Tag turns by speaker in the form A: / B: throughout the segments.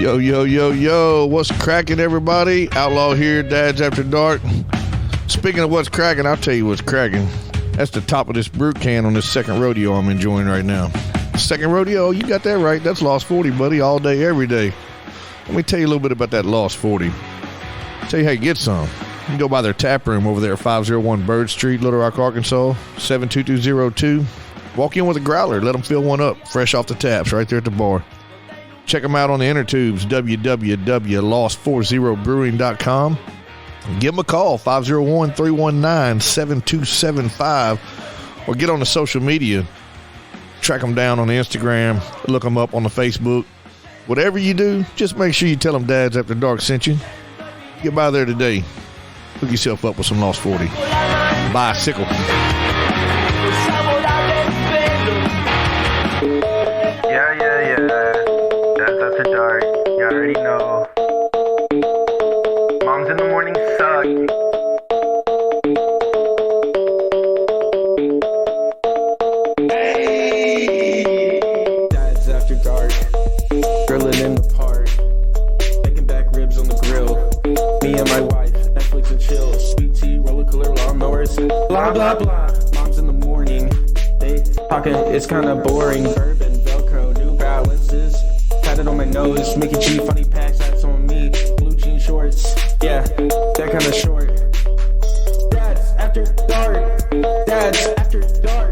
A: Yo, yo, yo, yo. What's cracking, everybody? Outlaw here, Dads After Dark. Speaking of what's cracking, I'll tell you what's cracking. That's the top of this brew can on this second rodeo I'm enjoying right now. Second rodeo, you got that right. That's Lost 40, buddy, all day, every day. Let me tell you a little bit about that Lost 40. Tell you how you get some. You can go by their tap room over there at 501 Bird Street, Little Rock, Arkansas, 72202. Walk in with a growler. Let them fill one up, fresh off the taps, right there at the bar. Check them out on the inner tubes, www.lost40brewing.com. Give them a call, 501-319-7275, or get on the social media. Track them down on the Instagram, look them up on the Facebook. Whatever you do, just make sure you tell them Dads After Dark sent you. Get by there today. Hook yourself up with some Lost 40. Bicycle.
B: Yeah. That's after dark. You already know. Moms in the morning suck.
C: Hey! Dads After Dark. Grilling in the park. Making back ribs on the grill. Me and my wife, Netflix and chill. Sweet tea, roller cooler, lawnmowers. Blah, blah, blah. Moms in the morning. They talking, it's kinda boring. Bourbon, Velcro, New Balances. Tatted on my nose, Mickey G, funny packs, that's on me. Blue jean shorts, yeah, that kinda short. Dads After Dark. Dads After Dark.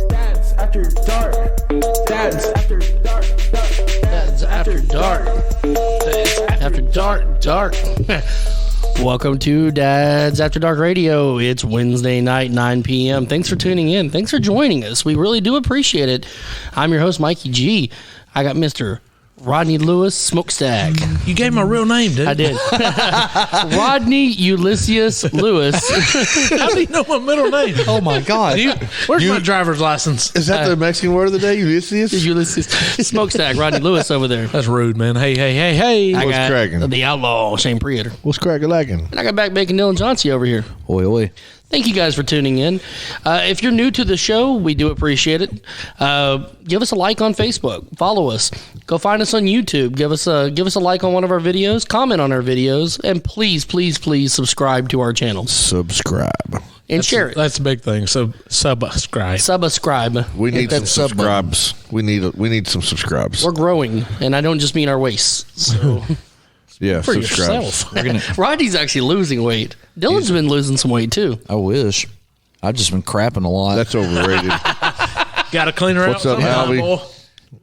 C: Dads After Dark. Dads After Dark.
D: Dads After Dark. Dads After Dark. Welcome to Dads After Dark Radio. It's Wednesday night, 9 p.m. Thanks for tuning in. Thanks for joining us. We really do appreciate it. I'm your host, Mikey G. I got Mr. Rodney Lewis Smokestack.
E: You gave my real name, dude.
D: I did. Rodney Ulysses Lewis.
E: How do you know my middle name?
F: Oh my God!
E: Where's my driver's license?
A: Is that the Mexican word of the day, Ulysses?
D: Ulysses Smokestack. Rodney Lewis over there.
E: That's rude, man. Hey.
D: I
A: What's
D: got
A: cracking?
D: the outlaw Shane Preator.
A: What's cracking lacking?
D: And I got back Bacon Dylan Johnson over here.
F: Oi, oi.
D: Thank you guys for tuning in. If you're new to the show, we do appreciate it. Give us a like on Facebook. Follow us. Go find us on YouTube. Give us a like on one of our videos. Comment on our videos, and please subscribe to our channel
A: Subscribe.
D: and share it.
E: That's the big thing. So subscribe.
D: Subscribe.
A: We need some
F: that sub
A: subscribes. We need some subscribes.
D: We're growing, and I don't just mean our waists. So.
A: Yeah,
E: For
A: subscribes.
E: yourself.
D: Rodney's actually losing weight. Dylan's been losing some weight too.
F: I wish. I've just been crapping a lot.
A: That's overrated.
E: Got to clean her
A: What's
E: out.
A: up, Albie?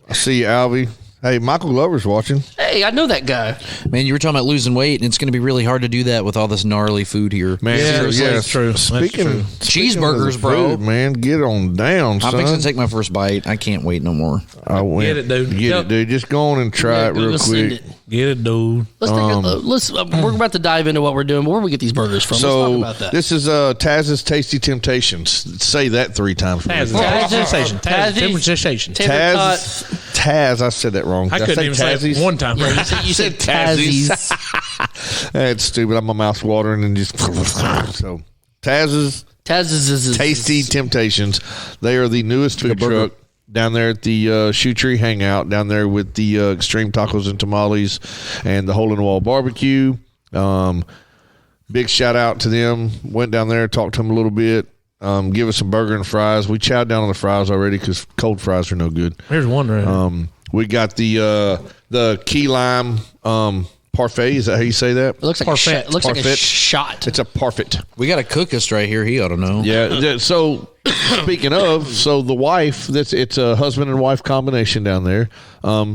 A: I see you, Albie. Hey, Michael Glover's watching.
D: Hey, I know that guy.
F: Man, you were talking about losing weight, and it's going to be really hard to do that with all this gnarly food here.
A: Man,
E: Yeah, that's true. That's
A: Speaking
E: true.
F: Cheeseburgers,
A: of
F: bro.
A: food, man, get on down, son.
F: I'm fixing to take my first bite. I can't wait no more.
A: I went.
E: Get it, dude.
A: Get
E: Yep.
A: it, dude. Just go on and try it real
D: Let's send
A: quick.
D: it.
E: Get it, dude.
D: We're about to dive into what we're doing. Where do we get these burgers from? Let's talk
A: So
D: about that.
A: this is Taz's Tasty Temptations. Say that 3 times. For me.
E: Temptation.
A: Taz. I said that wrong.
E: I
A: Did
E: couldn't
A: say
E: even say
A: Tazzies?
E: it one time.
D: Yeah, you said Tazzies.
A: That's stupid. I'm my mouth's watering and just so Taz's Tasty Temptations. They are the newest food truck down there at the Shoe Tree Hangout, down there with the Extreme Tacos and Tamales and the Hole in the Wall Barbecue. Big shout out to them. Went down there, talked to them a little bit. Give us some burger and fries. We chowed down on the fries already because cold fries are no good.
E: Here's one right.
A: We got the key lime parfait. Is that how you say that?
D: It looks like
E: Parfait.
D: it looks like a
A: Parfait.
D: shot.
A: It's a parfait.
F: We got a cookist right here. He ought to know.
A: Yeah. So speaking of, the wife, it's a husband and wife combination down there.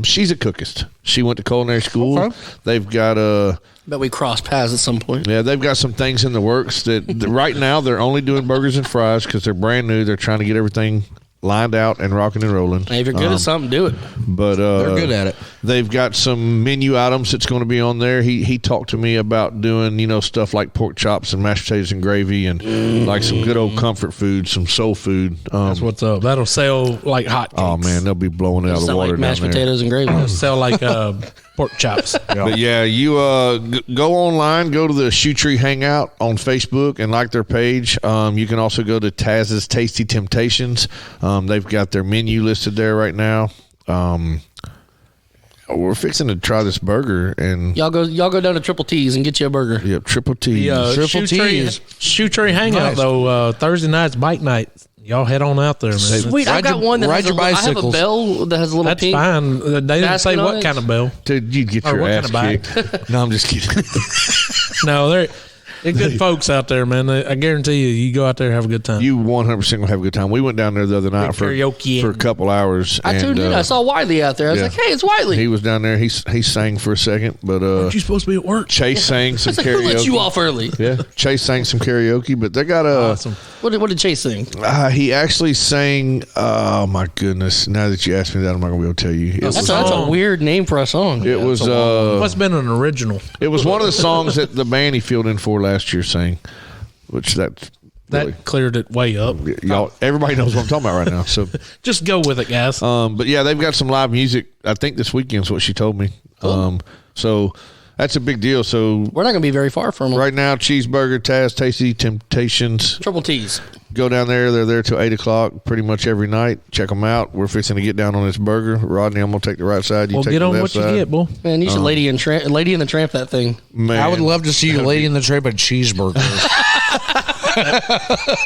A: She's a cookist. She went to culinary school.
F: Okay.
A: They've got
D: Bet we cross paths at some point.
A: yeah, they've got some things in the works that right now they're only doing burgers and fries because they're brand new. They're trying to get everything lined out and rocking and rolling.
D: Hey, if you're good at something, do it.
A: But
F: They're good at it.
A: They've got some menu items that's going to be on there. He talked to me about doing stuff like pork chops and mashed potatoes and gravy and like some good old comfort food, some soul food.
E: That's what's up. That'll sell like hot cakes.
A: Oh man, they'll be blowing it out of the
D: Sound
A: water
D: like mashed
A: down there.
D: potatoes and gravy.
E: It'll sell like pork chops.
A: But yeah, you go online, go to the Shoe Tree Hangout on Facebook and like their page. You can also go to Taz's Tasty Temptations. They've got their menu listed there right now. we're fixing to try this burger, and
D: Y'all go down to Triple T's and get you a burger.
A: yep, triple T.
E: Triple Shoe Tree Hangout, though, Thursday night's bike night. Y'all head on out there, man.
D: Sweet, I've got one that has I have a bell that has a little
E: That's
D: pink.
E: fine. They didn't say what kind of bell.
A: Dude, you'd get
E: Or
A: your
E: what
A: ass
E: kind of
A: kicked. No, I'm just kidding.
E: No, they're good folks out there, man. I guarantee you go out there and have a good time.
A: You 100% gonna have a good time. We went down there the other night for
E: karaoke
A: a couple hours.
D: I tuned in. I saw Wiley out there. I was like, "Hey, it's Wiley."
A: He was down there. He sang for a second, but
E: Aren't you supposed to be at work?
A: Chase sang some
D: It's like, who let
A: karaoke.
D: you off early?
A: Yeah, Chase sang some karaoke, but they got a.
E: Awesome.
D: What did Chase sing?
A: He actually sang. Oh my goodness! Now that you asked me that, I'm not gonna be able to tell you. It
D: That's
A: was.
D: a weird name for a song.
A: It was.
E: Must have been an original.
A: It was one of the songs that the band he filled in for last year sang, which
E: That
A: really,
E: cleared it way up.
A: y'all. Everybody knows what I'm talking about right now. So,
E: Just go with it, guys.
A: but yeah, they've got some live music. I think this weekend's what she told me. So that's a big deal. So
D: We're not going to be very far from them.
A: right now, Cheeseburger, Taz, Tasty, Temptations.
D: Triple T's.
A: Go down there. They're there till 8:00 pretty much every night. Check them out. We're fixing to get down on this burger. Rodney, I'm gonna take the right side. You
E: Well,
A: take
E: get
A: the
E: on
A: left
E: what
A: side.
E: you get, boy.
D: Man, you should Lady in the Tramp that thing.
A: Man,
F: I would love to see you Lady in the Tramp a cheeseburger.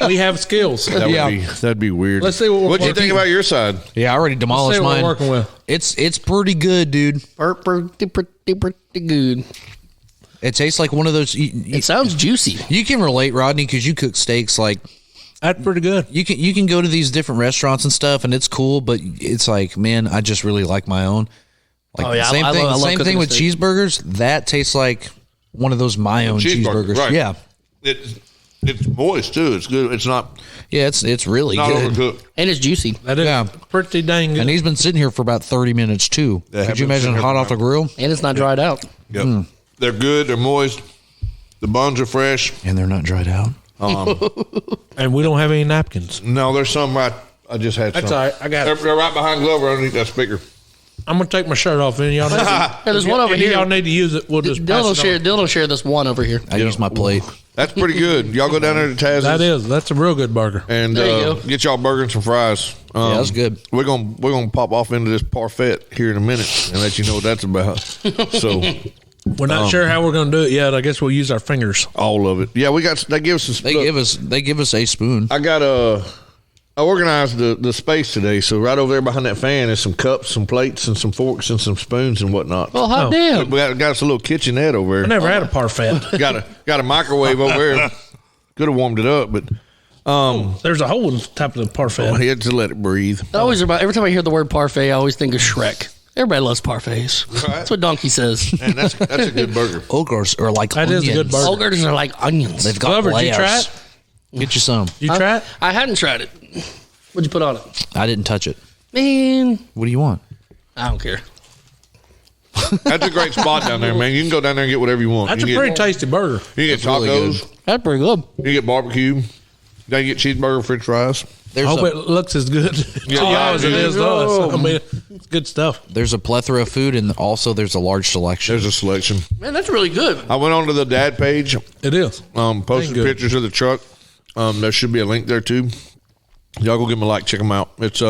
E: We have skills.
A: that'd be weird.
E: Let's see what we're
A: What'd you
E: working
A: think about your side?
F: Yeah, I already
E: Let's
F: demolished
E: see what
F: mine.
E: we're working with.
F: It's pretty good, dude.
D: Pretty good.
F: It tastes like one of those.
D: It sounds juicy.
F: You can relate, Rodney, because you cook steaks. Like
E: That's pretty good.
F: you can go to these different restaurants and stuff, and it's cool. But it's like, man, I just really like my own. Like
D: Oh, yeah,
F: same
D: I
F: thing.
D: love
F: Same
D: cooking
F: thing
D: a
F: with
D: steak.
F: cheeseburgers. That tastes like one of those my own cheeseburgers.
A: right.
F: Yeah,
A: It's moist too. It's good. It's not
F: yeah. It's really good.
A: overcooked.
D: And it's juicy.
E: That is
F: Yeah.
E: pretty dang good.
F: And he's been sitting here for about 30 minutes too.
A: Yeah,
F: Could you
A: I've been
F: imagine
A: sitting here
F: hot
A: for
F: off the grill?
D: And it's not dried out.
A: Yep. They're good. They're moist. The buns are fresh.
F: And they're not dried out.
E: And we don't have any napkins.
A: No, there's some right. I just had
E: That's
A: some.
E: all right. I got it.
A: They're right behind Glover underneath that speaker.
E: I'm going to take my shirt off. And y'all need
D: Yeah, there's one over
E: if
D: here.
E: y'all need to use it, we'll just pass it on.
D: Dylan will share this one over here.
F: I use my plate.
A: That's pretty good. Y'all go down there to Taz's.
E: That's a real good burger.
A: And
D: There you go.
A: get y'all a burger and some fries.
F: Yeah, that's good.
A: We're gonna pop off into this parfait here in a minute and let you know what that's about. So
E: We're not sure how we're going to do it yet. I guess we'll use our fingers.
A: all of it. Yeah, we got. They give us.
F: They give us a spoon.
A: I got I organized the space today, so right over there behind that fan is some cups, some plates, and some forks and some spoons and whatnot.
D: Well, hot
E: Oh.
D: damn.
A: We got us a little kitchenette over
E: I
A: there.
E: never had a parfait.
A: got a microwave over there. Could have warmed it up, but
E: There's a hole in the top of the parfait.
A: I had to let it breathe.
D: Every time I hear the word parfait, I always think of Shrek. Everybody loves parfaits.
A: Right.
D: That's what Donkey says.
A: Man, that's a good burger.
F: Ogres are like
E: That is
F: onions.
E: a good burger.
D: Ogres are like onions.
F: They've got
E: Glover, did
F: layers.
E: you try it?
F: Get you some.
E: You try it?
D: I hadn't tried it. What'd you put on it?
F: I didn't touch it.
D: Man,
F: What do you want?
D: I don't care.
A: That's a great spot down there, man. You can go down there and get whatever you want.
E: That's a
A: you
E: pretty tasty burger.
A: You get
F: That's really
A: tacos.
F: good.
D: That's pretty good.
A: You get barbecue. Then you get cheeseburger, French fries.
F: There's
E: I hope
F: a,
E: it looks as good to
A: Yeah,
E: y'all as it is to us. I mean, it's good stuff.
F: there's a plethora of food, and also there's a large selection.
A: There's a selection.
D: Man, that's really good.
A: I went on to the dad page,
E: It is.
A: posted
E: good.
A: pictures of the truck. There should be a link there too. Y'all go give them a like, check them out. It's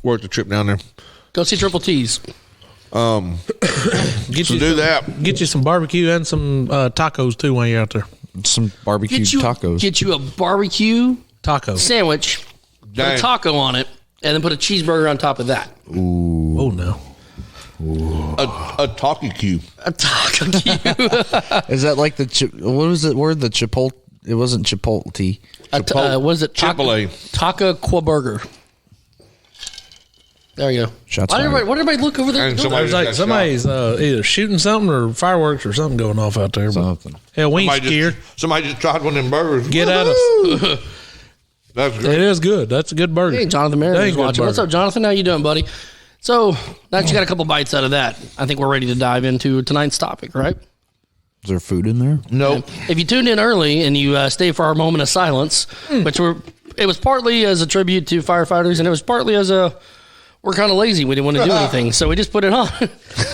A: worth the trip down there.
D: Go see Triple T's.
E: Get
A: So
E: you
A: do
E: some,
A: that.
E: Get you some barbecue and some tacos too while you're out there.
F: Some barbecue tacos.
D: Get you a barbecue
E: Tacos.
D: sandwich, put
A: Dang.
D: a taco on it, and then put a cheeseburger on top of that.
E: Oh no.
A: A talkie cube.
D: A taco cube.
F: Is that like the what was it word? The chipotle? It wasn't chipotle.
D: What is it?
A: Chipotle.
D: Taco Burger. There you go.
F: Shots
D: Why did
F: fired.
D: everybody look over there?
A: And
D: doing
A: somebody-
E: There's like somebody's either shooting something or fireworks or something going off out there. But
F: Something.
E: hell, we ain't
A: Somebody
E: scared.
A: somebody just tried one of them burgers.
E: Get at us.
A: That's
E: It
A: great.
E: is good. That's a good burger.
D: Hey, Jonathan Merriman's
E: Dang good
D: watching. What's
E: burger.
D: up, Jonathan? How you doing, buddy? So, now that you got a couple bites out of that, I think we're ready to dive into tonight's topic, right?
F: Is there food in there?
A: Nope.
D: If you tuned in early and you stayed for our moment of silence, which it was partly as a tribute to firefighters, and it was partly as we're kind of lazy. We didn't want to do anything, so we just put it on.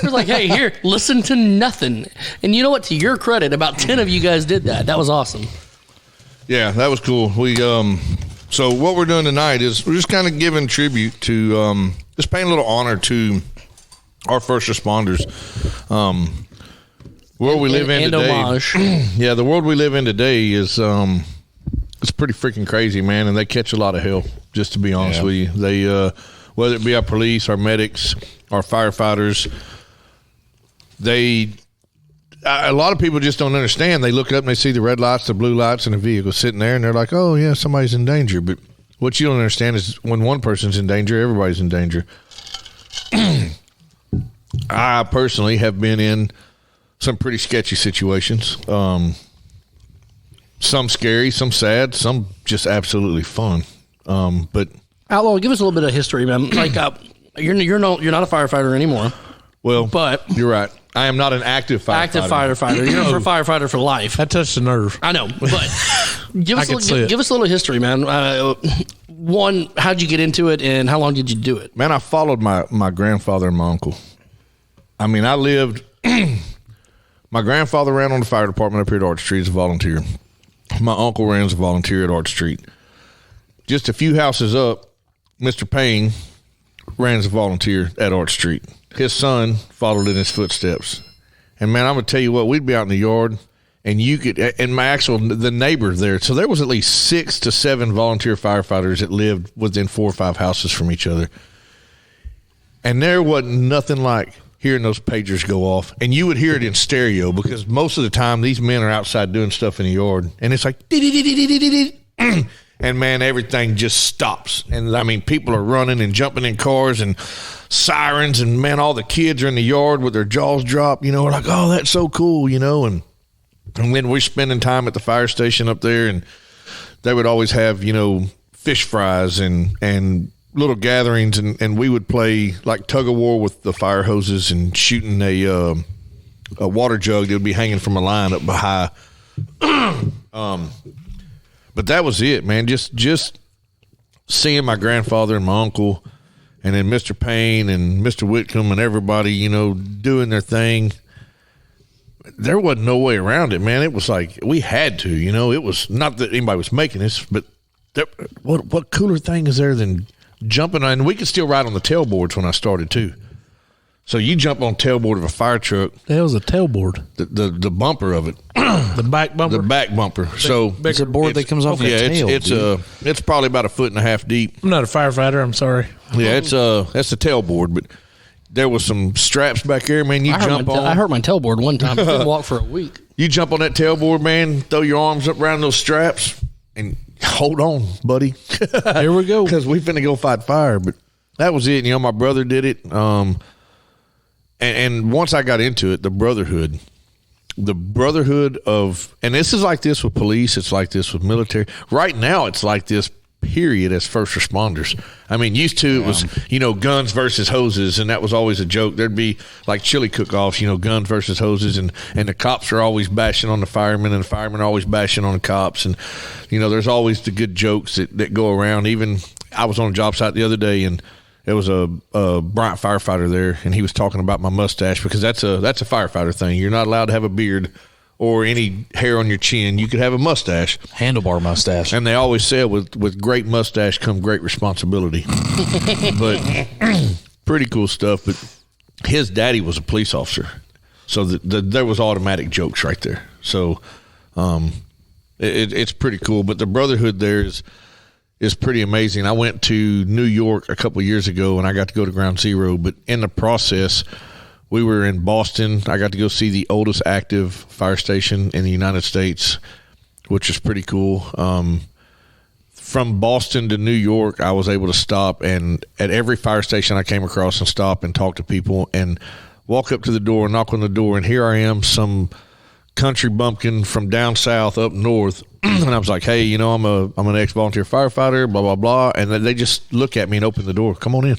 D: We're like, hey, here, listen to nothing. And you know what? To your credit, about 10 of you guys did that. That was awesome.
A: Yeah, that was cool. We so what we're doing tonight is we're just kind of giving tribute to just paying a little honor to our first responders. World we live in today.
D: Homage.
A: Yeah, the world we live in today is it's pretty freaking crazy, man, and they catch a lot of hell. Just to be honest with you, they whether it be our police, our medics, our firefighters, a lot of people just don't understand. They look up and they see the red lights, the blue lights, and the vehicle sitting there, and they're like, "Oh yeah, somebody's in danger." But what you don't understand is when one person's in danger, everybody's in danger. I personally have been in some pretty sketchy situations. Some scary, some sad, some just absolutely fun. But
D: Outlaw, give us a little bit of history, man. Like, you're not a firefighter anymore.
A: well,
D: But-
A: you're right. I am not an active firefighter.
D: Active firefighter. You're a firefighter for life.
E: That touched the nerve.
D: I know, but give us
E: I could see it.
D: give us a little history, man. One, how'd you get into it, and how long did you do it?
A: Man, I followed my grandfather and my uncle. I mean, I lived. My grandfather ran on the fire department up here at Arch Street as a volunteer. My uncle ran as a volunteer at Arch Street. Just a few houses up, Mr. Payne ran as a volunteer at Arch Street. His son followed in his footsteps. And man, I'm gonna tell you what, we'd be out in the yard, and you could, and the neighbor there. So there was at least 6 to 7 volunteer firefighters that lived within 4 or 5 houses from each other. And there wasn't nothing like hearing those pagers go off, and you would hear it in stereo because most of the time these men are outside doing stuff in the yard, and it's like, and man, everything just stops. And I mean, people are running and jumping in cars and sirens, and man, all the kids are in the yard with their jaws dropped, we're like, oh, that's so cool, and then we're spending time at the fire station up there, and they would always have, fish fries and little gatherings, and we would play like tug of war with the fire hoses and shooting a water jug that would be hanging from a line up high. But that was it, man. Just seeing my grandfather and my uncle, and then Mr. Payne and Mr. Whitcomb and everybody, doing their thing. There wasn't no way around it, man. It was like we had to, It was not that anybody was making this, but what cooler thing is there than jumping? And we could still ride on the tailboards when I started too. So you jump on tailboard of a fire truck.
E: The hell's a tailboard?
A: The bumper of it.
E: The back bumper?
A: The back bumper. So
F: It's a board that comes off your tail.
A: It's probably about 1.5 feet deep.
E: I'm not a firefighter. I'm sorry.
A: Yeah, that's the tailboard, but there was some straps back there, man.
D: I hurt my tailboard one time. I couldn't walk for a week.
A: You jump on that tailboard, man, throw your arms up around those straps, and hold on, buddy.
E: Here we go.
A: Because we finna go fight fire. But that was it. My brother did it. And once I got into it, the brotherhood of, and this is like this with police, it's like this with military. Right now, it's like this, period, as first responders. I mean, used to it was, guns versus hoses, and that was always a joke. There'd be like chili cook-offs, guns versus hoses, and the cops are always bashing on the firemen, and the firemen are always bashing on the cops. And, there's always the good jokes that go around. Even I was on a job site the other day, and there was a Bryant firefighter there, and he was talking about my mustache, because that's a firefighter thing. You're not allowed to have a beard or any hair on your chin. You could have a mustache.
F: Handlebar mustache.
A: And they always say with great mustache come great responsibility. But pretty cool stuff. But his daddy was a police officer. So there was automatic jokes right there. So it's pretty cool. But the brotherhood there is pretty amazing. I went to New York a couple of years ago, and I got to go to Ground Zero. But in the process, we were in Boston. I got to go see the oldest active fire station in the United States, which is pretty cool. From Boston to New York, I was able to stop, and at every fire station I came across, and stop and talk to people and walk up to the door, knock on the door, and here I am, some country bumpkin from down south up north. And I was like, hey, I'm an ex-volunteer firefighter, blah, blah, blah. And they just look at me and open the door. Come on in.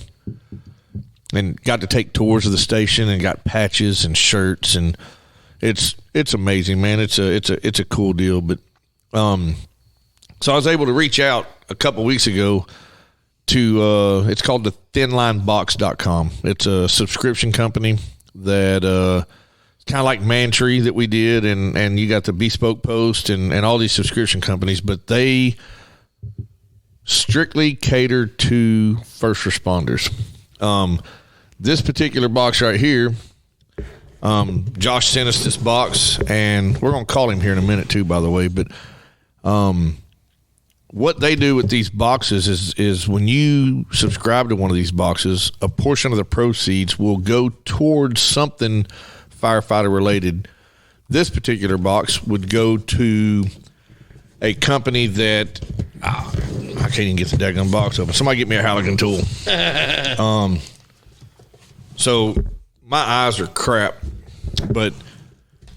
A: And got to take tours of the station and got patches and shirts, and it's amazing, man. It's a cool deal. But so I was able to reach out a couple weeks ago to it's called the thinlinebox.com. It's a subscription company that it's kind of like Mantree that we did, and you got the Bespoke Post and all these subscription companies, but they strictly cater to first responders. This particular box right here, Josh sent us this box, and we're going to call him here in a minute too, by the way. But what they do with these boxes is when you subscribe to one of these boxes, a portion of the proceeds will go towards something firefighter related. This particular box would go to a company that I can't even get the daggone box open. Somebody get me a Halligan tool. So my eyes are crap, but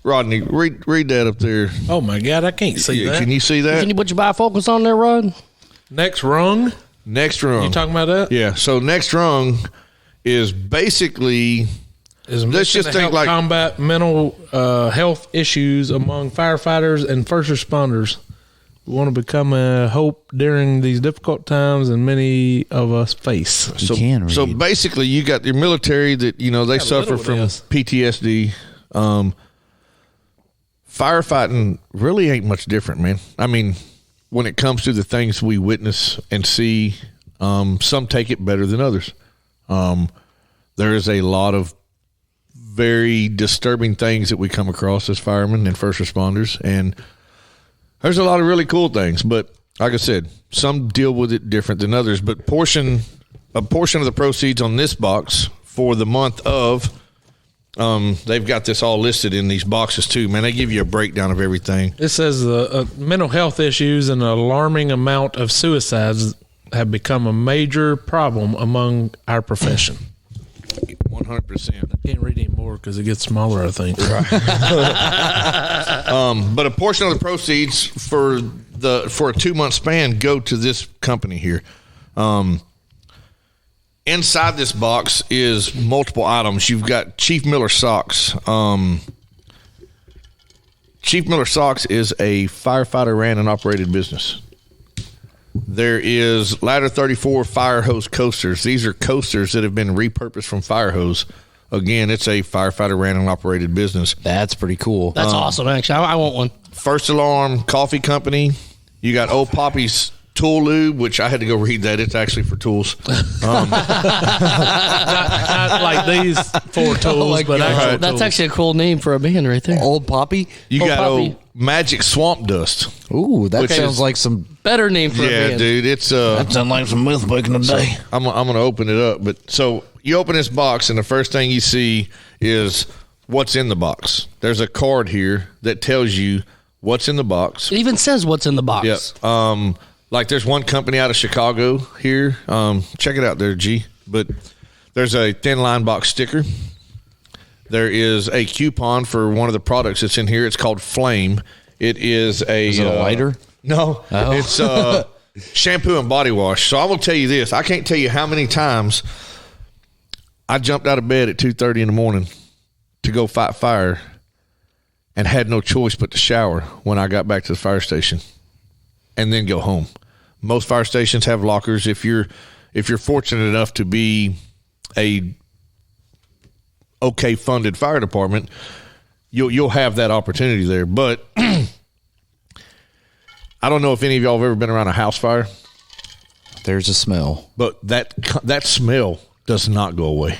A: Rodney, read that up there.
E: Oh my God, I can't see that.
A: Can you see that?
D: Can you put your bifocals on there, Rod?
E: Next rung?
A: Next rung.
E: You talking about that?
A: Yeah. So next rung is basically.
E: Let's just think like combat mental health issues among firefighters and first responders. We want to become a hope during these difficult times, and many of us face.
A: So basically, you got your military that they suffer from PTSD. Firefighting really ain't much different, man. I mean, when it comes to the things we witness and see, some take it better than others. There is a lot of very disturbing things that we come across as firemen and first responders, and there's a lot of really cool things, but like I said, some deal with it different than others. But a portion of the proceeds on this box for the month of, they've got this all listed in these boxes too, man. They give you a breakdown of everything.
E: It says mental health issues and an alarming amount of suicides have become a major problem among our profession.
A: 100%.
E: I can't read anymore because it gets smaller, I think.
A: Right. But a portion of the proceeds for a 2-month span go to this company here. Inside this box is multiple items. You've got Chief Miller socks. Chief Miller socks is a firefighter ran and operated business. There is Ladder 34 fire hose coasters. These are coasters that have been repurposed from fire hose. Again, it's a firefighter ran and operated business.
F: That's pretty cool.
D: That's awesome, actually. I want one.
A: First Alarm Coffee Company. You got Old Poppy's Tool Lube, which I had to go read that. It's actually for tools.
E: Not like these 4 tools, but actual
D: That's
E: tools.
D: actually a cool name for a band right there.
F: Old Poppy?
A: You
D: Old
A: got
D: Poppy.
A: Old Magic Swamp Dust.
F: Ooh, that
A: Which
F: sounds
A: is-
F: like some.
D: Better name for a
A: Yeah,
D: band.
A: dude. It's
F: That sounds like some myth back in the day.
A: I'm going to open it up. But so you open this box, and the first thing you see is what's in the box. There's a card here that tells you what's in the box.
D: It even says what's in the box.
A: Yep. Like there's one company out of Chicago here. Check it out there, G. But there's a thin line box sticker. There is a coupon for one of the products that's in here. It's called Flame. It is a...
F: Is it a lighter?
A: No.
F: Oh.
A: It's shampoo and body wash. So I will tell you this. I can't tell you how many times I jumped out of bed at 2:30 in the morning to go fight fire and had no choice but to shower when I got back to the fire station and then go home. Most fire stations have lockers. If you're fortunate enough to be a okay funded fire department, you'll have that opportunity there. But I don't know if any of y'all have ever been around a house fire,
F: There's a smell.
A: but that smell does not go away.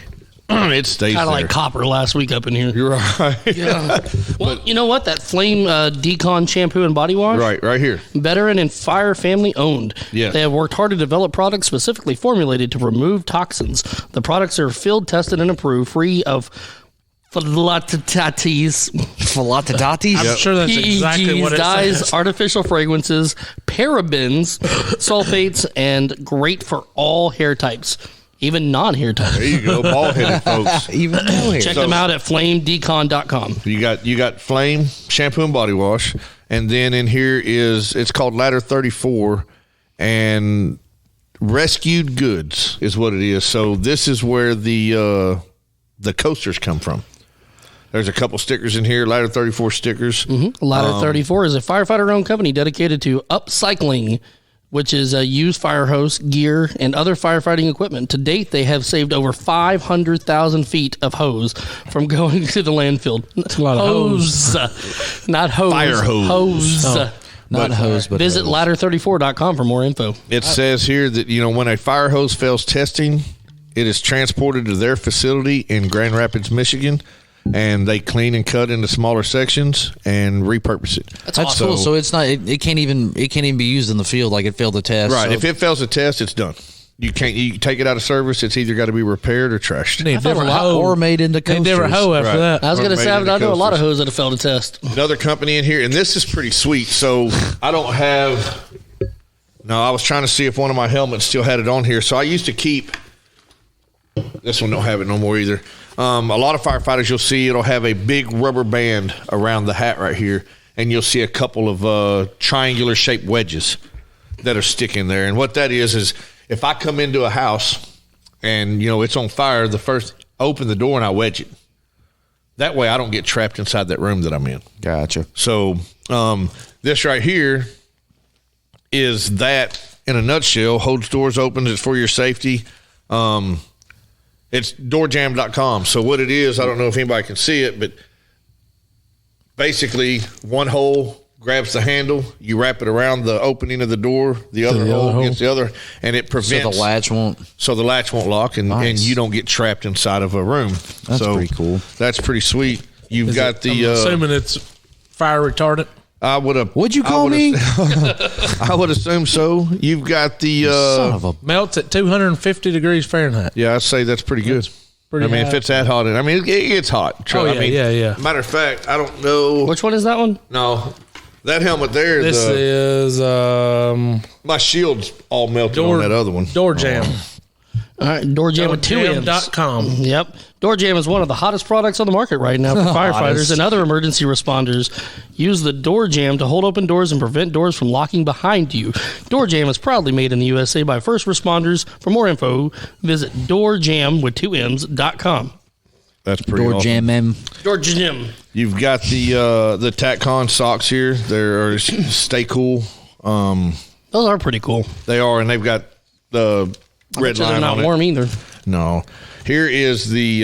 A: It stays
D: Kind of
A: there.
D: like copper last week up in here.
A: You're right.
D: Yeah. Well, you know what? That Flame Decon shampoo and body wash?
A: right here.
D: Veteran and fire family owned.
A: Yes.
D: They have worked hard to develop products specifically formulated to remove toxins. The products are field tested and approved, free of phthalates,
E: I'm sure that's exactly what it
D: dyes,
E: says.
D: artificial fragrances, parabens, sulfates, and great for all hair types, even non-hair types.
A: There you go, bald-headed folks.
F: Even no hair.
D: Check them out at flamedecon.com.
A: You got Flame shampoo and body wash, and then in here it's called Ladder 34, and Rescued Goods is what it is. So this is where the coasters come from. There's a couple stickers in here, Ladder 34 stickers.
D: Ladder 34 is a firefighter-owned company dedicated to upcycling, which is used fire hose, gear, and other firefighting equipment. To date, they have saved over 500,000 feet of hose from going to the landfill. That's
E: a lot of
D: hose. Not hose.
A: Fire hose.
D: Hose.
F: Not hose, but
D: Visit
F: hose.
D: ladder34.com for more info.
A: It says here that when a fire hose fails testing, It is transported to their facility in Grand Rapids, Michigan, and they clean and cut into smaller sections and repurpose it.
F: That's awesome. Cool. So it's not. It can't even be used in the field. Like it failed the test.
A: Right.
F: So.
A: If it fails the test, it's done. You can't. You take it out of service. It's either got to be repaired or trashed.
F: Or made into coasters.
E: They never hoe after that.
D: I was going to say, I know a lot of hoes that have failed a test.
A: Another company in here, and this is pretty sweet. So I don't have. No, I was trying to see if one of my helmets still had it on here. So I used to keep. This one don't have it no more either. A lot of firefighters, you'll see it'll have a big rubber band around the hat right here, and you'll see a couple of triangular shaped wedges that are sticking there. And what that is if I come into a house and it's on fire, the first open the door and I wedge it. That way I don't get trapped inside that room that I'm in.
F: Gotcha.
A: So this right here is that in a nutshell. Holds doors open. It's for your safety. It's doorjam.com. So what it is, I don't know if anybody can see it, but basically one hole grabs the handle, you wrap it around the opening of the door, the other hole gets the other, and it prevents.
F: So the latch won't lock, and you don't get trapped inside of a room. That's pretty cool.
A: That's pretty sweet. You've got the.
E: I'm assuming it's fire retardant.
A: I would have.
F: What'd you call me?
A: I would assume so. You've got the
F: son of a
E: melts at 250 degrees Fahrenheit.
A: Yeah, I'd say that's pretty good.
E: Pretty high.
A: If it's that hot, it gets hot.
E: Yeah.
A: Matter of fact, I don't know
D: which one is that one.
A: No, that helmet there.
E: This is
A: my shield's all melted on that other one.
E: Door Jam.
D: All right, Doorjam with 2 M's.
E: Doorjam.com.
D: Yep. Doorjam is one of the hottest products on the market right now for firefighters and other emergency responders. Use the Doorjam to hold open doors and prevent doors from locking behind you. Doorjam is proudly made in the USA by first responders. For more info, visit doorjam.com.
A: That's pretty awesome.
D: Doorjam.
A: You've got the TacCon socks here. They're Stay Cool.
D: Those are pretty cool.
A: They are, and they've got the red line on it.
D: They're not warm either.
A: No. Here is the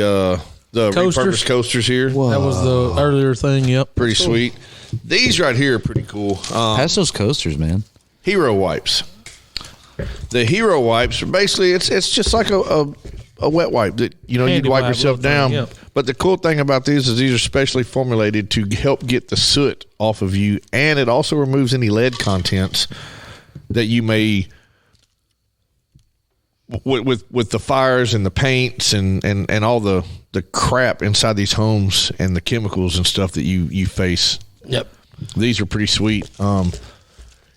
A: repurposed coasters here.
E: Whoa. That was the earlier thing. Yep.
A: Pretty sweet. These right here are pretty cool.
F: Pass those coasters, man.
A: Hero wipes. The Hero wipes are basically it's just like a wet wipe that you'd wipe yourself down.
E: Yep.
A: But the cool thing about these is these are specially formulated to help get the soot off of you, and it also removes any lead contents that you may with the fires and the paints and all the crap inside these homes and the chemicals and stuff that you face.
D: Yep.
A: These are pretty sweet.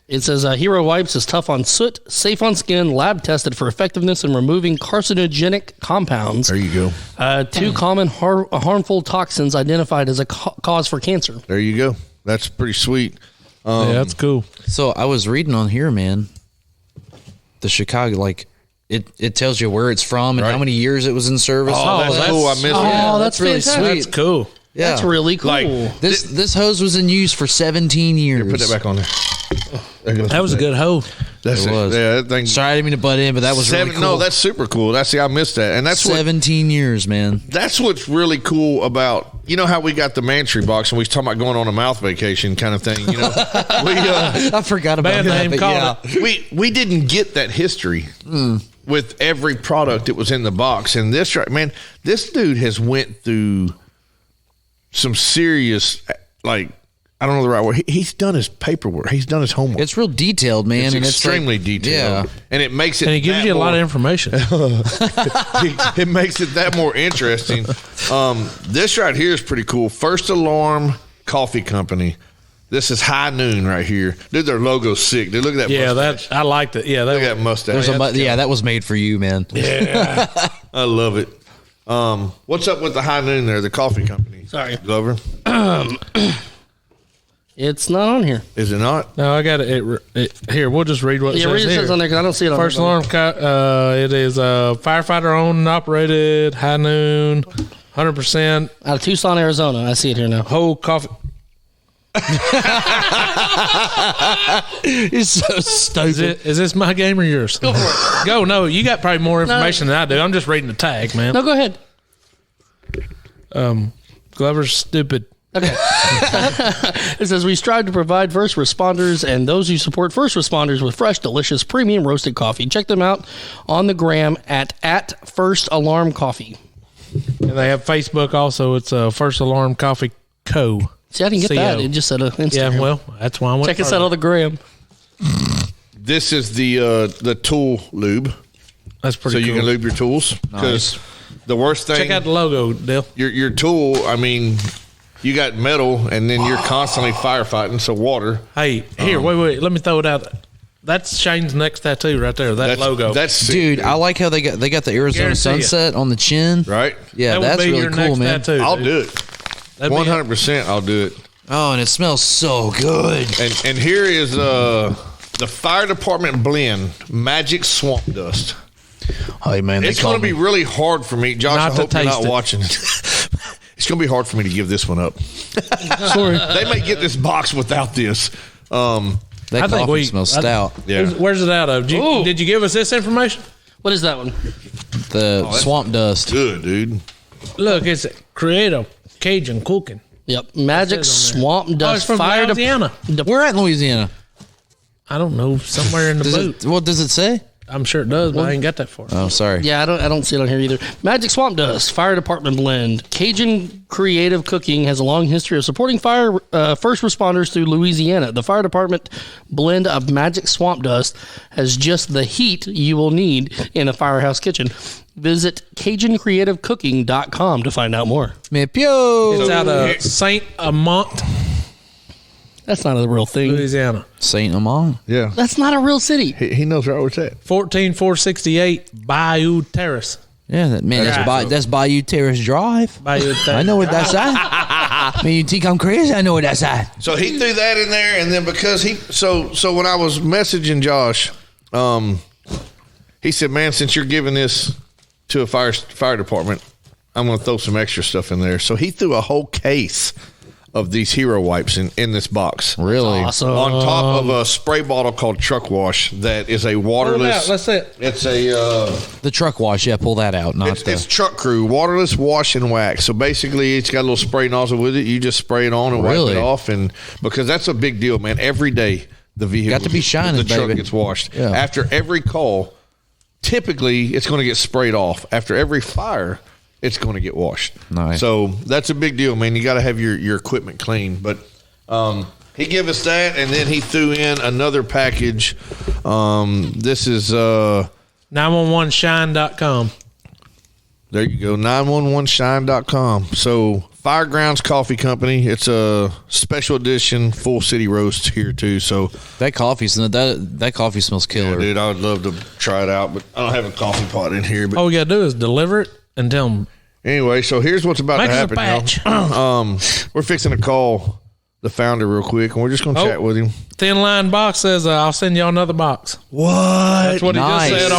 D: It says Hero Wipes is tough on soot, safe on skin, lab tested for effectiveness in removing carcinogenic compounds.
A: There you go.
D: 2 common harmful toxins identified as a cause for cancer.
A: There you go. That's pretty sweet.
E: Yeah, that's cool.
F: So I was reading on here, man. The Chicago, it tells you where it's from and how many years it was in service.
A: Oh, that's cool. I missed that.
D: Oh, that's
F: really
D: fantastic.
F: sweet.
E: That's cool.
F: Yeah.
D: That's really cool.
F: This hose was in use for 17 years.
A: Put that back on there.
E: That was a good hoe.
A: That's
F: it. Was.
A: Yeah, that thing.
F: Sorry, I didn't mean to butt in, but that was really cool.
A: No, that's super cool. I missed that, and that's
F: 17 years, man.
A: That's what's really cool about. You know how we got the Mantry box, and we was talking about going on a mouth vacation kind of thing.
F: I forgot about that.
E: Name called
A: it. We didn't get that history with every product that was in the box, and this dude has went through some serious I don't know the right word. He's done his paperwork. He's done his homework.
F: It's real detailed, man.
A: It's extremely detailed.
F: Yeah.
A: And it makes it.
E: And he gives you a lot of information.
A: It makes it that more interesting. This right here is pretty cool. First Alarm Coffee Company. This is High Noon right here. Dude, their logo's sick. Dude, look at that mustache.
E: I liked it. Yeah,
A: look at that mustache.
F: That was made for you, man.
E: Yeah.
A: I love it. What's up with the High Noon there, the coffee company?
D: Sorry.
A: Glover?
D: It's not on here.
A: Is it not?
E: No, I got it. Here, we'll just read what it says.
D: Read it
E: here.
D: says on there because I don't see it on
E: First Alarm, it is firefighter owned and operated, High Noon, 100%.
D: Out of Tucson, Arizona. I see it here now.
E: Whole coffee.
F: You're so stupid.
E: Is this my game or yours?
D: Go for it.
E: Go. No, you got probably more information than I do. I'm just reading the tag, man.
D: No, go ahead.
E: Glover's stupid.
D: Okay. It says, we strive to provide first responders and those who support first responders with fresh, delicious, premium roasted coffee. Check them out on the gram at First Alarm Coffee.
E: And they have Facebook also. It's First Alarm Coffee Co.
D: See, I didn't get that. It just said Instagram.
E: Yeah, well, that's why I went.
D: Check us out on the gram.
A: This is the tool lube.
E: That's pretty cool.
A: So you can lube your tools. Because the worst thing.
E: Check out the logo, Dale.
A: Your tool, I mean, you got metal and then you're constantly firefighting, so water.
E: Hey, here, wait. Let me throw it out. That's Shane's next tattoo right there. That logo.
A: That's sick,
F: dude. I like how they got the Arizona sunset on the chin.
A: Right?
F: Yeah, that's really cool, man.
E: Tattoo,
A: I'll do it. 100%. I'll do it.
F: Oh, and it smells so good.
A: And here is the fire department blend, Magic Swamp Dust.
F: Hey man,
A: it's going to be really hard for me, Josh. I hope you're not watching. It's going to be hard for me to give this one up. Sorry, they may get this box without this.
F: That coffee smells stout.
E: Yeah. Where's it out of? Did you give us this information?
D: What is that one?
F: The swamp dust.
A: Good, dude.
E: Look, it's creative Cajun cooking.
D: Yep, Magic Swamp Dust.
E: From
D: Fire
E: Louisiana.
F: We're at Louisiana.
E: I don't know, somewhere in the boot.
F: What does it say?
E: I'm sure it does, but I ain't got that far.
F: Oh, sorry.
D: Yeah, I don't see it on here either. Magic Swamp Dust, Fire Department blend. Cajun Creative Cooking has a long history of supporting first responders through Louisiana. The Fire Department blend of Magic Swamp Dust has just the heat you will need in a firehouse kitchen. Visit CajunCreativeCooking.com to find out more.
E: It's out of Saint Amant,
D: That's not a real thing.
E: Louisiana.
F: Saint Amant?
A: Yeah.
D: That's not a real city.
A: He knows right where it's at.
E: 14468 Bayou Terrace.
F: Yeah, that's Bayou Terrace Drive.
E: Bayou Terrace.
F: I know what that's at. Man, you think I'm crazy? I know what that's at.
A: So he threw that in there, and then because so when I was messaging Josh, he said, "Man, since you're giving this to a fire department, I'm going to throw some extra stuff in there." So he threw a whole case of these hero wipes in this box.
F: Really?
D: Awesome.
A: On top of a spray bottle called Truck Wash that is a waterless.
E: Let's see it.
A: It's a
F: the Truck Wash. Yeah, pull that out.
A: It's Truck Crew waterless wash and wax. So basically, it's got a little spray nozzle with it. You just spray it on and wipe it off, and because that's a big deal, man. Every day the vehicle
F: got to be shining.
A: The truck
F: baby.
A: gets washed
F: Yeah.
A: after every call. Typically, it's going to get sprayed off after every fire. It's going to get washed.
F: Nice.
A: So that's a big deal, man. You got to have your equipment clean. But he gave us that, and then he threw in another package. This is
E: 911shine.com.
A: There you go, 911shine.com. So Firegrounds Coffee Company. It's a special edition full city roast here too. So
F: that coffee smells killer.
A: Yeah, dude, I would love to try it out, but I don't have a coffee pot in here. But
E: all we gotta do is deliver it and tell them.
A: Anyway, so here's what's about to happen, y'all. We're fixing to call the founder real quick, and we're just going to chat with him.
E: Thin Line Box says, "I'll send y'all another box."
A: What?
E: That's what he just said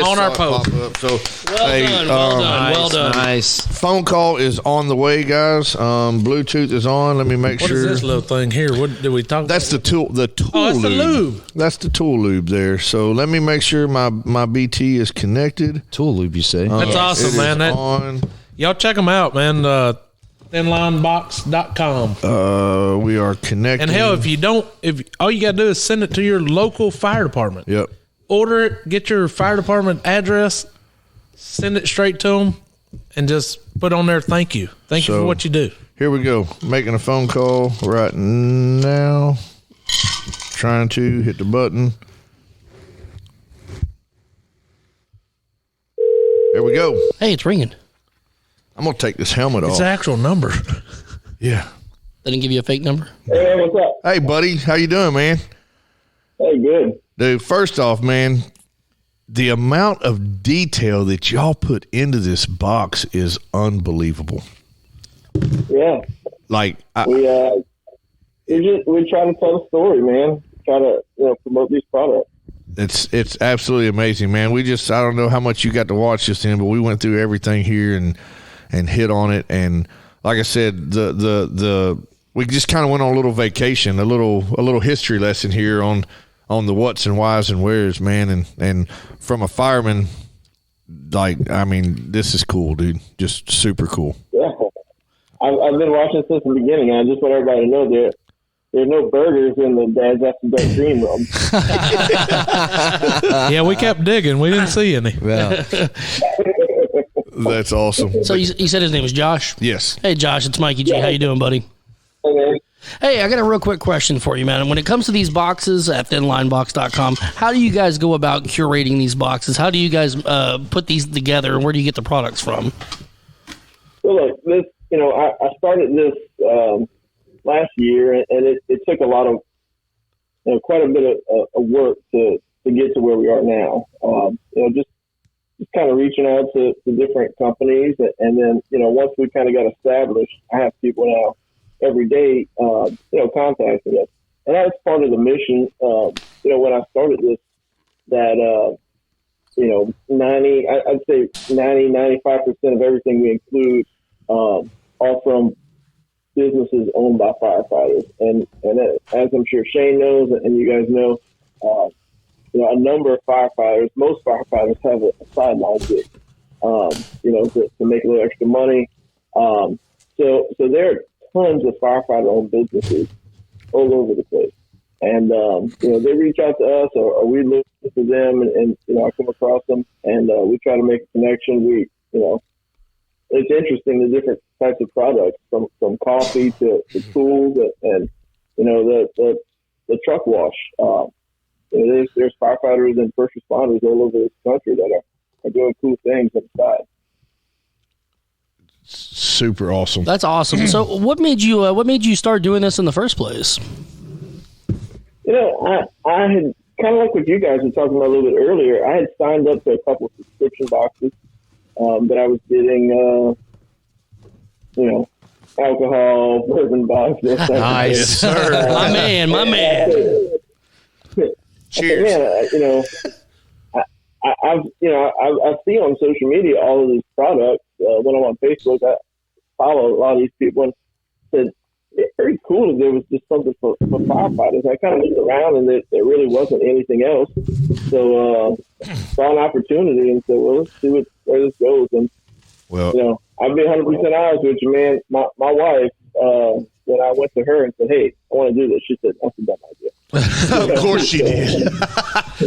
E: on our post.
A: So,
D: well done.
F: Nice.
A: Phone call is on the way, guys. Bluetooth is on. Let me make sure.
E: What is this little thing here? What did we talk?
A: That's
E: about?
A: the tool. The tool
E: that's
A: lube.
E: the lube.
A: That's the tool lube there. So let me make sure my BT is connected.
F: Tool lube, you say?
E: That's awesome, man.
A: On.
E: Y'all check them out, man. Thinlinebox.com.
A: We are connected.
E: And hell, if all you gotta do is send it to your local fire department.
A: Yep.
E: Order it, get your fire department address, send it straight to them, and just put on there, thank you for what you do.
A: Here we go. Making a phone call right now. Trying to hit the button. There we go.
D: Hey, it's ringing.
A: I'm going to take this helmet off.
E: It's an actual number.
A: Yeah.
D: They didn't give you a fake number?
G: Hey, what's up?
A: Hey, buddy. How you doing, man?
G: Hey, good.
A: Dude, first off, man, the amount of detail that y'all put into this box is unbelievable.
G: Yeah.
A: Like,
G: we're trying to tell a story, man. Try to promote these products.
A: It's absolutely amazing, man. I don't know how much you got to watch this in, but we went through everything here and hit on it. And like I said, we just kind of went on a little vacation, a little history lesson here on the what's and whys and wheres, man. And from a fireman, this is cool, dude. Just super cool.
G: Yeah. I've been watching since the beginning. I just want everybody to know there's no burgers in the Dad's After Dark green room.
E: Yeah, we kept digging. We didn't see any.
F: Well,
A: That's awesome.
D: So you said his name was Josh?
A: Yes.
D: Hey, Josh, it's Mikey G. How you doing, buddy?
G: Okay.
D: Hey, I got a real quick question for you, man. When it comes to these boxes at thinlinebox.com, how do you guys go about curating these boxes? How do you guys put these together, and where do you get the products from?
G: Well, look, this, I started this last year, and it took a lot of, quite a bit of work to get to where we are now. Just kind of reaching out to different companies, and then, once we kind of got established, I have people now every day, contacting us. And that's part of the mission, when I started this, that, 95% of everything we include are from businesses owned by firefighters. And as I'm sure Shane knows, and you guys know, a number of firefighters, most firefighters have a sideline gig, to make a little extra money. So there are tons of firefighter-owned businesses all over the place. And, they reach out to us, or we look to them, and I come across them, and we try to make a connection. It's interesting, the different types of products, from coffee to tools, and the truck wash. There's firefighters and first responders all over this country that are doing cool things on the side.
A: Super awesome.
D: That's awesome. So what made you start doing this in the first place?
G: I had, kind of like what you guys were talking about a little bit earlier, I had signed up to a couple of subscription boxes that I was getting, alcohol, bourbon boxes.
F: nice.
D: My man.
A: Cheers.
G: I see on social media all of these products. When I'm on Facebook, I follow a lot of these people, and said it's very cool if there was just something for firefighters. I kind of looked around, and there really wasn't anything else. So saw an opportunity and said, well, let's see where this goes. And I've been 100% honest with you, man. My wife, when I went to her and said, hey, I want to do this, she said, that's a dumb idea.
A: Of course she did.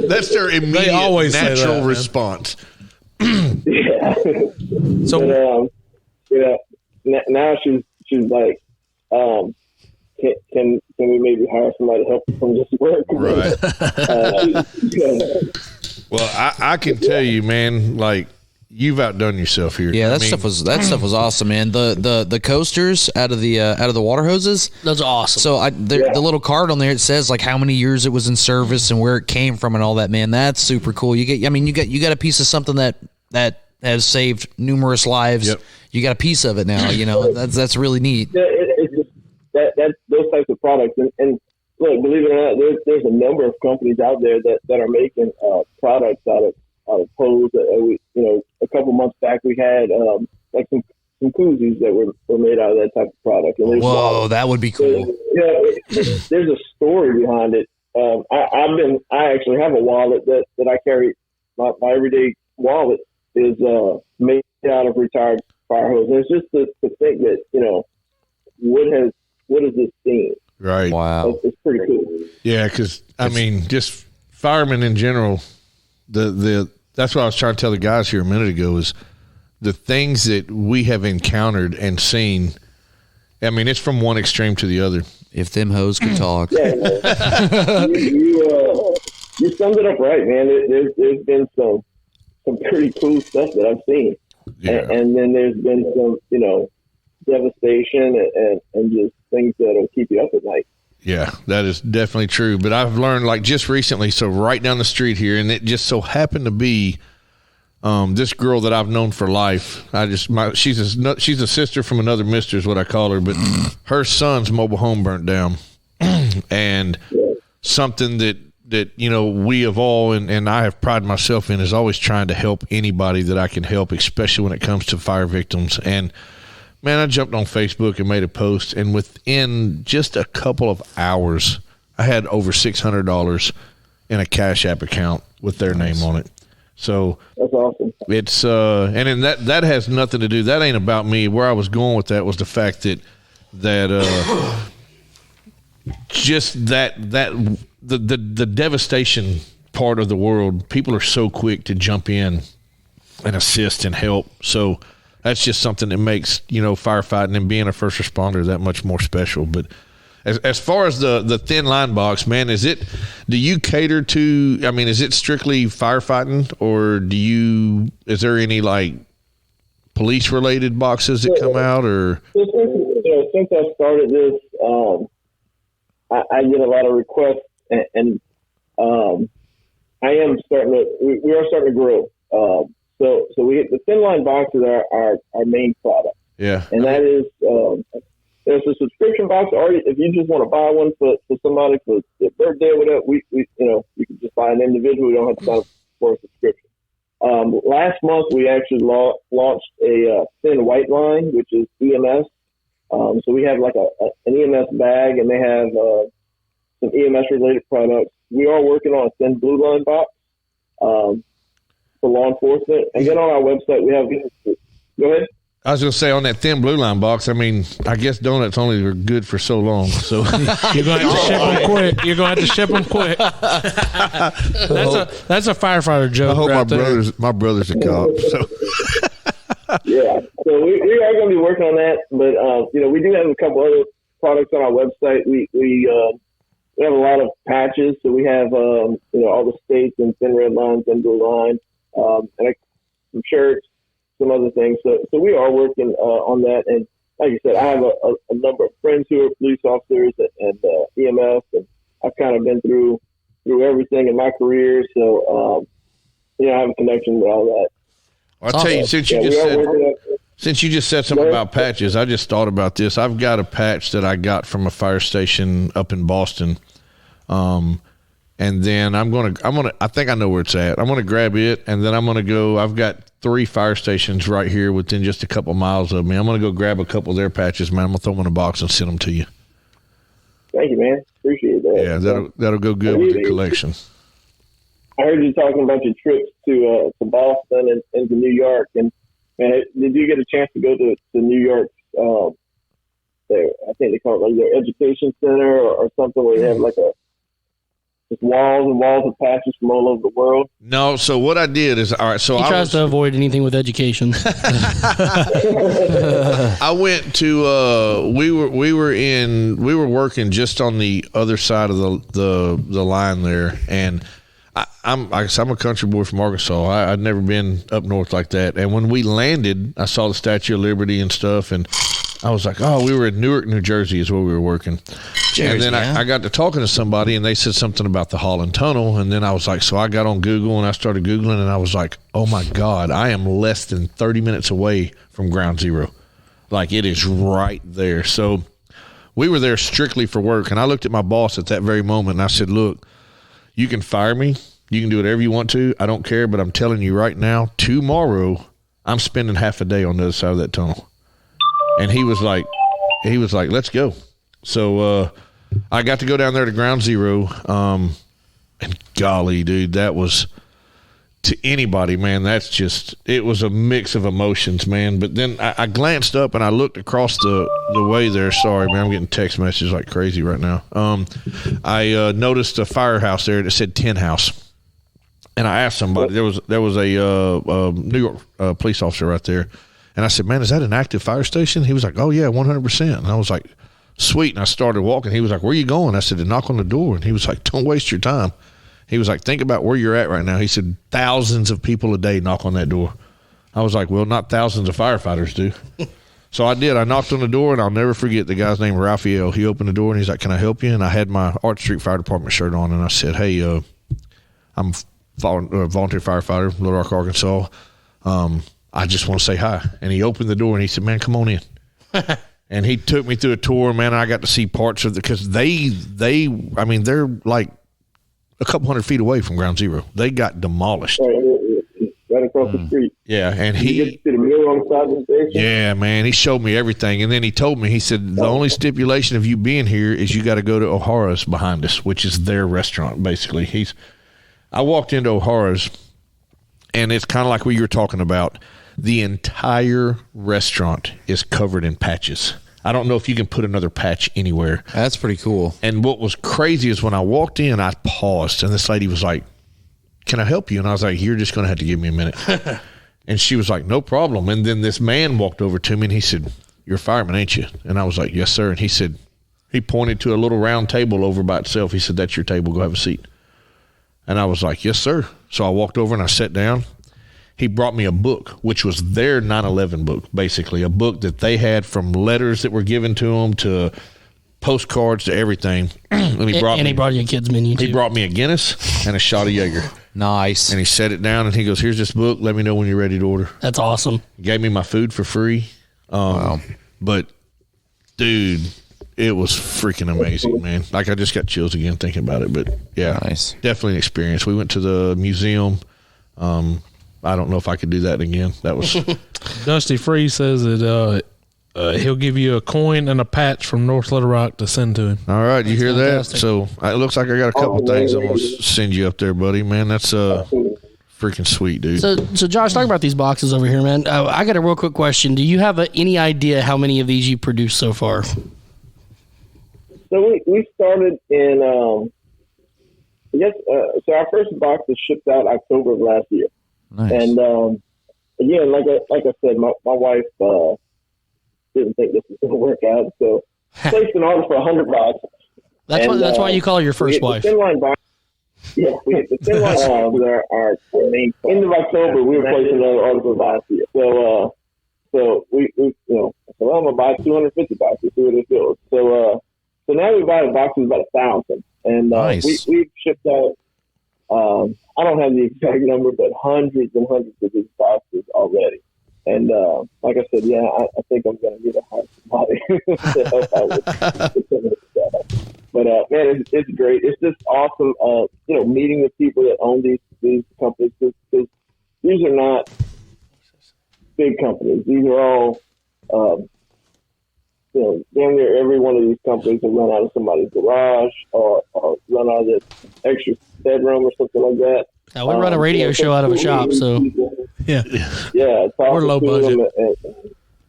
A: That's their immediate natural response.
G: Yeah.
E: So,
G: now she's like, can we maybe hire somebody to help from this work?
A: Right. Well, I can tell you, man, like, you've outdone yourself here.
F: Yeah, that stuff was awesome, man. The coasters out of the water hoses.
D: That's awesome.
F: So the little card on there, it says like how many years it was in service and where it came from and all that, man. That's super cool. You got a piece of something that has saved numerous lives.
A: Yep.
F: You got a piece of it now. That's really neat.
G: Yeah, it's just that's those types of products. And look, believe it or not, there's a number of companies out there that are making products out of hose. A couple months back we had like some koozies that were made out of that type of product. And
F: whoa, that would be cool.
G: There's a story behind it. I actually have a wallet that I carry. My everyday wallet is made out of retired fire hose. And it's just to think that what has this seen?
A: Right.
F: Wow.
G: It's pretty cool.
A: Yeah, because just firemen in general, that's what I was trying to tell the guys here a minute ago, is the things that we have encountered and seen. I mean, it's from one extreme to the other.
F: If them hoes could talk.
G: Yeah, you summed it up right, man. There's been some pretty cool stuff that I've seen.
A: Yeah.
G: And then there's been some, devastation and just things that'll keep you up at night.
A: Yeah, that is definitely true. But I've learned, like, just recently, so right down the street here, and it just so happened to be this girl that I've known for life. She's a sister from another mister is what I call her, but her son's mobile home burnt down. And something that we have all, and I have prided myself in, is always trying to help anybody that I can help, especially when it comes to fire victims. And man, I jumped on Facebook and made a post, and within just a couple of hours, I had over $600 in a Cash App account with their name on it. So
G: that's awesome.
A: It's and then that has nothing to do. That ain't about me. Where I was going with that was the fact that just the devastation part of the world, people are so quick to jump in and assist and help. So that's just something that makes, firefighting and being a first responder that much more special. But as far as the thin line box, man, do you cater to, is it strictly firefighting, or is there any like police related boxes that come out, or?
G: Since I started this, I get a lot of requests, and I am starting to, we are starting to grow. So the thin line boxes are our main product.
A: Yeah.
G: And that is, there's a subscription box already. If you just want to buy one for somebody for their birthday or whatever, you can just buy an individual. You don't have to buy for a subscription. Last month we actually launched a thin white line, which is EMS. So we have like an EMS bag, and they have some EMS related products. We are working on a thin blue line box for law enforcement. And then on our website we have. Go ahead.
A: I was going to say, on that thin blue line box, I guess donuts only are good for so long. So
E: you're going to have to ship them quick. You're going to have to ship them quick. That's a firefighter joke.
A: I hope
E: right
A: my brother's a cop. So.
G: Yeah, so we are going to be working on that, but we do have a couple other products on our website. We have a lot of patches, so we have all the states and thin red lines, thin blue line, and some shirts, some other things. So we are working on that, and like I said, I have a number of friends who are police officers and EMS, and I've kind of been through everything in my career, so I have a connection with all that.
A: I'll tell you, since you just said something about patches, I just thought about this. I've got a patch that I got from a fire station up in Boston, and then I think I know where it's at. I'm gonna grab it, and then I'm gonna go. I've got 3 fire stations right here within just a couple miles of me. I'm gonna go grab a couple of their patches, man. I'm gonna throw them in a box and send them to you.
G: Thank you, man. Appreciate that.
A: Yeah, that'll go good with the collection.
G: I heard you talking about your trips to Boston and to New York, and man, did you get a chance to go to New York? I think they call it like their education center or something, where you have like just walls and walls of patches from all over the world.
A: No, so what I did is, all right. So
D: he tries to avoid anything with education.
A: I went to we were working just on the other side of the line there, and I'm a country boy from Arkansas. I'd never been up north like that. And when we landed, I saw the Statue of Liberty and stuff, and I was like, oh, we were in Newark, New Jersey is where we were working. And then I got to talking to somebody, and they said something about the Holland Tunnel, and then I was like, so I got on Google, and I started Googling, and I was like, oh, my God, I am less than 30 minutes away from Ground Zero. Like, it is right there. So we were there strictly for work, and I looked at my boss at that very moment, and I said, look, you can fire me. You can do whatever you want to. I don't care, but I'm telling you right now, tomorrow, I'm spending half a day on the other side of that tunnel. And he was like, let's go. So I got to go down there to Ground Zero. And golly, dude, that was, to anybody, man, it was a mix of emotions, man. But then I glanced up and I looked across the way there. Sorry, man, I'm getting text messages like crazy right now. I noticed a firehouse there that said Tin House. And I asked somebody, there was a New York police officer right there. And I said, man, is that an active fire station? He was like, oh, yeah, 100%. And I was like, sweet. And I started walking. He was like, where are you going? I said, to knock on the door. And he was like, don't waste your time. He was like, think about where you're at right now. He said, thousands of people a day knock on that door. I was like, well, not thousands of firefighters do. So I did. I knocked on the door, and I'll never forget the guy's name, Raphael. He opened the door, and he's like, can I help you? And I had my Arch Street Fire Department shirt on, and I said, hey, I'm a volunteer firefighter, Little Rock, Arkansas. I just want to say hi. And he opened the door, and he said, man, come on in. And he took me through a tour, man. I got to see parts of because they're like a couple hundred feet away from Ground Zero. They got demolished.
G: Right across the street.
A: Yeah, and
G: you get to see the mirror on the side of the station.
A: Yeah, man, he showed me everything, and then he told me, he said, the only stipulation of you being here is you got to go to O'Hara's behind us, which is their restaurant, basically. I walked into O'Hara's, and it's kind of like what you were talking about. The entire restaurant is covered in patches. I don't know if you can put another patch anywhere.
F: That's pretty cool.
A: And what was crazy is when I walked in, I paused, and this lady was like, "Can I help you?" And I was like, "You're just going to have to give me a minute." And she was like, "No problem." And then this man walked over to me, and he said, "You're a fireman, ain't you?" And I was like, "Yes, sir." And he said, he pointed to a little round table over by itself. He said, "That's your table. Go have a seat." And I was like, "Yes, sir." So I walked over and I sat down. He brought me a book, which was their 9/11 book, basically, a book that they had from letters that were given to them to postcards to everything. And he brought
D: you a kid's menu, too.
A: He brought me a Guinness and a shot of Jaeger.
F: Nice.
A: And he set it down, and he goes, "Here's this book. Let me know when you're ready to order."
D: That's awesome.
A: He gave me my food for free.
F: Wow.
A: But, dude, it was freaking amazing, man. Like, I just got chills again thinking about it. But, yeah,
F: Nice.
A: Definitely an experience. We went to the museum. I don't know if I could do that again. That was
E: Dusty Free says that he'll give you a coin and a patch from North Little Rock to send to him.
A: all right. You hear
D: fantastic.
A: that? So it looks like I got a couple things I'm gonna send you up there, buddy. Man, that's freaking sweet, dude.
D: So Josh, talk about these boxes over here, man. I got a real quick question. Do you have any idea how many of these you produced so far?
G: So we started in, so our first box was shipped out October of last year.
F: Nice.
G: And again, like I said, my wife didn't think this was going to work out, so placed an order for 100 boxes.
D: That's why you call her your first wife.
G: The thin line box. Yeah, we had the thin line our main. End of October, we were placing another order for last year. So we so I'm gonna buy 250 boxes. See what it feels. So now we buy boxes about 1,000, and
F: Nice.
G: we've shipped out. I don't have the exact number, but hundreds and hundreds of these boxes already. And like I said, I think I'm going to need to hire somebody to help out with some of the stuff. But man, it's great. It's just awesome. Meeting the people that own these companies, because these are not big companies. These are all, damn near every one of these companies will run out of somebody's garage or run out of this extra bedroom or something like that.
D: Now, we run a radio show out of a shop, so
E: Yeah.
G: We're
E: low budget.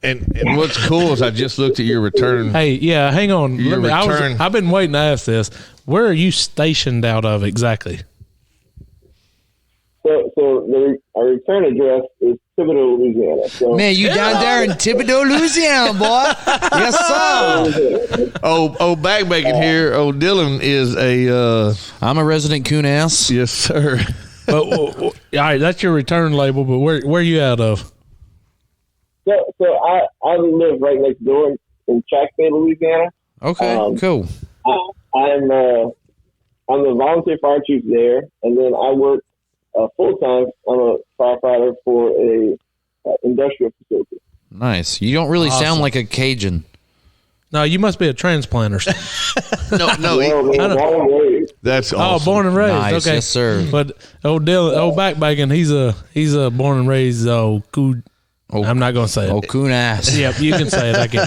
A: And what's cool is I just looked at your return.
E: Hey, yeah, hang on.
A: Your return.
E: I've been waiting to ask this. Where are you stationed out of exactly?
G: So our return address is Thibodeau, Louisiana. So,
F: Man, you down there in Thibodeau, Louisiana, boy. Yes, sir.
A: Oh, bag bacon here. Oh, Dylan is a.
F: I'm a resident coon ass.
A: Yes, sir.
E: But all right, that's your return label. But where you out of?
G: So I live right next door in Jacksonville, Louisiana.
F: Okay, cool.
G: I'm the volunteer fire chief there, and then I work full time. I'm a firefighter for a industrial facility.
F: Nice. You don't really
E: Awesome.
F: sound like a Cajun.
E: No, you must be a transplanter.
A: No.
G: Born and raised.
A: That's
E: Oh,
A: awesome.
E: born and raised.
F: Nice,
E: Okay,
F: yes, sir.
E: But backbacking, he's a born and raised. I'm not gonna say it.
F: Oh, coon ass.
E: Yep, you can say it. I can.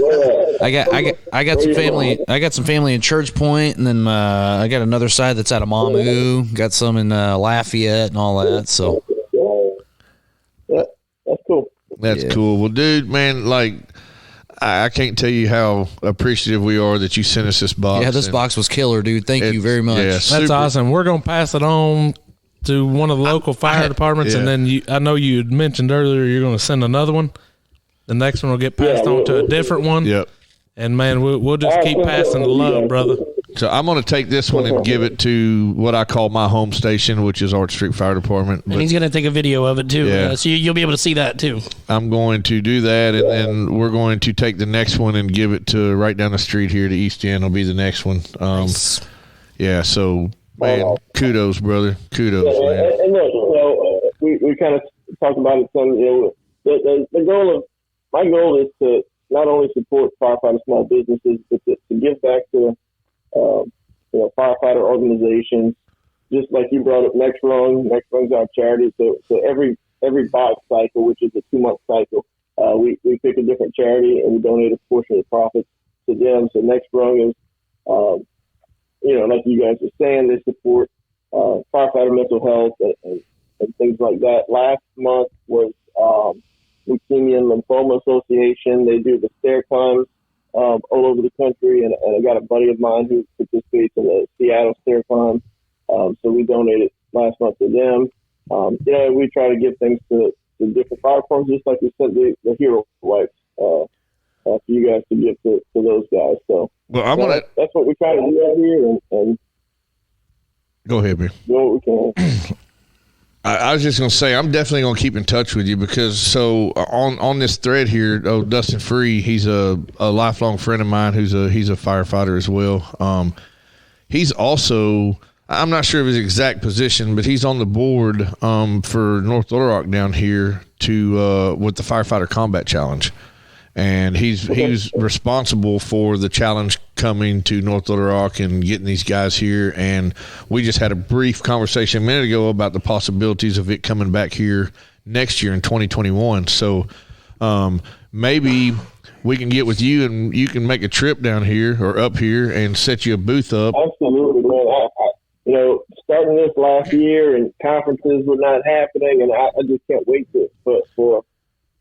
F: I got some family. I got some family in Church Point, and then I got another side that's out of Mamu. Got some in Lafayette and all that. So
G: Yeah, that's cool.
A: That's cool. Well, dude, man, like I can't tell you how appreciative we are that you sent us this box.
F: yeah, this box was killer, dude. Thank you very much.
A: Yeah,
E: That's
A: super.
E: awesome. We're gonna pass it on to one of the local fire departments, and then I know you had mentioned earlier you're going to send another one. The next one will get passed on to a different one.
A: Yep.
E: And man, we'll just keep passing the love, brother.
A: So I'm going to take this one and give it to what I call my home station, which is Arch Street Fire Department.
D: and he's going to take a video of it too.
A: Yeah.
D: So you'll be able to see that too.
A: I'm going to do that, and then we're going to take the next one and give it to right down the street here to East End. Will be the next one. Yeah. So man, kudos, brother. Kudos, man.
G: And look, we kind of talked about it some. My goal is to not only support firefighter small businesses, but to give back to firefighter organizations. Just like you brought up Next Rung. Next Rung's our charity. So every box cycle, which is a 2-month cycle, we pick a different charity and we donate a portion of the profits to them. So Next Rung is, like you guys are saying, they support firefighter mental health and things like that. Last month was Leukemia and Lymphoma Association. They do the stair climbs over the country, and I got a buddy of mine who participates in the Seattle Staircon. So we donated last month to them. We try to give things to different fire departments, just like we sent the hero wipes for you guys to give to those guys. So that's what we try to do out here, and
A: go ahead, man.
G: Do what we can.
A: I was just going to say, I'm definitely going to keep in touch with you because on this thread here, Dustin Free, he's a lifelong friend of mine he's a firefighter as well. He's also, I'm not sure of his exact position, but he's on the board for North Little Rock down here with the Firefighter Combat Challenge. And he was responsible for the challenge coming to North Little Rock and getting these guys here. And we just had a brief conversation a minute ago about the possibilities of it coming back here next year in 2021. So maybe we can get with you and you can make a trip down here or up here and set you a booth up.
G: Absolutely, man. Starting this last year and conferences were not happening, and I just can't wait for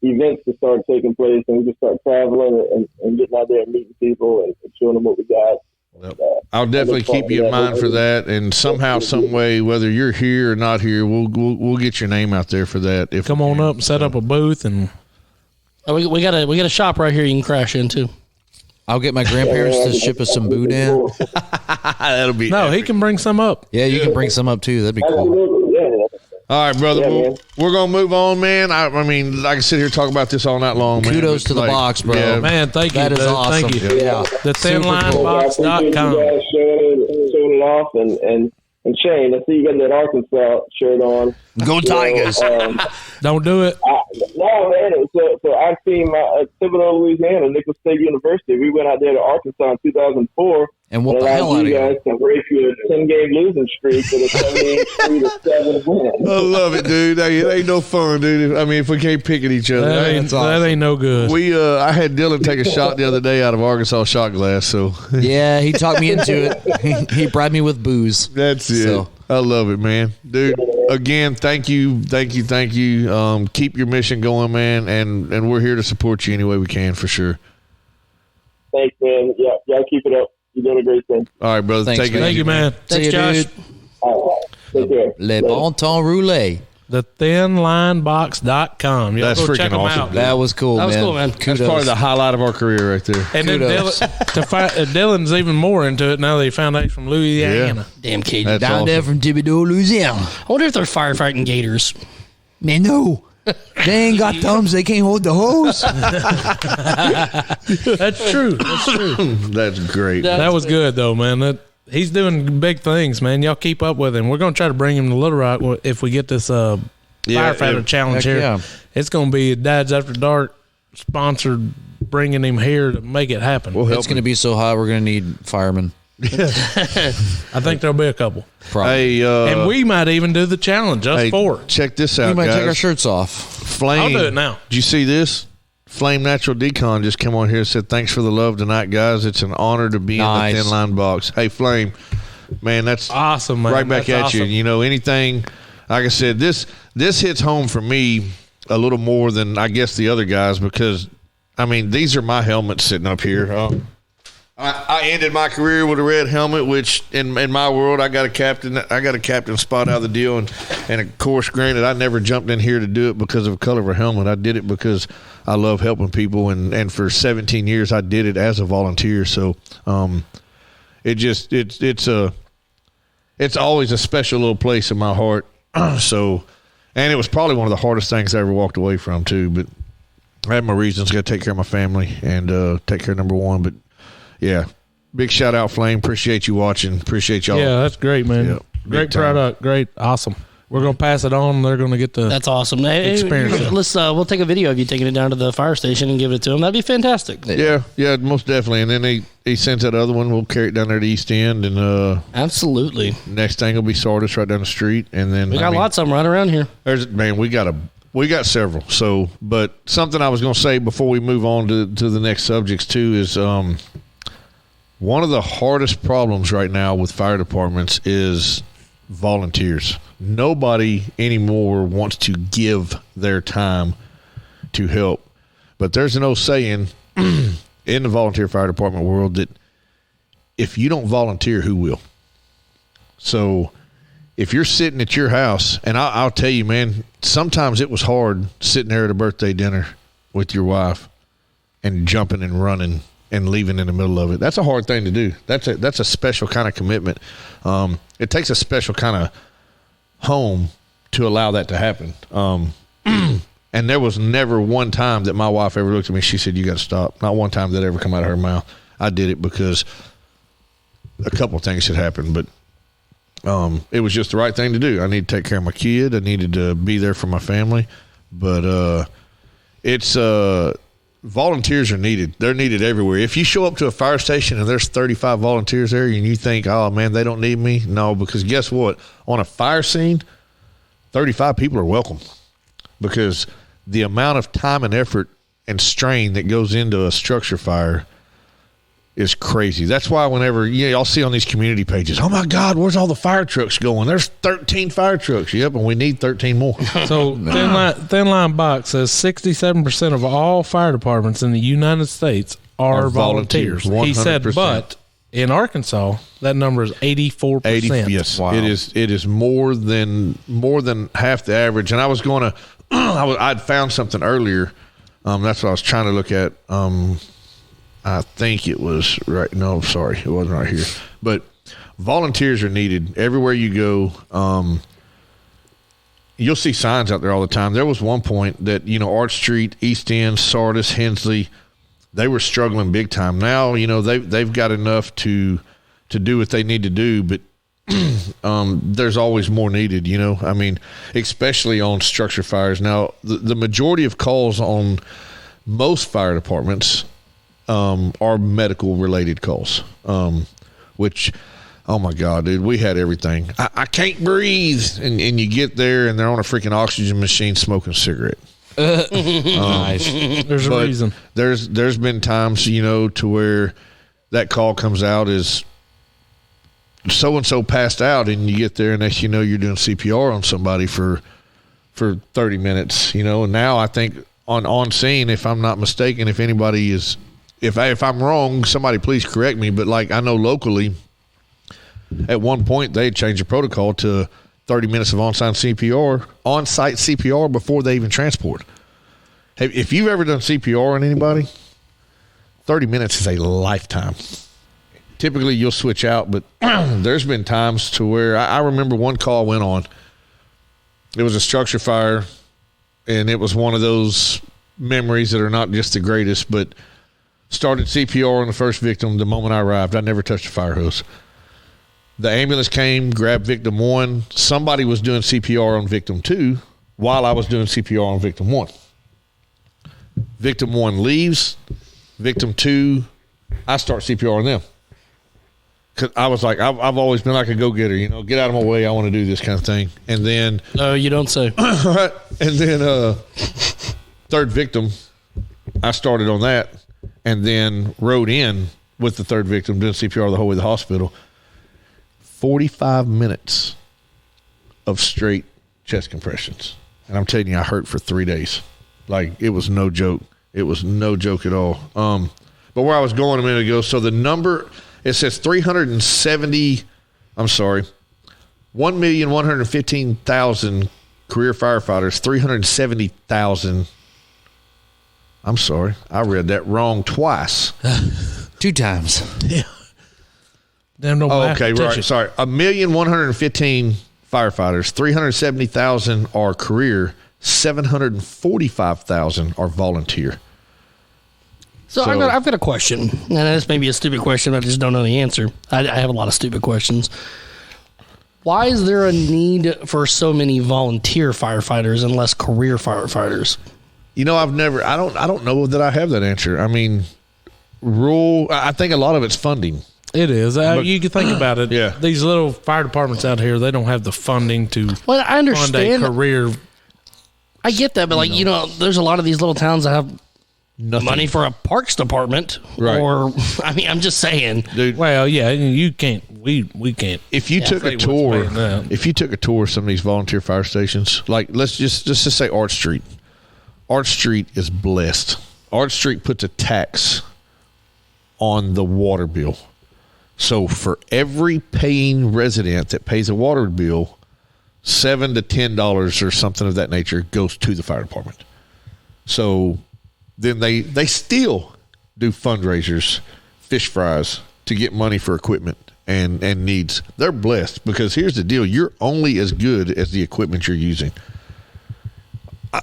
G: events to start taking place, and we can start traveling and getting out there and meeting people and showing them what we got.
A: Yep. I'll definitely keep you in mind for that, and somehow, some way, whether you're here or not here, we'll get your name out there for that.
E: Come on up, and set up a booth, and
D: we got a shop right here you can crash into.
F: I'll get my grandparents to ship us some boudin.
A: That'll be
E: no.
A: epic.
E: He can bring some up.
F: Yeah, you can bring some up too. That'd be cool.
G: Absolutely, yeah.
A: All right, brother.
G: Yeah,
A: we're going to move on, man. I mean, I can sit here and talk about this all night long, man.
F: Kudos to the box, bro.
A: Yeah,
E: Man, thank you.
F: That is
E: dude.
F: awesome.
E: Thank you.
F: Yeah.
E: The thinlinebox.com.
G: I appreciate you guys showing it off, and Shane, I see you got that Arkansas shirt on.
F: Go Tigers.
E: Don't do it.
G: No, man. So I've seen my Thibodaux, Louisiana, Nicholas State University. We went out there to Arkansas in 2004.
F: And what the hell out of
G: you guys
F: you?
G: to break your 10-game losing streak with a 78-7 win.
A: I love it, dude. It ain't no fun, dude. I mean, if we can't pick at each other.
E: That ain't no good.
A: I had Dylan take a shot the other day out of Arkansas shot glass, so.
F: Yeah, he talked me into it. He bribed me with booze.
A: That's it.
F: So.
A: I love it, man. Dude, again, thank you. Keep your mission going, man, and we're here to support you any way we can, for sure.
G: Thanks, man. Yeah, y'all keep it up. You're doing a great thing.
A: All right, brother.
F: Thanks,
A: Take it
F: man.
E: Thank
A: easy,
E: you, man.
F: See
D: Thanks,
F: you,
D: Josh.
F: dude.
G: All right. Take care.
F: Le bon temps roulé.
E: The thinlinebox.com. Y'all
A: That's
E: go
A: freaking
E: check them
A: awesome,
E: out.
A: dude.
F: That was cool,
D: That
F: man.
D: was cool, man.
F: Kudos.
A: That's probably the highlight of our career right there.
E: And then
F: Kudos.
E: Dylan's even more into it now that he found out he's from Louisiana.
D: Damn Cajun.
A: That's
F: Down
A: awesome.
F: there from Thibodaux, Louisiana.
D: I wonder if they're firefighting gators.
F: Man, no. They ain't got thumbs. They can't hold the hose.
E: That's true. That's true.
A: That's great.
E: That was good, though, man. He's doing big things, man. Y'all keep up with him. We're going to try to bring him to Little Rock if we get this firefighter challenge
F: Heck
E: here.
F: yeah.
E: It's going to be Dad's After Dark sponsored, bringing him here to make it happen.
A: We'll help
F: It's going to be so hot, we're going to need firemen.
E: I think there'll be a couple.
F: Probably.
A: Hey,
E: And we might even do the challenge, us four.
A: check this out,
F: We might
A: guys.
F: take our shirts off.
A: Flame.
E: I'll do it now.
A: Did you see this? Flame Natural Decon just came on here and said, "Thanks for the love tonight, guys. It's an honor to be
F: Nice.
A: in the Thin Line Box." Hey, Flame, man, that's
E: Awesome, man.
A: right back
E: That's
A: at you.
E: awesome.
A: You know, anything, like I said, this hits home for me a little more than I guess the other guys, because, I mean, these are my helmets sitting up here. I ended my career with a red helmet, which in my world, I got a captain spot out of the deal, and of course, granted, I never jumped in here to do it because of the color of a helmet. I did it because I love helping people, and for 17 years, I did it as a volunteer. So, it's always a special little place in my heart. So, and it was probably one of the hardest things I ever walked away from too. But I had my reasons. Got to take care of my family and take care of number one. But yeah, big shout out, Flame. Appreciate you watching. Appreciate y'all.
E: Yeah, that's great, man.
A: Yep.
E: Great
A: Big time.
E: product. Great. Awesome. We're going to pass it on. They're going to get the
D: That's awesome. Hey,
E: experience.
D: We'll take a video of you taking it down to the fire station and give it to them. That'd be fantastic.
A: Yeah, most definitely. And then he sends that other one. We'll carry it down there to East End, and
D: Absolutely.
A: next thing will be Sardis right down the street. And then
D: We got lots of them right around here.
A: we got several. So, but something I was going to say before we move on to the next subjects too is one of the hardest problems right now with fire departments is volunteers. Nobody anymore wants to give their time to help. But there's an old saying, in the volunteer fire department world that if you don't volunteer, who will? So if you're sitting at your house, and I'll tell you, man, sometimes it was hard sitting there at a birthday dinner with your wife and jumping and running and leaving in the middle of it. That's a hard thing to do. That's a special kind of commitment. It takes a special kind of home to allow that to happen. And there was never one time that my wife ever looked at me. She said, "You got to stop." Not one time that ever come out of her mouth. I did it because a couple of things had happened, but it was just the right thing to do. I needed to take care of my kid. I needed to be there for my family. But it's volunteers are needed. They're needed everywhere. If you show up to a fire station and there's 35 volunteers there and you think, "Oh, man, they don't need me." No, because guess what? On a fire scene, 35 people are welcome, because the amount of time and effort and strain that goes into a structure fire is crazy. That's why whenever y'all see on these community pages, "Oh my God, where's all the fire trucks going?" There's 13 fire trucks. Yep, and we need 13 more.
E: So Thin Line Box says 67% of all fire departments in the United States are volunteers.
A: 100%.
E: He said, but in Arkansas, that number is 84%.
A: Yes, wow. It is more than half the average. And I was going to, I'd found something earlier. That's what I was trying to look at. I think it was right. No, sorry, it wasn't right here. But volunteers are needed everywhere you go. You'll see signs out there all the time. There was one point that, Arch Street, East End, Sardis, Hensley, they were struggling big time. Now, they've got enough to do what they need to do, but there's always more needed, I mean, especially on structure fires. Now, the majority of calls on most fire departments are medical related calls, which, oh my God, dude, we had everything. I can't breathe. And you get there and they're on a freaking oxygen machine smoking a cigarette.
E: Nice. There's a reason.
A: There's been times, to where that call comes out as so and so passed out, and you get there and next you're doing CPR on somebody for 30 minutes. And now I think on scene, if I'm not mistaken, if anybody is, if I'm wrong, somebody please correct me. But like I know locally, at one point they changed the protocol to 30 minutes of on-site CPR before they even transport. If you've ever done CPR on anybody, 30 minutes is a lifetime. Typically you'll switch out, but there's been times to where I remember one call went on. It was a structure fire, and it was one of those memories that are not just the greatest, but started CPR on the first victim the moment I arrived. I never touched a fire hose. The ambulance came, grabbed victim 1. Somebody was doing CPR on victim 2 while I was doing CPR on victim 1. Victim 1 leaves. Victim 2, I start CPR on them. Cause I was like, I've always been like a go-getter, get out of my way. I want to do this kind of thing. And then,
D: no, you don't say.
A: Right. And then, third victim, I started on that, and then rode in with the third victim, doing CPR the whole way to the hospital. 45 minutes of straight chest compressions, and I'm telling you, I hurt for 3 days. Like, it was no joke. It was no joke at all. But where I was going a minute ago, so the number, it says 1,115,000 career firefighters, 370,000. I'm sorry, I read that wrong twice.
F: 2 times.
E: Yeah. Damn, no math.
A: Okay, right. Sorry, 1,115 firefighters, 370,000 are career, 745,000 are volunteer.
D: So I've got a question, and this may be a stupid question. I just don't know the answer. I have a lot of stupid questions. Why is there a need for so many volunteer firefighters and less career firefighters?
A: I don't know that I have that answer. I mean, I think a lot of it's funding.
E: It is. You can think about it.
A: Yeah.
E: These little fire departments out here, they don't have the funding to
D: I understand.
E: fund a career.
D: I get that, but there's a lot of these little towns that have money for a parks department.
A: Right.
D: Or, I'm just saying.
A: Dude,
E: well, yeah, you can't. We can't.
A: If you took a tour, of some of these volunteer fire stations, like let's just say Arch Street. Arch Street is blessed. Arch Street puts a tax on the water bill. So for every paying resident that pays a water bill, $7 to $10 or something of that nature goes to the fire department. So then they still do fundraisers, fish fries, to get money for equipment and needs. They're blessed because here's the deal. You're only as good as the equipment you're using.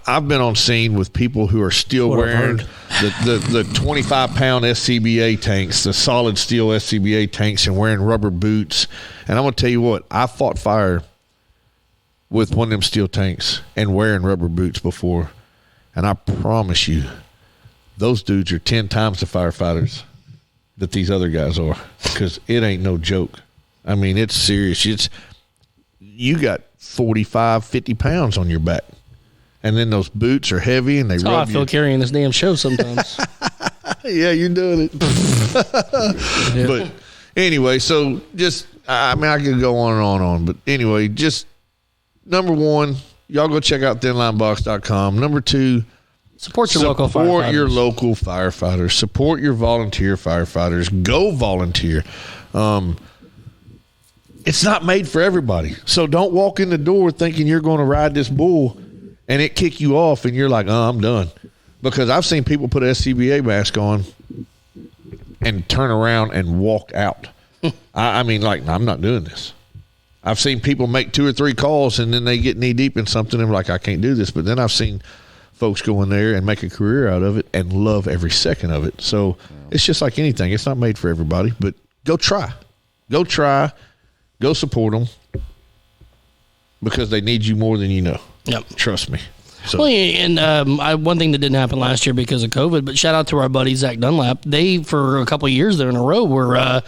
A: I've been on scene with people who are still wearing the 25-pound SCBA tanks, the solid steel SCBA tanks, and wearing rubber boots. And I'm going to tell you what, I fought fire with one of them steel tanks and wearing rubber boots before. And I promise you, those dudes are 10 times the firefighters that these other guys are, because it ain't no joke. I mean, it's serious. You got 45, 50 pounds on your back. And then those boots are heavy and they rub
D: I feel carrying this damn show sometimes.
A: Yeah, you're doing it. But anyway, so just, I mean, I could go on and on. But anyway, just number one, y'all go check out thinlinebox.com. Number two,
D: support your local firefighters.
A: Support your local firefighters. Support your volunteer firefighters. Go volunteer. It's not made for everybody. So don't walk in the door thinking you're going to ride this bull and it kick you off and you're like, oh, I'm done. Because I've seen people put an SCBA mask on and turn around and walk out. I mean, like, I'm not doing this. I've seen people make 2 or 3 calls and then they get knee deep in something and they're like, I can't do this. But then I've seen folks go in there and make a career out of it and love every second of it. So it's just like anything. It's not made for everybody, but go try. Go try. Go support them because they need you more than you know.
D: Yep.
A: Trust me. So.
D: Well, and one thing that didn't happen last year because of COVID, but shout out to our buddy Zach Dunlap. They, for a couple of years there in a row,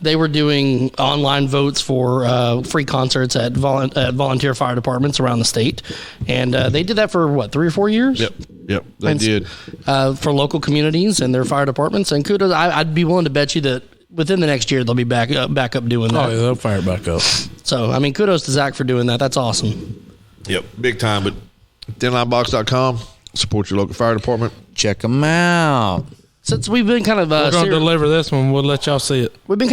D: they were doing online votes for free concerts at volunteer fire departments around the state, and they did that for 3 or 4 years.
A: Yep, they did
D: for local communities and their fire departments. And kudos, I'd be willing to bet you that within the next year they'll be back up doing that.
E: Oh, yeah, they'll fire it back up.
D: So I mean, kudos to Zach for doing that. That's awesome.
A: Yep, big time. But thinlinebox.com, support your local fire department.
F: Check them out.
D: Since we've been kind of
E: we're going to deliver this one, we'll let y'all see it.
D: We've been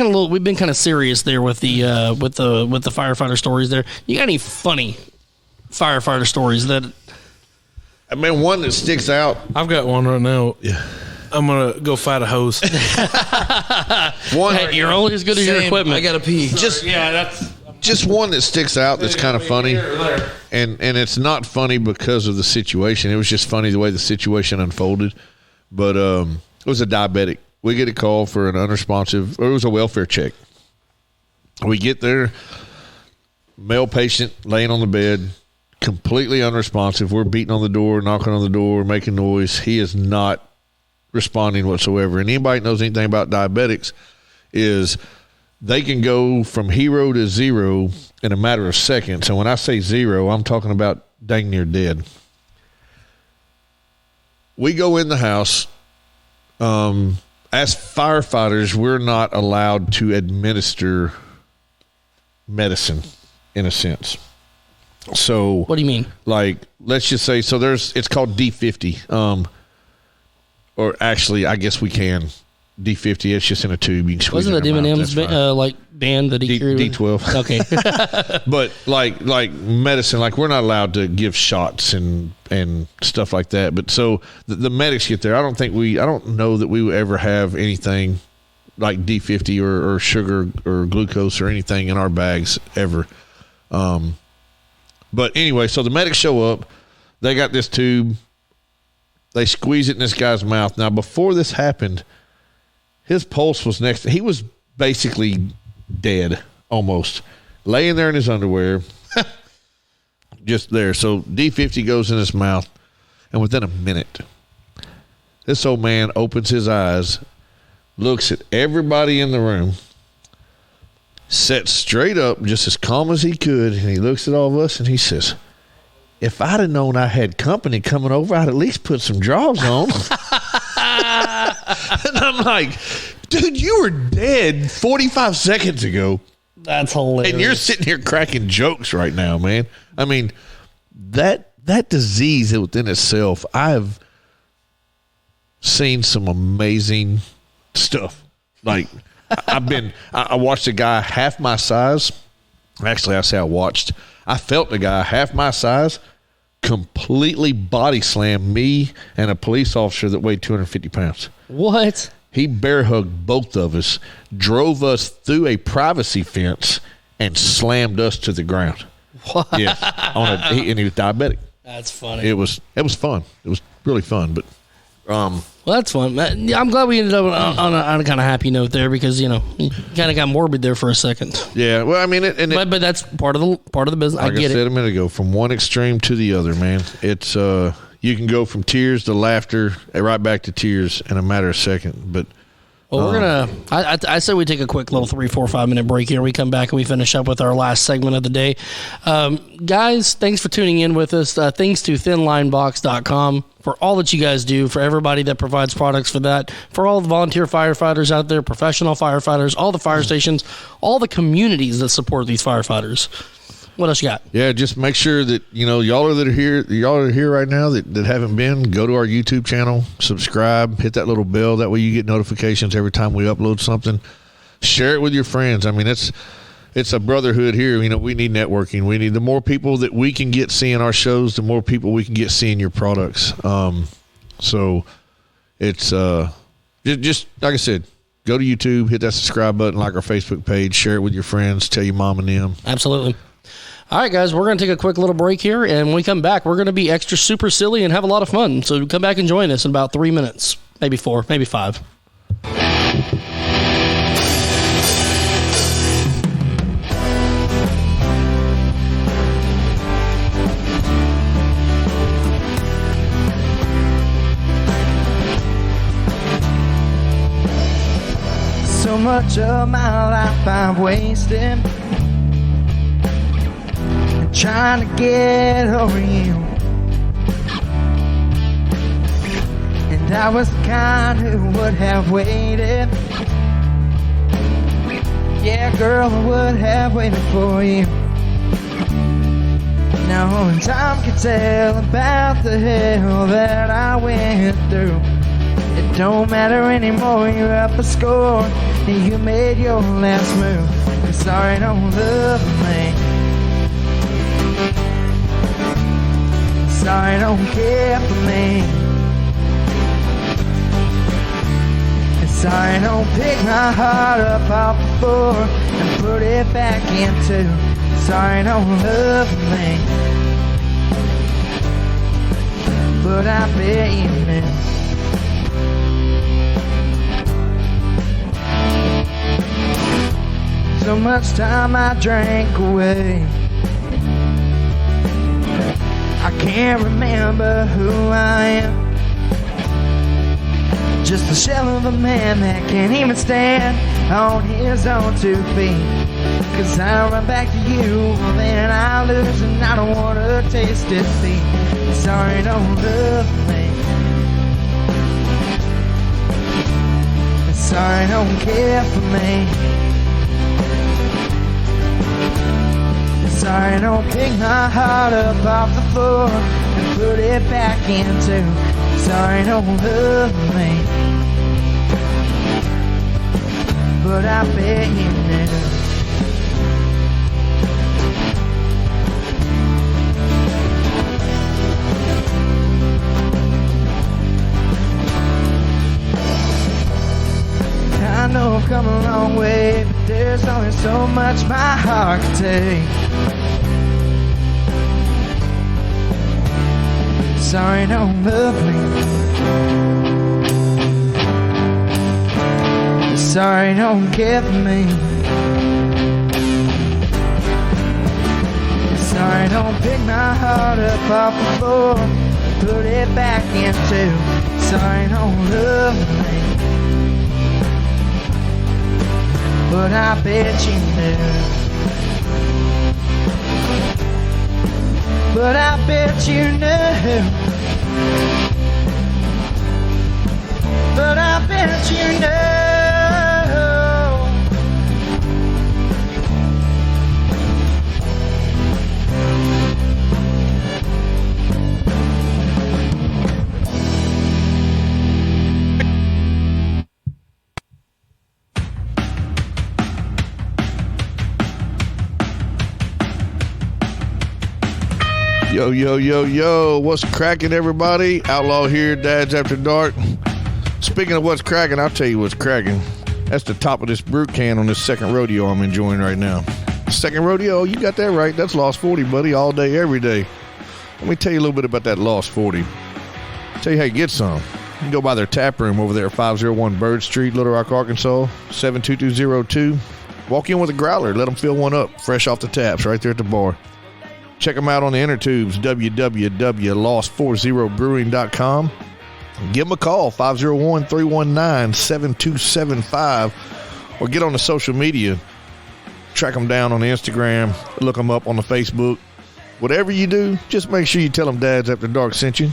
D: kind of serious there with the firefighter stories. There, you got any funny firefighter stories that?
A: I mean, one that sticks out.
E: I've got one right now.
A: Yeah,
E: I'm gonna go fight a hose.
A: One,
D: hey, you're only as good as your equipment.
F: I gotta pee.
A: Just one that sticks out that's kind of funny, and it's not funny because of the situation. It was just funny the way the situation unfolded. But it was a diabetic. We get a call for an unresponsive, or it was a welfare check. We get there, male patient laying on the bed, completely unresponsive. We're beating on the door, knocking on the door, making noise. He is not responding whatsoever. And anybody that knows anything about diabetics is they can go from hero to zero in a matter of seconds. And when I say zero, I'm talking about dang near dead. We go in the house. As firefighters, we're not allowed to administer medicine in a sense. So
D: what do you mean?
A: Like, let's just say, so it's called D50. Or actually, I guess we can. D50, it's just in a tube. You can squeeze
D: Wasn't
A: it
D: that
A: in
D: Eminem's band that he carried?
A: D12.
D: Okay.
A: But like medicine, like we're not allowed to give shots and stuff like that. But so the medics get there. I don't know that we would ever have anything like D50 or sugar or glucose or anything in our bags ever. But anyway, so the medics show up. They got this tube. They squeeze it in this guy's mouth. Now, before this happened, his pulse was he was basically dead, almost. Laying there in his underwear, just there. So D50 goes in his mouth, and within a minute, this old man opens his eyes, looks at everybody in the room, sits straight up, just as calm as he could, and he looks at all of us, and he says, if I'd have known I had company coming over, I'd at least put some drawers on. And I'm like, dude, you were dead 45 seconds ago.
D: That's hilarious.
A: And you're sitting here cracking jokes right now, man. I mean, that disease within itself, I've seen some amazing stuff Like, I watched a guy half my size. Actually, I say I felt a guy half my size completely body slam me and a police officer that weighed 250 pounds.
D: What?
A: He bear hugged both of us, drove us through a privacy fence, and slammed us to the ground.
D: What?
A: Yes, and he was diabetic.
D: That's funny.
A: It was fun. It was really fun, but
D: well, that's fun. Yeah, I'm glad we ended up on a kind of happy note there because you kind of got morbid there for a second.
A: Yeah, well, I mean,
D: but that's part of the business.
A: Like
D: I get
A: said
D: it.
A: a minute ago, from one extreme to the other, man. It's you can go from tears to laughter, right back to tears in a matter of a second. But
D: well, we're gonna. I say we take a quick little 3, 4, 5 minute break here. We come back and we finish up with our last segment of the day. Guys, thanks for tuning in with us. Thanks to thinlinebox.com for all that you guys do, for everybody that provides products for that, for all the volunteer firefighters out there, professional firefighters, all the fire stations, all the communities that support these firefighters. What else you got?
A: Yeah, just make sure that y'all are here right now that haven't been. Go to our YouTube channel, subscribe, hit that little bell. That way you get notifications every time we upload something. Share it with your friends. I mean, it's a brotherhood here. We need networking. We need the more people that we can get seeing our shows, the more people we can get seeing your products. So it's just like I said. Go to YouTube, hit that subscribe button, like our Facebook page, share it with your friends, tell your mom and them.
D: Absolutely. All right, guys, we're going to take a quick little break here, and when we come back, we're going to be extra super silly and have a lot of fun. So come back and join us in about 3 minutes, maybe 4, maybe 5.
H: So much of my life I've wasted trying to get over you, and I was the kind who would have waited. Yeah, girl, I would have waited for you. Now only time can tell about the hell that I went through. It don't matter anymore, you're up a score and you made your last move. I'm sorry, don't love me. Sorry, don't care for me. Sorry, don't pick my heart up off the floor and put it back into. Sorry, don't love me, but I bet you knew. So much time I drank away, I can't remember who I am. Just a shell of a man that can't even stand on his own 2 feet. Cause I run back to you, then I lose, and I don't wanna taste defeat. Sorry, don't love me. Sorry, don't care for me. Sorry, don't pick my heart up off the floor and put it back into. Sorry, don't love me, but I bet you knew. I know I've come a long way, but there's only so much my heart can take. Sorry, don't love me. Sorry, don't care for me. Sorry, don't pick my heart up off the floor, put it back into. Sorry, don't love me, but I bet you knew. But I bet you knew. But I bet you knew.
A: Yo, yo, yo, yo. What's cracking, everybody? Outlaw here, Dad's After Dark. Speaking of what's cracking, I'll tell you what's cracking. That's the top of this brew can on this second rodeo I'm enjoying right now. Second rodeo, you got that right. That's Lost 40, buddy, all day, every day. Let me tell you a little bit about that Lost 40. Tell you how you get some. You can go by their tap room over there at 501 Bird Street, Little Rock, Arkansas, 72202. Walk in with a growler. Let them fill one up, fresh off the taps, right there at the bar. Check them out on the inner tubes, www.lost40brewing.com. Give them a call, 501-319-7275, or get on the social media. Track them down on the Instagram, look them up on the Facebook. Whatever you do, just make sure you tell them Dad's After Dark sent you.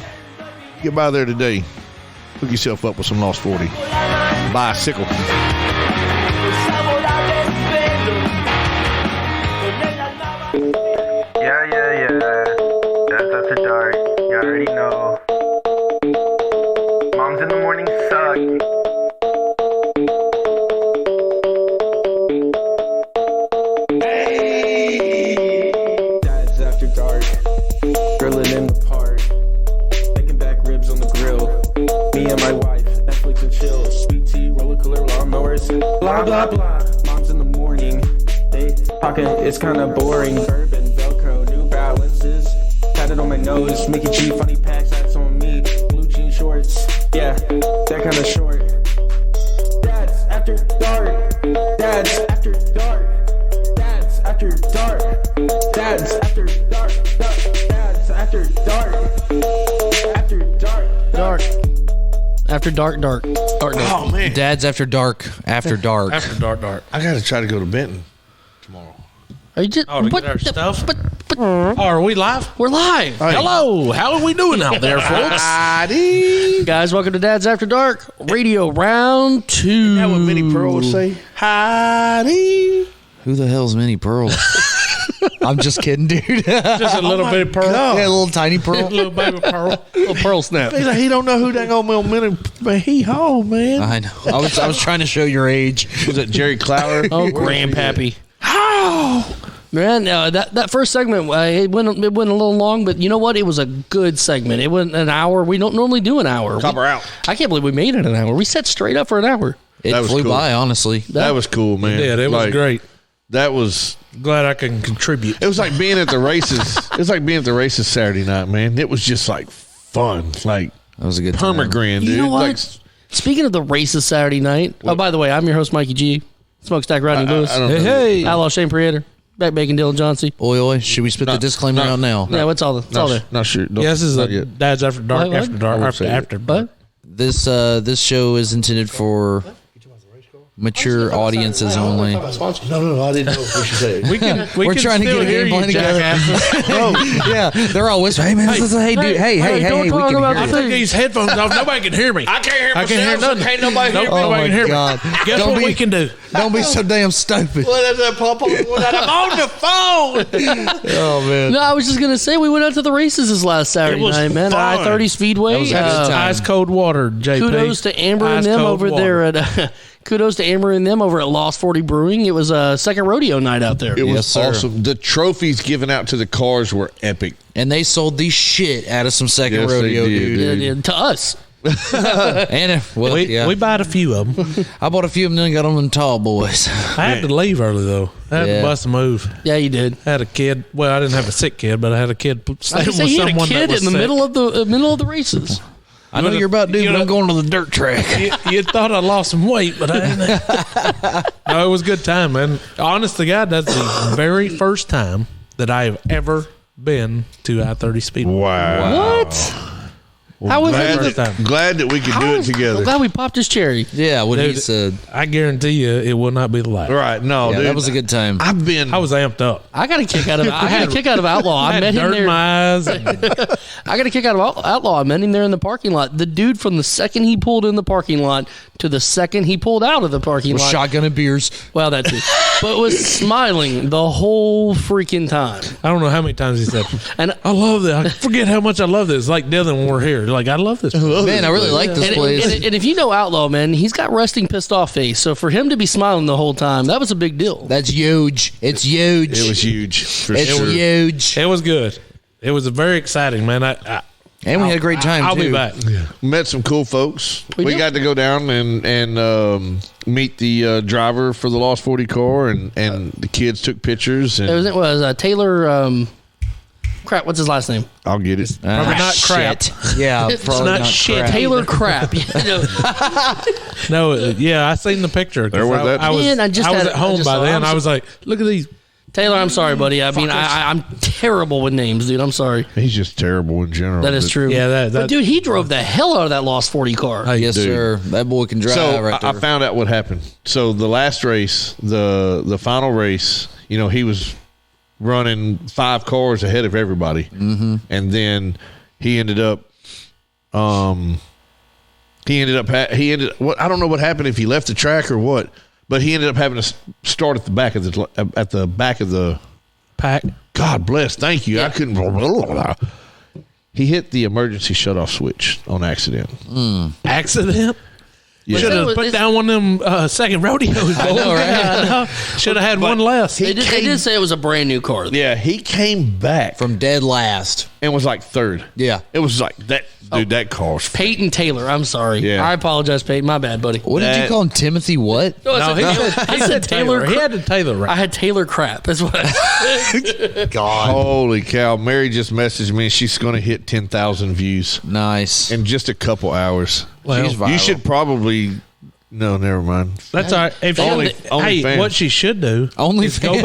A: Get by there today. Hook yourself up with some Lost 40. Bicycle.
B: Yeah. That's after dark. You already know. Moms in the morning suck.
C: Dad's After Dark. Grilling in the park. Making back ribs on the grill. Me and my wife, Netflix and chill. Sweet tea, roller cooler, lawnmowers. Blah, blah, blah. Moms in the morning. They talking, it's kinda boring. Bourbon, Velcro, New Balances. Tatted on my nose. Mickey G, funny packs, hats on me. Blue jean shorts. Yeah, that kinda short. Dad's After Dark. Dad's After Dark. Dad's After Dark. Dad's After Dark. Dad's After Dark. After Dark.
D: Dark. After dark.
A: Oh, man.
F: Dad's After Dark. After Dark.
E: After dark.
A: I got to try to go to Benton tomorrow.
D: Are you just?
E: Oh, to get our stuff? Oh, are we live?
D: We're live.
A: Hey.
E: Hello. How are we doing out there, folks?
D: Guys, welcome to Dad's After Dark Radio Round 2.
A: That what Minnie Pearl would say?
E: Heidi.
F: Who the hell's Minnie Pearl? I'm just kidding, dude.
E: Just a little bit of pearl.
F: Yeah, a little tiny pearl.
E: Little baby pearl.
D: Little pearl snap.
A: He's like, he don't know who that old Minnie, but he home, man.
F: I know. I was trying to show your age.
A: Was it Jerry Clower?
D: Oh, grandpappy. How? Man, that first segment, it went a little long, but you know what? It was a good segment. It went an hour. We don't normally do an hour.
A: Top her out.
D: I can't believe we made it an hour. We set straight up for an hour.
F: It
A: That was
F: flew
A: cool.
F: by, honestly.
A: That was cool, man.
E: Yeah, it was great.
A: That was.
E: Glad I can contribute.
A: It was like being at the races. It was like being at the races Saturday night, man. It was just like fun, like
F: That was a good time.
A: permagran, dude.
D: You know what?
A: Like,
D: Speaking of the races Saturday night, oh, by the way, I'm your host, Mikey G. Smokestack Rodney Lewis.
A: I don't know.
E: Hey.
D: Outlaw Shane Priator. Back Bacon Dylan Johnson.
F: Oi, should we spit the disclaimer out now?
D: Yeah, it's all there.
A: Not sure.
E: Yeah, this is
A: Not
E: a
A: yet.
E: Dad's After Dark.
D: What?
E: After dark.
A: I won't
E: After
A: say it.
E: after.
D: What?
F: This show is intended for mature audiences only.
A: No, I didn't know if we should say it.
F: We're trying to get a game plan together. Yeah, they're all whispering. Hey man, hey dude, hey,
D: don't
F: we
D: talk
F: can
D: about
F: hear
D: the
F: you.
E: I take these headphones off. Nobody can hear me. I can't hear nothing.
A: Can't nobody hear me.
E: Nobody
F: Oh
E: can
F: my
E: hear
F: God.
E: me. Guess
F: Don't
E: what
F: be-
E: we can do?
F: Don't be so damn stupid.
A: What is that, Papa? I'm on the phone.
F: Oh man.
D: No, I was just gonna say we went out to the races this last Saturday
E: It was
D: night, man.
E: fun.
D: I-30 Speedway.
F: That was a good time.
E: Ice cold water, JP.
D: Kudos to Amber and
E: Ice
D: them
E: cold
D: over
E: water.
D: there at. Kudos to Amber and them over at Lost 40 Brewing. It was a second rodeo night out there.
A: It was
F: Yes, sir.
A: awesome. The trophies given out to the cars were epic.
F: And they sold the shit out of some second
A: Yes, they
F: rodeo,
A: did,
F: dude.
D: Yeah, to us.
F: And
E: We bought a few of them.
F: I bought a few of them and got on them tall boys.
E: I had to leave early though. I had
F: Yeah.
E: to bust a move.
D: Yeah, you did.
E: I had a kid. Well, I didn't have a sick kid, but I had a kid
D: I
E: staying
D: say
E: with
D: he had a
E: someone that
D: kid
E: was
D: in the
E: sick.
D: middle of the races.
F: I know you're about to do,
E: you
F: but
E: know-
F: I'm going to the dirt track.
E: You thought I lost some weight, but I didn't. No, it was a good time, man. Honest to God, that's the very first time that I have ever been to I-30 Speedway.
A: Wow.
D: What? How was
A: Glad,
D: it?
A: glad that we could do it
D: I'm
A: together.
D: glad we popped his cherry.
F: Yeah, what he
E: Dude,
F: said.
E: I guarantee you, it will not be the last.
A: Right. No,
F: Yeah,
A: dude.
F: that was a good time.
A: I've been.
E: I was amped up.
D: I got a kick out of Outlaw.
E: I
D: I
E: had
D: met him
E: dirt in
D: there.
E: my eyes.
D: I got a kick out of Outlaw. I met him there in the parking lot. The dude from the second he pulled in the parking lot to the second he pulled out of the parking
F: With
D: lot.
F: shotgun and beers.
D: Well, that too. But was smiling the whole freaking time.
E: I don't know how many times he said,
D: And
E: I love this. I forget how much I love this. Like Dylan when we're here. Like, I love this.
F: Man, I really like this place.
D: and if you know Outlaw, man, he's got resting pissed off face. So for him to be smiling the whole time, that was a big deal.
F: That's huge. It's huge.
A: It was huge for
F: It's
A: sure.
F: huge.
E: It was good. It was very exciting, man.
F: And we had a great time,
E: I'll
F: too.
E: be back.
A: Met some cool folks. We
D: did.
A: got to go down and meet the driver for the Lost 40 car, and the kids took pictures. And
D: It was Taylor. Crap. What's his last name?
A: I'll get it.
E: Probably not crap.
F: Yeah,
D: It's
F: probably
E: not
F: not
E: shit.
F: crap.
D: Taylor Crap.
E: No, yeah, I seen the picture. 'cause
A: There was that.
E: I was,
D: Man, I just
E: was
D: had-
E: at
D: I
E: home
D: just
E: by
D: saw-
E: then.
D: I'm
E: I was like, look at these.
D: Taylor, I'm sorry, buddy. I mean, I'm terrible with names, dude. I'm sorry.
A: He's just terrible in general.
D: That is true.
E: Yeah,
D: But dude, he drove the hell out of that Lost 40 car.
F: Yes,
A: Dude.
F: sir. That boy can drive
A: So
F: right there.
A: I found out what happened. So the last race, the final race, he was running 5 cars ahead of everybody, and then he ended up. What I don't know what happened, if he left the track or what, but he ended up having to start at the back of the
E: Pack.
A: God bless, thank you. I couldn't. He hit the emergency shutoff switch on accident.
E: Accident?
A: Yeah.
E: Should have put down one of them second rodeos. I
F: know, right?
E: Should have had one less.
D: They did say it was a brand new car.
A: Yeah, he came back
F: From dead last.
A: and was like third.
F: Yeah.
A: It was like that, dude. That car's
D: Peyton Taylor. I'm sorry.
A: Yeah.
D: I apologize, Peyton. My bad, buddy.
F: What did you
A: That-
F: call him? Timothy what?
D: No,
E: No, he said Taylor. He had to Taylor right.
D: I had Taylor Crap. That's what I
F: God.
A: Holy cow! Mary just messaged me. She's going to hit 10,000 views
F: Nice.
A: in just a couple hours.
E: Well,
F: She's viral.
A: You should probably. No, never mind.
E: That's all right. If
A: Only-
E: hey,
A: only fans.
E: what she should do
F: Only
E: is go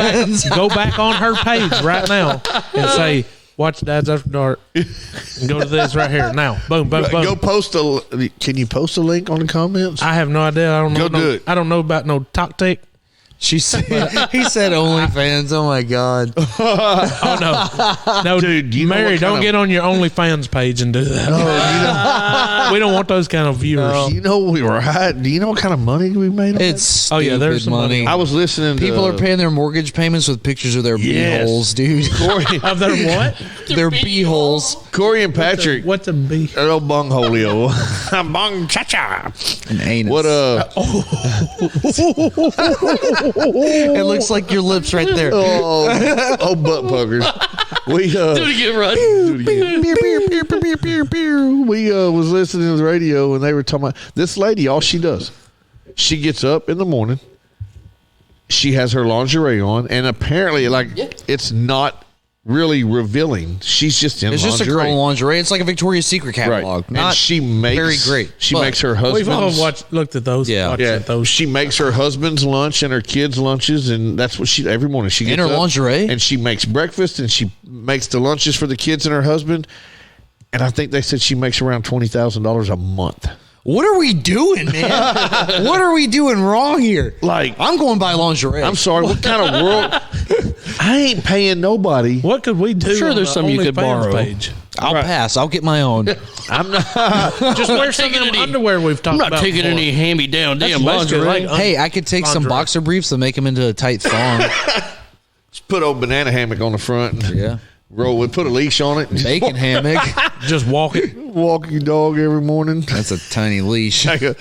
E: back on her page right now and say, "Watch Dad's After Dark." And go to this right here now. Boom, boom, boom.
A: Go post a. Can you post a link on the comments?
E: I have no idea. I don't know.
A: Go do it.
E: I don't know about no tactic.
F: She said, he said OnlyFans. Oh, my God.
E: Oh no,
A: Dude, you know
E: Mary,
A: what kind
E: don't
A: of-
E: get on your OnlyFans page and do that. We don't want those kind of viewers.
A: You know we were high. Do you know what kind of money we made? On
F: It's
E: Oh, yeah, there's
F: stupid
E: some money.
A: that? I was listening. to...
F: People are paying their mortgage payments with pictures of their
A: Yes.
F: beeholes, dude.
A: Corey,
E: Of their what?
F: Their beeholes.
A: Corey and Patrick.
E: What's a bee?
A: That old bungholio. Bung cha cha.
F: An anus.
A: What
F: It looks like your lips right there.
A: oh butt puckers. We
D: do it again, Rod.
A: we was listening to the radio and they were talking about this lady. All she does, she gets up in the morning, she has her lingerie on, and apparently it's not really revealing. She's just in
F: It's
A: lingerie.
F: just a girl in lingerie. It's like a Victoria's Secret catalog.
A: Right.
F: Not
A: And she makes
F: very great.
A: She
F: but
A: makes her
E: We've all
A: husband's
E: looked at those.
F: Yeah.
E: watched
A: yeah.
E: at those.
A: She makes her husband's lunch and her kids' lunches, and that's what she every morning she
F: In
A: gets
F: her
A: up
F: lingerie?
A: and she makes breakfast and she makes the lunches for the kids and her husband. And I think they said she makes around $20,000 a month.
F: What are we doing, man? What are we doing wrong here?
A: Like,
F: I'm going by lingerie.
A: I'm sorry, what kind of world? I ain't paying nobody.
E: What could we do?
D: sure
E: on
D: there's
E: the
D: some you could
E: OnlyFans
D: borrow.
E: Page?
F: I'll pass. I'll get my own.
A: I'm not.
E: Just wear some of
D: taking
E: them
D: any-
E: underwear we've talked
D: I'm not
E: about.
D: taking
E: before.
D: any hand-me-down damn
E: basically
D: lingerie.
E: like-
F: Hey, I could take some
E: Lingerie.
F: boxer briefs and make them into a tight thong.
A: Just put old banana hammock on the front. And
F: Yeah.
A: roll it. Put a leash on it. And
F: Bacon hammock.
E: Just walk it.
A: walk your dog every morning.
F: That's a tiny leash.
A: It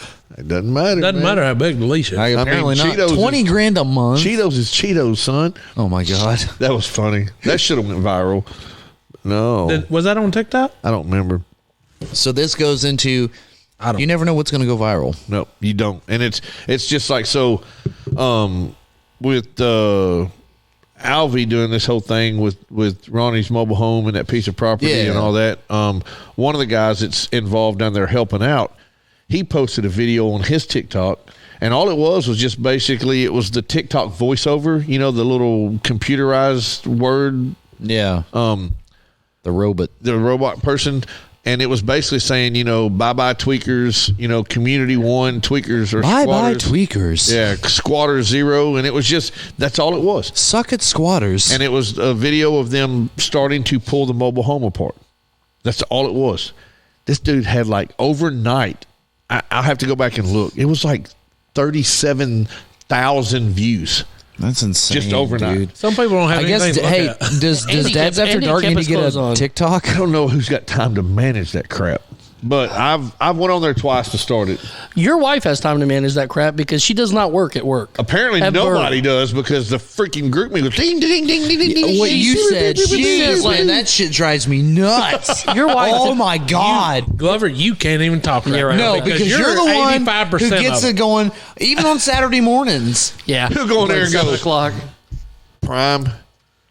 A: doesn't matter.
E: Doesn't
A: man.
E: matter how big the leash is.
F: Apparently not.
A: Cheetos
F: 20
A: is-
F: grand a month.
A: Cheetos is Cheetos, son.
F: Oh my God.
A: That was funny. That should have went viral. No,
E: Was that on TikTok?
A: I don't remember.
F: So this goes into, you never know what's going to go viral.
A: No, you don't. And it's just like so. With Alvy doing this whole thing with Ronnie's mobile home and that piece of property
F: Yeah.
A: and all that. One of the guys that's involved down there helping out, he posted a video on his TikTok, and all it was just basically it was the TikTok voiceover. You know, the little computerized word.
F: Yeah. The robot.
A: The robot person. And it was basically saying, bye-bye tweakers, community one tweakers or
F: Bye-bye
A: squatters.
F: tweakers.
A: Yeah, squatter zero. And it was just, that's all it was.
F: Suck at squatters.
A: And it was a video of them starting to pull the mobile home apart. That's all it was. This dude had overnight, I'll have to go back and look. It was 37,000 views.
F: That's insane.
A: Just overnight.
F: dude.
E: Some people don't have
F: I
E: anything
F: guess,
E: to look
F: hey,
E: at.
F: does
D: Andy
F: Dad's
D: kept-
F: After
D: Andy
F: Dark
D: kept
F: need to
D: his
F: get
D: clothes
F: a
D: on.
F: TikTok?
A: I don't know who's got time to manage that crap. But I've went on there twice to start it.
D: Your wife has time to manage that crap because she does not work at work.
A: Apparently nobody does because the freaking group me goes ding ding ding ding ding ding.
F: What you said, jeez, man, that shit drives me nuts.
D: Your wife.
F: Oh my God,
E: Glover, you can't even talk right
D: right.
E: now.
F: no, because you're the one
E: 85%
F: who gets
E: of
F: it going, even on Saturday mornings.
D: Yeah.
A: He'll go in there and go
D: 7 o'clock.
A: prime,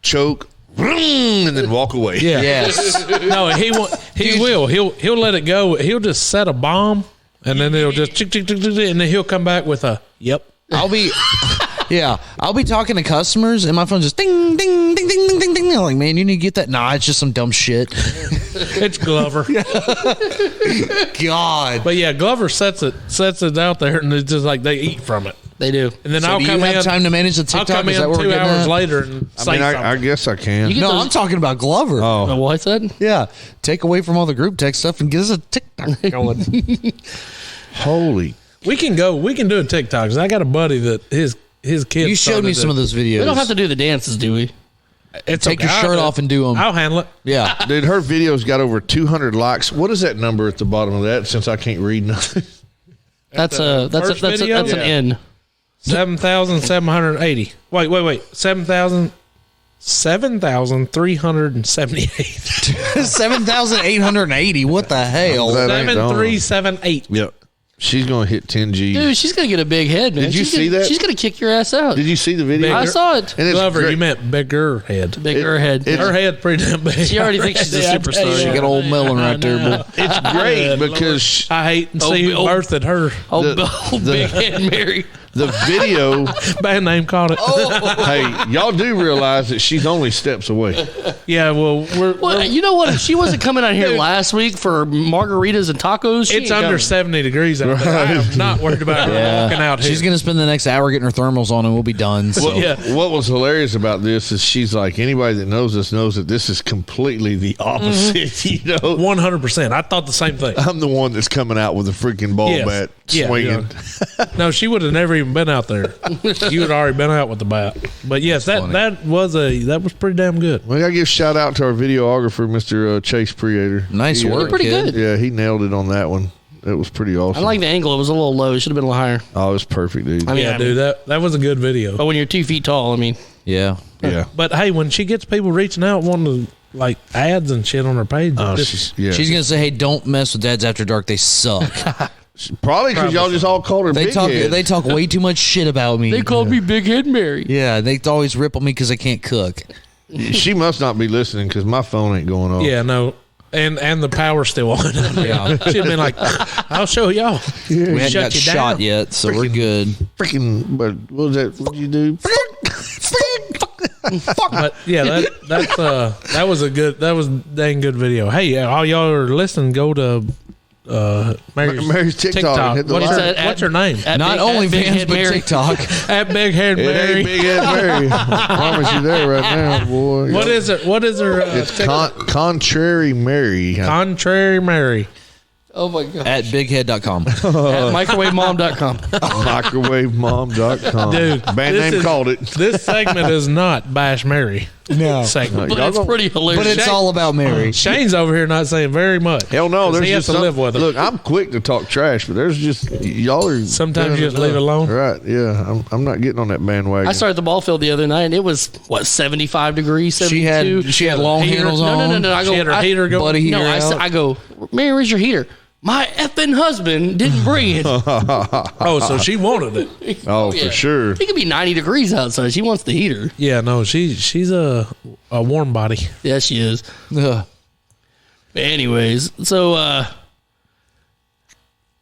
A: choke, and then walk away.
E: Yeah.
F: Yes.
E: No, he will. He'll let it go. He'll just set a bomb, and then it'll just chick, chick, chick, chick, and then he'll come back with a yep.
F: I'll be talking to customers, and my phone just ding, ding, ding, ding, ding, ding, ding. I'm like, man, you need to get that. Nah, it's just some dumb shit.
E: It's Glover.
F: God.
E: But yeah, Glover sets it out there, and it's just like they eat from it.
D: They do.
E: And then
F: So
E: I'll
F: do
E: come
F: you have
E: in.
F: time to manage the TikTok?
E: I'll come in
F: Is that what we're
E: 2
F: getting
E: hours
F: at?
E: later and say
A: I
E: something.
A: guess I can.
D: You get
F: No,
D: those-
F: I'm talking about Glover.
A: Oh,
D: What's that?
F: Yeah. Take away from all the group text stuff and get us a TikTok going.
A: holy.
E: We can do a TikTok. 'Cause I got a buddy that his kids.
F: You showed me some of those videos.
D: We don't have to do the dances, do we?
E: It's
F: Take your
E: okay.
F: shirt
E: I'll
F: off and do them.
E: I'll handle it.
F: Yeah.
A: Dude, her video's got over 200 likes. What is that number at the bottom of that? Since I can't read nothing.
D: That's
E: first video?
D: an N.
E: 7,780. Wait. 7,378.
F: 7,880. What the hell?
A: That ain't done.
E: 7,378.
A: Yep. She's going to hit 10 G.
D: Dude, she's gonna get a big head, man.
A: Did you
D: She's
A: see
D: gonna-
A: that?
D: She's gonna kick your ass out.
A: Did you see the video?
D: I saw it.
A: And it's
E: Glover,
A: great.
E: you meant bigger head.
D: Bigger head.
E: Her head's pretty damn big.
D: She already thinks she's a
E: Yeah, I tell
D: superstar.
E: you.
F: She got old melon right there, boy.
A: It's great because
E: I hate and see who birthed her.
D: Big head Mary.
A: the video,
E: Band name called it.
A: hey, y'all do realize that she's only steps away.
E: Yeah, well,
D: Well, you know what? If she wasn't coming out here last week for margaritas and tacos, she
E: it's
D: ain't
E: under
D: coming.
E: 70 degrees out there. I am not worried about her walking out here.
F: She's going to spend the next hour getting her thermals on and we'll be done. So.
E: Yeah.
A: What was hilarious about this is she's like, anybody that knows us knows that this is completely the opposite, you know?
E: 100%. I thought the same thing.
A: I'm the one that's coming out with a freaking ball
E: Yes.
A: bat
E: Yeah,
A: swinging.
E: No, she would have never even been out there. You had already been out with the bat. But yes, that was pretty damn good.
A: We gotta give a shout out to our videographer, Mr. Chase Preator.
F: Nice
A: He,
F: work,
D: pretty
F: kid.
D: good.
A: Yeah, he nailed it on that one. That was pretty awesome.
D: I like the angle. It was a little low. It should have been a little higher.
A: Oh, it was perfect, dude.
D: I mean,
E: Yeah, dude, that was a good video.
D: But when you're 2 feet tall, I mean,
F: Yeah.
A: Yeah.
E: But hey, when she gets people reaching out wanting to, like ads and shit on her page,
A: Oh,
E: just-
A: yeah.
F: She's going to say, hey, don't mess with Dads After Dark. They suck.
A: Probably because y'all just all called her
F: They
A: big
F: talk
A: head.
F: They talk way too much shit about me.
D: they called me Big Head Mary.
F: Yeah, they always rip on me because I can't cook.
A: She must not be listening because my phone ain't going off.
E: yeah, no. And the power's still on.
F: Yeah.
E: She'd been like, I'll show y'all.
F: We hadn't
E: Shut
F: got
E: you
F: shot
E: down.
F: yet, so we're good.
A: Freaking, what was that? What did you do?
E: But yeah, that was a dang good video. Hey, all y'all are listening, go to
A: Mary's TikTok. Hit the
D: What's
A: like.
D: that?
E: What's her name?
F: Not only
D: Big
F: fans,
D: Head
F: but
D: Mary.
F: TikTok.
E: At Big Head
A: It
E: Mary.
A: ain't Big Head Mary. I promise you there right now, boy.
E: What is it? What is her?
A: It's Contrary Mary.
E: Contrary Mary.
D: Oh my god.
F: At bighead.com.
D: At microwavemom.com.
A: Microwavemom.com.
E: Dude,
A: Band
E: this
A: name
E: is-
A: called it.
E: This segment is not Bash Mary.
F: No.
E: Segment.
D: But it's pretty hilarious.
F: But it's all about Mary.
E: Shane's over here not saying very much.
A: Hell no,
E: 'Cause
A: there's
E: he has
A: just
E: to live with it.
A: Look, I'm quick to talk trash, but there's just y'all are.
E: Sometimes you just leave it alone.
A: Right? Yeah, I'm not getting on that bandwagon.
D: I started the ball field the other night, and it was 75 degrees, 72.
F: She had long
E: Heater.
F: handles
D: no,
F: on.
D: no, no, no. I
E: She
D: go,
E: had her
D: I,
E: heater going.
F: Buddy heater
D: no,
F: out.
D: I go, Mary, where's your heater? My effing husband didn't bring it.
E: Oh, so she wanted it.
A: oh,
D: yeah.
A: for sure.
D: It could be 90 degrees outside. She wants the heater.
E: Yeah, no, she's a warm body.
D: Yeah, she is.
F: Ugh.
D: But anyways, so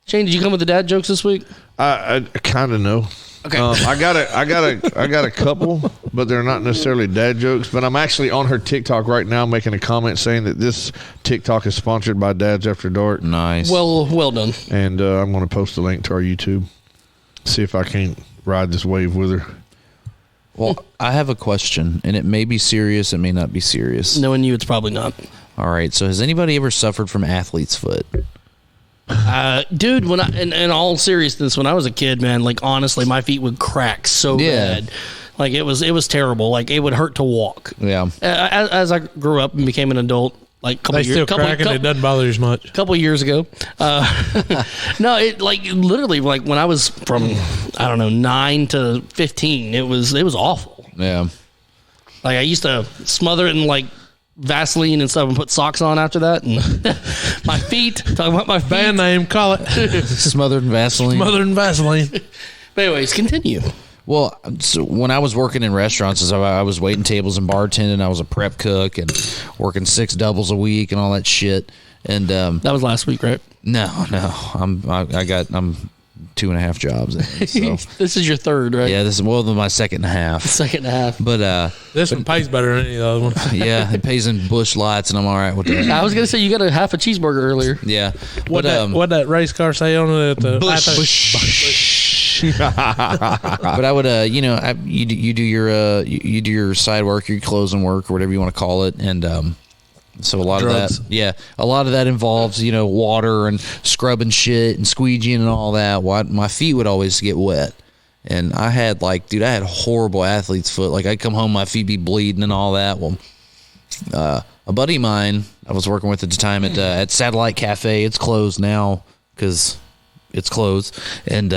D: Shane, did you come with the dad jokes this week?
A: I kind of know.
D: Okay.
A: I got a couple, but they're not necessarily dad jokes. But I'm actually on her TikTok right now, making a comment saying that this TikTok is sponsored by Dads After Dark,
F: Nice.
D: well done.
A: and I'm going to post a link to our YouTube. See if I can't ride this wave with her.
F: Well, I have a question, and it may be serious, it may not be serious.
D: Knowing you, it's probably not.
F: All right, so has anybody ever suffered from athlete's foot?
D: Dude, when in all seriousness, when I was a kid, man, like honestly, my feet would crack so
F: Yeah.
D: bad. Like it was terrible. Like it would hurt to walk.
F: Yeah.
D: As I grew up and became an adult, like a couple
E: They still cracking. It doesn't bother you as much.
D: A couple of years ago. No, it like literally like when I was from 9 to 15, it was awful.
F: Yeah.
D: Like I used to smother it in like Vaseline and stuff and put socks on after that. And my feet, talking about my feet.
E: Band name, call it.
F: Smothered in Vaseline.
E: Smothered in Vaseline.
D: But anyways, continue.
F: Well, so when I was working in restaurants, I was waiting tables and bartending. I was a prep cook and working 6 doubles a week and all that shit. And
D: that was last week, right?
F: No, I'm 2.5 jobs in. So.
D: This is your third, right?
F: Yeah, this is my second and a half.
D: Second and a half.
F: But
E: this one pays better than any of the other ones.
F: Yeah, it pays in Busch Lights, and I'm all right with that.
D: I was gonna say you got a half a cheeseburger earlier.
F: Yeah,
E: What that race car say on it?
F: Busch. But I would, you do your side work, your closing work, or whatever you want to call it, and so a lot
E: Drugs.
F: of that involves water and scrubbing shit and squeegeeing and all that. My feet would always get wet, and I had I had horrible athlete's foot. Like I'd come home, my feet be bleeding and all that. Well, a buddy of mine I was working with at the time at Satellite Cafe. It's closed now because it's closed, and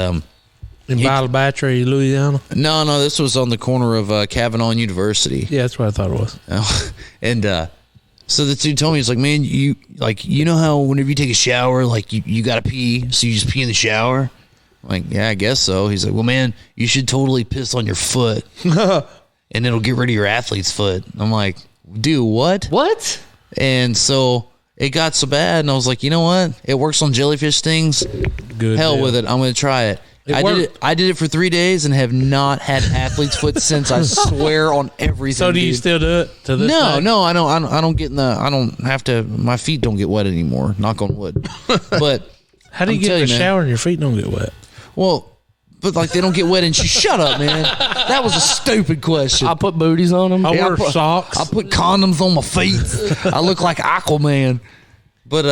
E: in Battery, Louisiana.
F: No, this was on the corner of Kavanaugh and University.
E: Yeah, that's what I thought it was.
F: And so the dude told me, he's like, man, you know how whenever you take a shower, like you gotta pee, so you just pee in the shower? I'm like, yeah, I guess so. He's like, well, man, you should totally piss on your foot, and it'll get rid of your athlete's foot. I'm like, dude, what?
D: What?
F: And so it got so bad, and I was like, you know what? It works on jellyfish stings.
E: Good.
F: Hell
E: deal.
F: with it. I'm gonna try it. I did it for 3 days and have not had athlete's foot since. I swear on everything.
E: So do you still do it to this day?
F: No, I don't get I don't have to. My feet don't get wet anymore. Knock on wood. But
E: how do you get in the shower and your feet don't get wet?
F: Well, but they don't get wet and shut up, man. That was a stupid question.
D: I put booties on them.
E: I wear socks.
F: I put condoms on my feet. I look like Aquaman. But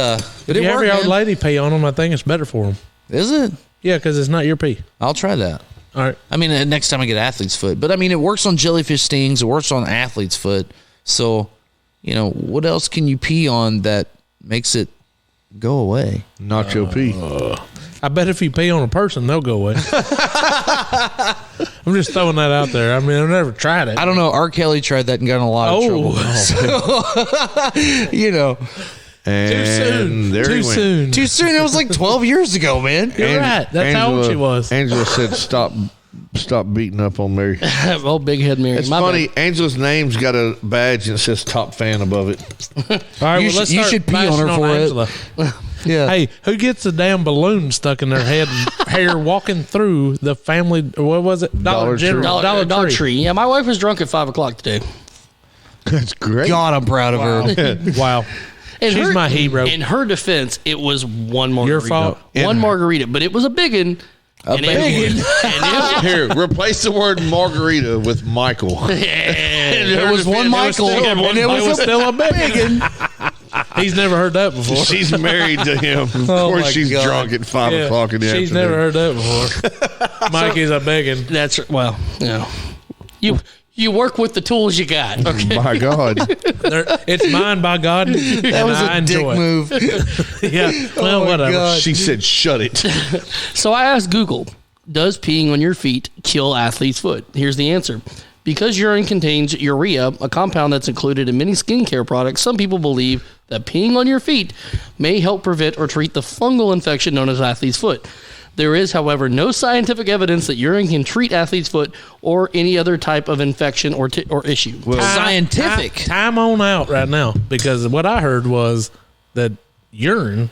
E: if you have your old lady pee on them, I think it's better for them.
F: Is it?
E: Yeah, because it's not your pee.
F: I'll try that.
E: All right.
F: I mean, next time I get athlete's foot. But I mean, it works on jellyfish stings. It works on athlete's foot. So, what else can you pee on that makes it go away?
A: Nacho pee.
E: I bet if you pee on a person, they'll go away. I'm just throwing that out there. I mean, I've never tried it.
F: I don't know. R. Kelly tried that and got in a lot of trouble. So,
A: And
E: Too soon.
F: Too soon. It was like 12 years ago, man.
E: You're right. That's how old she was.
A: Angela said, "Stop beating up on Mary."
D: Oh, big head Mary.
A: It's
D: My
A: funny.
D: bad.
A: Angela's name's got a badge and it says "Top Fan" above it.
E: All right,
F: You
E: let's
F: should
E: start
F: pee on
E: bashing
F: her for it.
E: Angela.
F: Yeah.
E: Hey, who gets a damn balloon stuck in their head and hair walking through the family? What was it?
A: Dollar Tree.
D: Dollar Tree. Yeah, my wife was drunk at 5:00 today.
A: That's great.
F: God, I'm proud of her.
E: Wow. She's my hero.
D: In her defense, it was one margarita.
E: Your fault.
D: One margarita, but it was a biggin.
A: Here, replace the word margarita with Michael.
F: There was one Michael, and it was
E: still a big. He's never heard that before.
A: She's married to him. Of course, she's drunk at 5 o'clock in the afternoon.
E: She's never heard that before. Mikey's a begging.
D: That's well, you work with the tools you got. Okay.
A: My God.
E: It's mine by God.
F: That was a dick move.
E: Yeah. Well, whatever.
F: God.
A: She said, "Shut it."
D: So I asked Google, does peeing on your feet kill athlete's foot? Here's the answer. Because urine contains urea, a compound that's included in many skincare products, some people believe that peeing on your feet may help prevent or treat the fungal infection known as athlete's foot. There is, however, no scientific evidence that urine can treat athlete's foot or any other type of infection or issue.
F: Well, scientific.
E: Time on out right now, because what I heard was that urine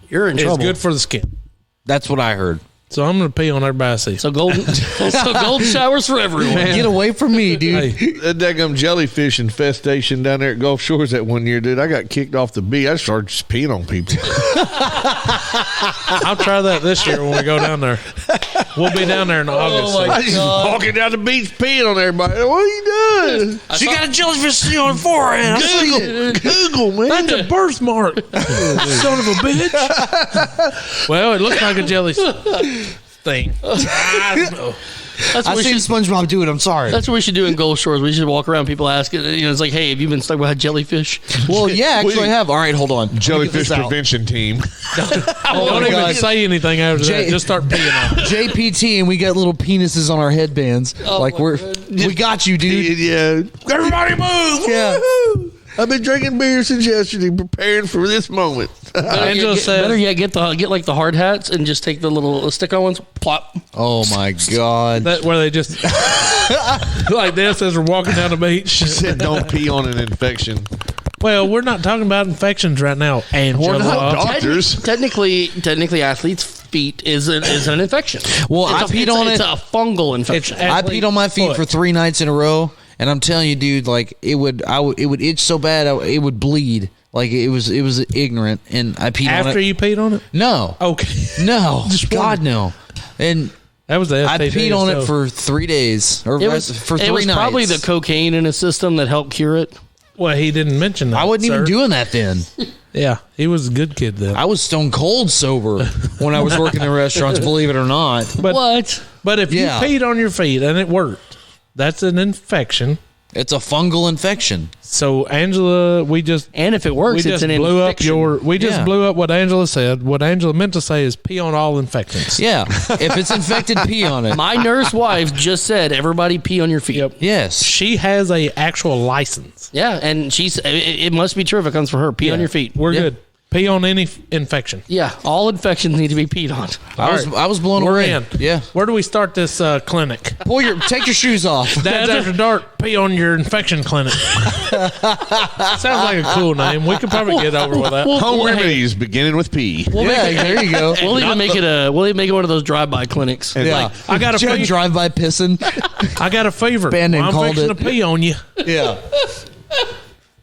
D: You're in
E: is
D: trouble.
E: good for the skin.
F: That's what I heard.
E: So I'm going to pee on everybody I see.
D: So golden showers for everyone.
F: Get away from me, dude.
E: Hey,
A: That daggum jellyfish infestation down there at Gulf Shores that one year, dude. I got kicked off the beach. I started just peeing on people.
E: I'll try that this year when we go down there. We'll be down there in August.
F: my
E: so-
A: I just walking down the beach peeing on everybody. What are you doing?
F: She got a jellyfish on her forehead.
A: Google, man.
E: That's a birthmark. Son of a bitch. Well, it looks like a jelly thing. I don't know.
F: I've seen SpongeBob do it. I'm sorry.
D: That's what we should do in Gulf Shores. We should walk around, people ask it. It's like, hey, have you been stuck by a jellyfish?
F: Well, yeah, actually, I have. All right, hold on.
A: Jellyfish prevention team.
E: Don't even say anything after that. Just start peeing on it.
F: JPT, and we got little penises on our headbands. We got you, dude.
A: Yeah. Everybody move.
F: Yeah.
A: Woo-hoo. I've been drinking beer since yesterday, preparing for this moment.
E: Angela said,
D: better yet, get like the hard hats and just take the little stick-on ones. Plop.
F: Oh my God.
E: That where they just like this as we're walking down the beach.
A: She said, "Don't pee on an infection."
E: Well, we're not talking about infections right now, Angela.
A: We're not doctors.
D: Technically, athlete's feet is an infection.
F: Well, I peed on it.
D: It's a fungal infection.
F: I peed on my feet for 3 nights in a row. And I'm telling you, dude, like it would itch so bad it would bleed. Like it was ignorant, and I peed on it.
E: After you peed on it?
F: No.
E: Okay.
F: No. God no. And
E: that was the
F: I peed on it for 3 days for 3 nights.
D: It was probably the cocaine in his system that helped cure it.
E: Well, he didn't mention that.
F: I wasn't even doing that then.
E: Yeah, he was a good kid then.
F: I was stone cold sober when I was working in restaurants, believe it or not.
E: But if you peed on your feet and it worked, that's an infection.
F: It's a fungal infection.
E: So Angela,
D: and if it works, it's an infection.
E: We just blew up what Angela said. What Angela meant to say is pee on all infections.
F: Yeah, if it's infected, pee on it.
D: My nurse wife just said, everybody pee on your feet. Yep.
F: Yes,
E: she has a actual license.
D: Yeah, and it must be true if it comes from her. Pee on your feet.
E: We're good. Pee on any infection.
D: Yeah, all infections need to be peed on.
F: I was blown away.
E: In.
F: Yeah.
E: Where do we start this clinic?
F: Take your shoes off.
E: Dad's After Dark. Pee on your infection clinic. Sounds like a cool name. We could probably get over with that.
A: Home remedies beginning with P.
F: There you go.
D: We'll even make it one of those drive-by clinics.
F: Yeah.
E: I got a
F: drive-by pissing.
E: I got a fever.
F: Band name called
E: fixing to pee on you.
F: Yeah.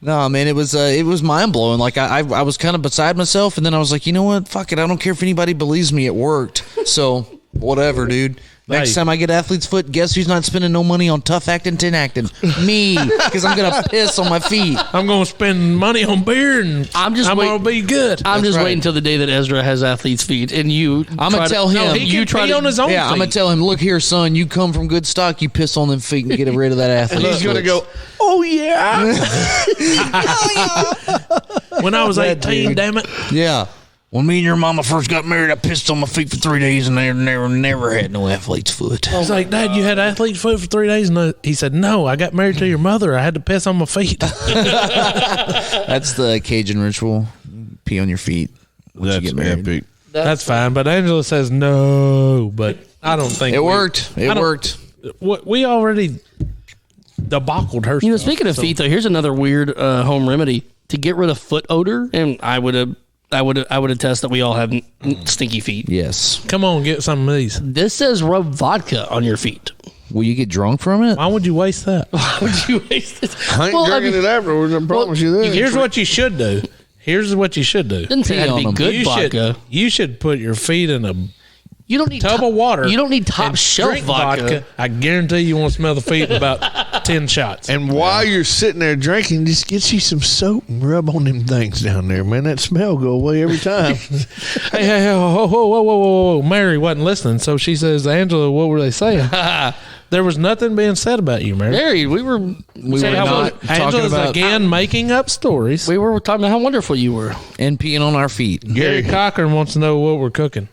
F: No, man, it was mind blowing. Like I was kind of beside myself, and then I was like, you know what? Fuck it. I don't care if anybody believes me. It worked. So whatever, dude. Next time I get athlete's foot, guess who's not spending no money on tough acting, tin acting? Me, because I'm gonna piss on my feet.
E: I'm gonna spend money on beer, and I'm gonna be good.
D: I'm just waiting until the day that Ezra has athlete's feet, and
F: I'm gonna tell him.
E: No, he can pee on his own feet.
F: I'm gonna tell him. Look here, son. You come from good stock. You piss on them feet and get rid of that athlete.
A: And he's gonna go, oh yeah.
E: When I was 18, damn it.
F: Yeah. When me and your mama first got married, I pissed on my feet for 3 days and I never had no athlete's foot.
E: I was like, Dad, you had athlete's foot for 3 days? And he said, no, I got married to your mother. I had to piss on my feet.
F: That's the Cajun ritual. Pee on your feet when you get married.
A: Epic.
E: That's fine. But Angela says no, but I don't think
F: it worked. It worked.
E: We already debacled her.
D: Speaking of feet, though, here's another weird home remedy to get rid of foot odor. And I would attest that we all have stinky feet.
F: Yes.
E: Come on, get some of these.
D: This says rub vodka on your feet.
F: Will you get drunk from it?
E: Why would you waste that?
D: Why would you waste it?
A: I ain't drinking it afterwards. I promise you that.
E: Here's what you should do.
D: Didn't say it had to be good vodka.
E: You should put your feet in a
D: You don't need
E: tub of water.
D: You don't need top shelf
E: drink
D: vodka.
E: I guarantee you won't smell the feet in about 10 shots.
A: And while you're sitting there drinking, just get you some soap and rub on them things down there, man. That smell go away every time.
E: Hey, whoa. Mary wasn't listening, so she says, Angela, what were they saying? There was nothing being said about you, Mary.
D: Mary, we were
F: not talking
E: Angela's
F: about
E: again making up stories.
D: We were talking about how wonderful you were.
F: and peeing on our feet.
E: Gary Cochran wants to know what we're cooking.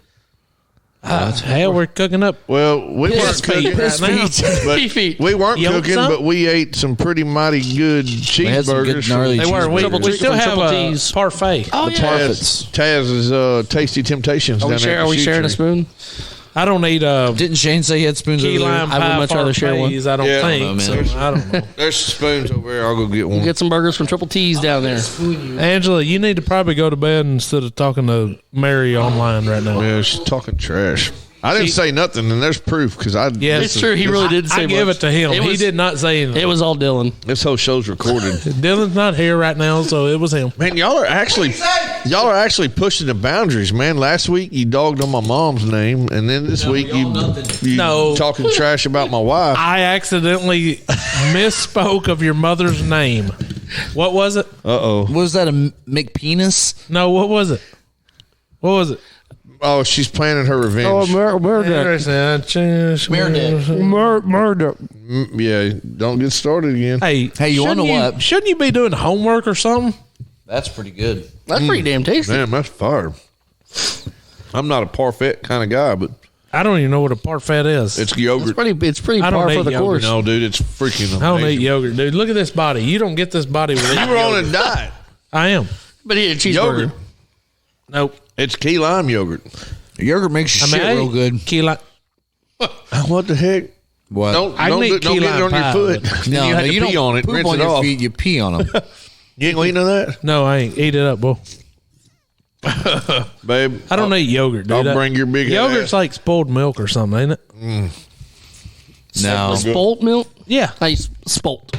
E: Hell, we're cooking up.
A: Well, we weren't cooking.
E: Piss feet.
A: But
D: Feet.
A: we weren't
E: You want
A: cooking,
E: some?
A: but we ate some pretty mighty good
F: had some good
A: cheeseburgers.
F: gnarly
E: They were. We
F: cheeseburgers.
E: still have
D: Triple
E: a
D: T's.
E: parfait.
D: Oh, yeah.
A: Taz's Tasty Temptations
D: Are
A: down there.
D: are we sharing a spoon?
E: I don't need
F: Didn't Shane say he had spoons
E: key
F: over there?
E: lime
D: I would
E: pie
D: much rather share one.
E: parfaits, I don't
A: Yeah.
E: think.
F: I don't know, man.
E: So, I don't know.
A: There's spoons over there. I'll go get one.
D: Get some burgers from Triple T's down there.
E: Angela, you need to probably go to bed instead of talking to Mary online right now.
A: Yeah, she's talking trash. I didn't say nothing, and there's proof because I.
E: Yes.
D: It's true. He really did say
E: I give
D: much.
E: it to him.
D: It
E: He
D: was-
E: did not say anything.
D: It was all Dylan.
A: This whole show's recorded.
E: Dylan's not here right now, so it was him.
A: Man, y'all are actually pushing the boundaries, man. Last week you dogged on my mom's name, and then this week you
E: No.
A: talking trash about my wife.
E: I accidentally misspoke of your mother's name. What was it?
A: Uh-oh.
F: Was that a McPenis?
E: No, what was it? What was it?
A: Oh, she's planning her revenge.
H: Oh, murder. Murder.
A: Yeah, don't get started again.
E: Hey,
F: you wanna know what?
E: Shouldn't you be doing homework or something?
F: That's pretty good.
D: That's pretty damn tasty.
A: Man, that's fire. I'm not a parfait kind of guy, but
E: I don't even know what a parfait is.
A: it's yogurt.
D: It's pretty
E: I don't
D: par for
E: eat
D: the
E: yogurt.
D: course.
A: No, dude, it's freaking amazing.
E: I don't eat yogurt, dude. Look at this body. You don't get this body with
A: You were on a diet.
E: I am.
D: But he had a cheeseburger.
A: Yogurt.
E: Nope.
A: It's key lime yogurt.
F: Yogurt makes your shit real good.
E: Key lime.
A: What the heck?
F: What?
A: Don't
E: I can eat
A: get
E: key
A: it on
E: lime
A: your
E: pie,
A: foot.
E: but-
A: Then you have to pee
F: don't
A: on it,
F: poop
A: rinse
F: on
A: it
F: your
A: off.
F: feet. You pee on them.
A: You ain't gonna eat none of that,
E: No, I ain't. Eat it up, boy.
A: babe.
E: I don't eat yogurt, dude.
A: I'll bring your big
E: Yogurt's
A: ass.
E: like spoiled milk or something, ain't it?
F: No.
D: Spolt milk?
E: Yeah.
D: Nice. Spolt.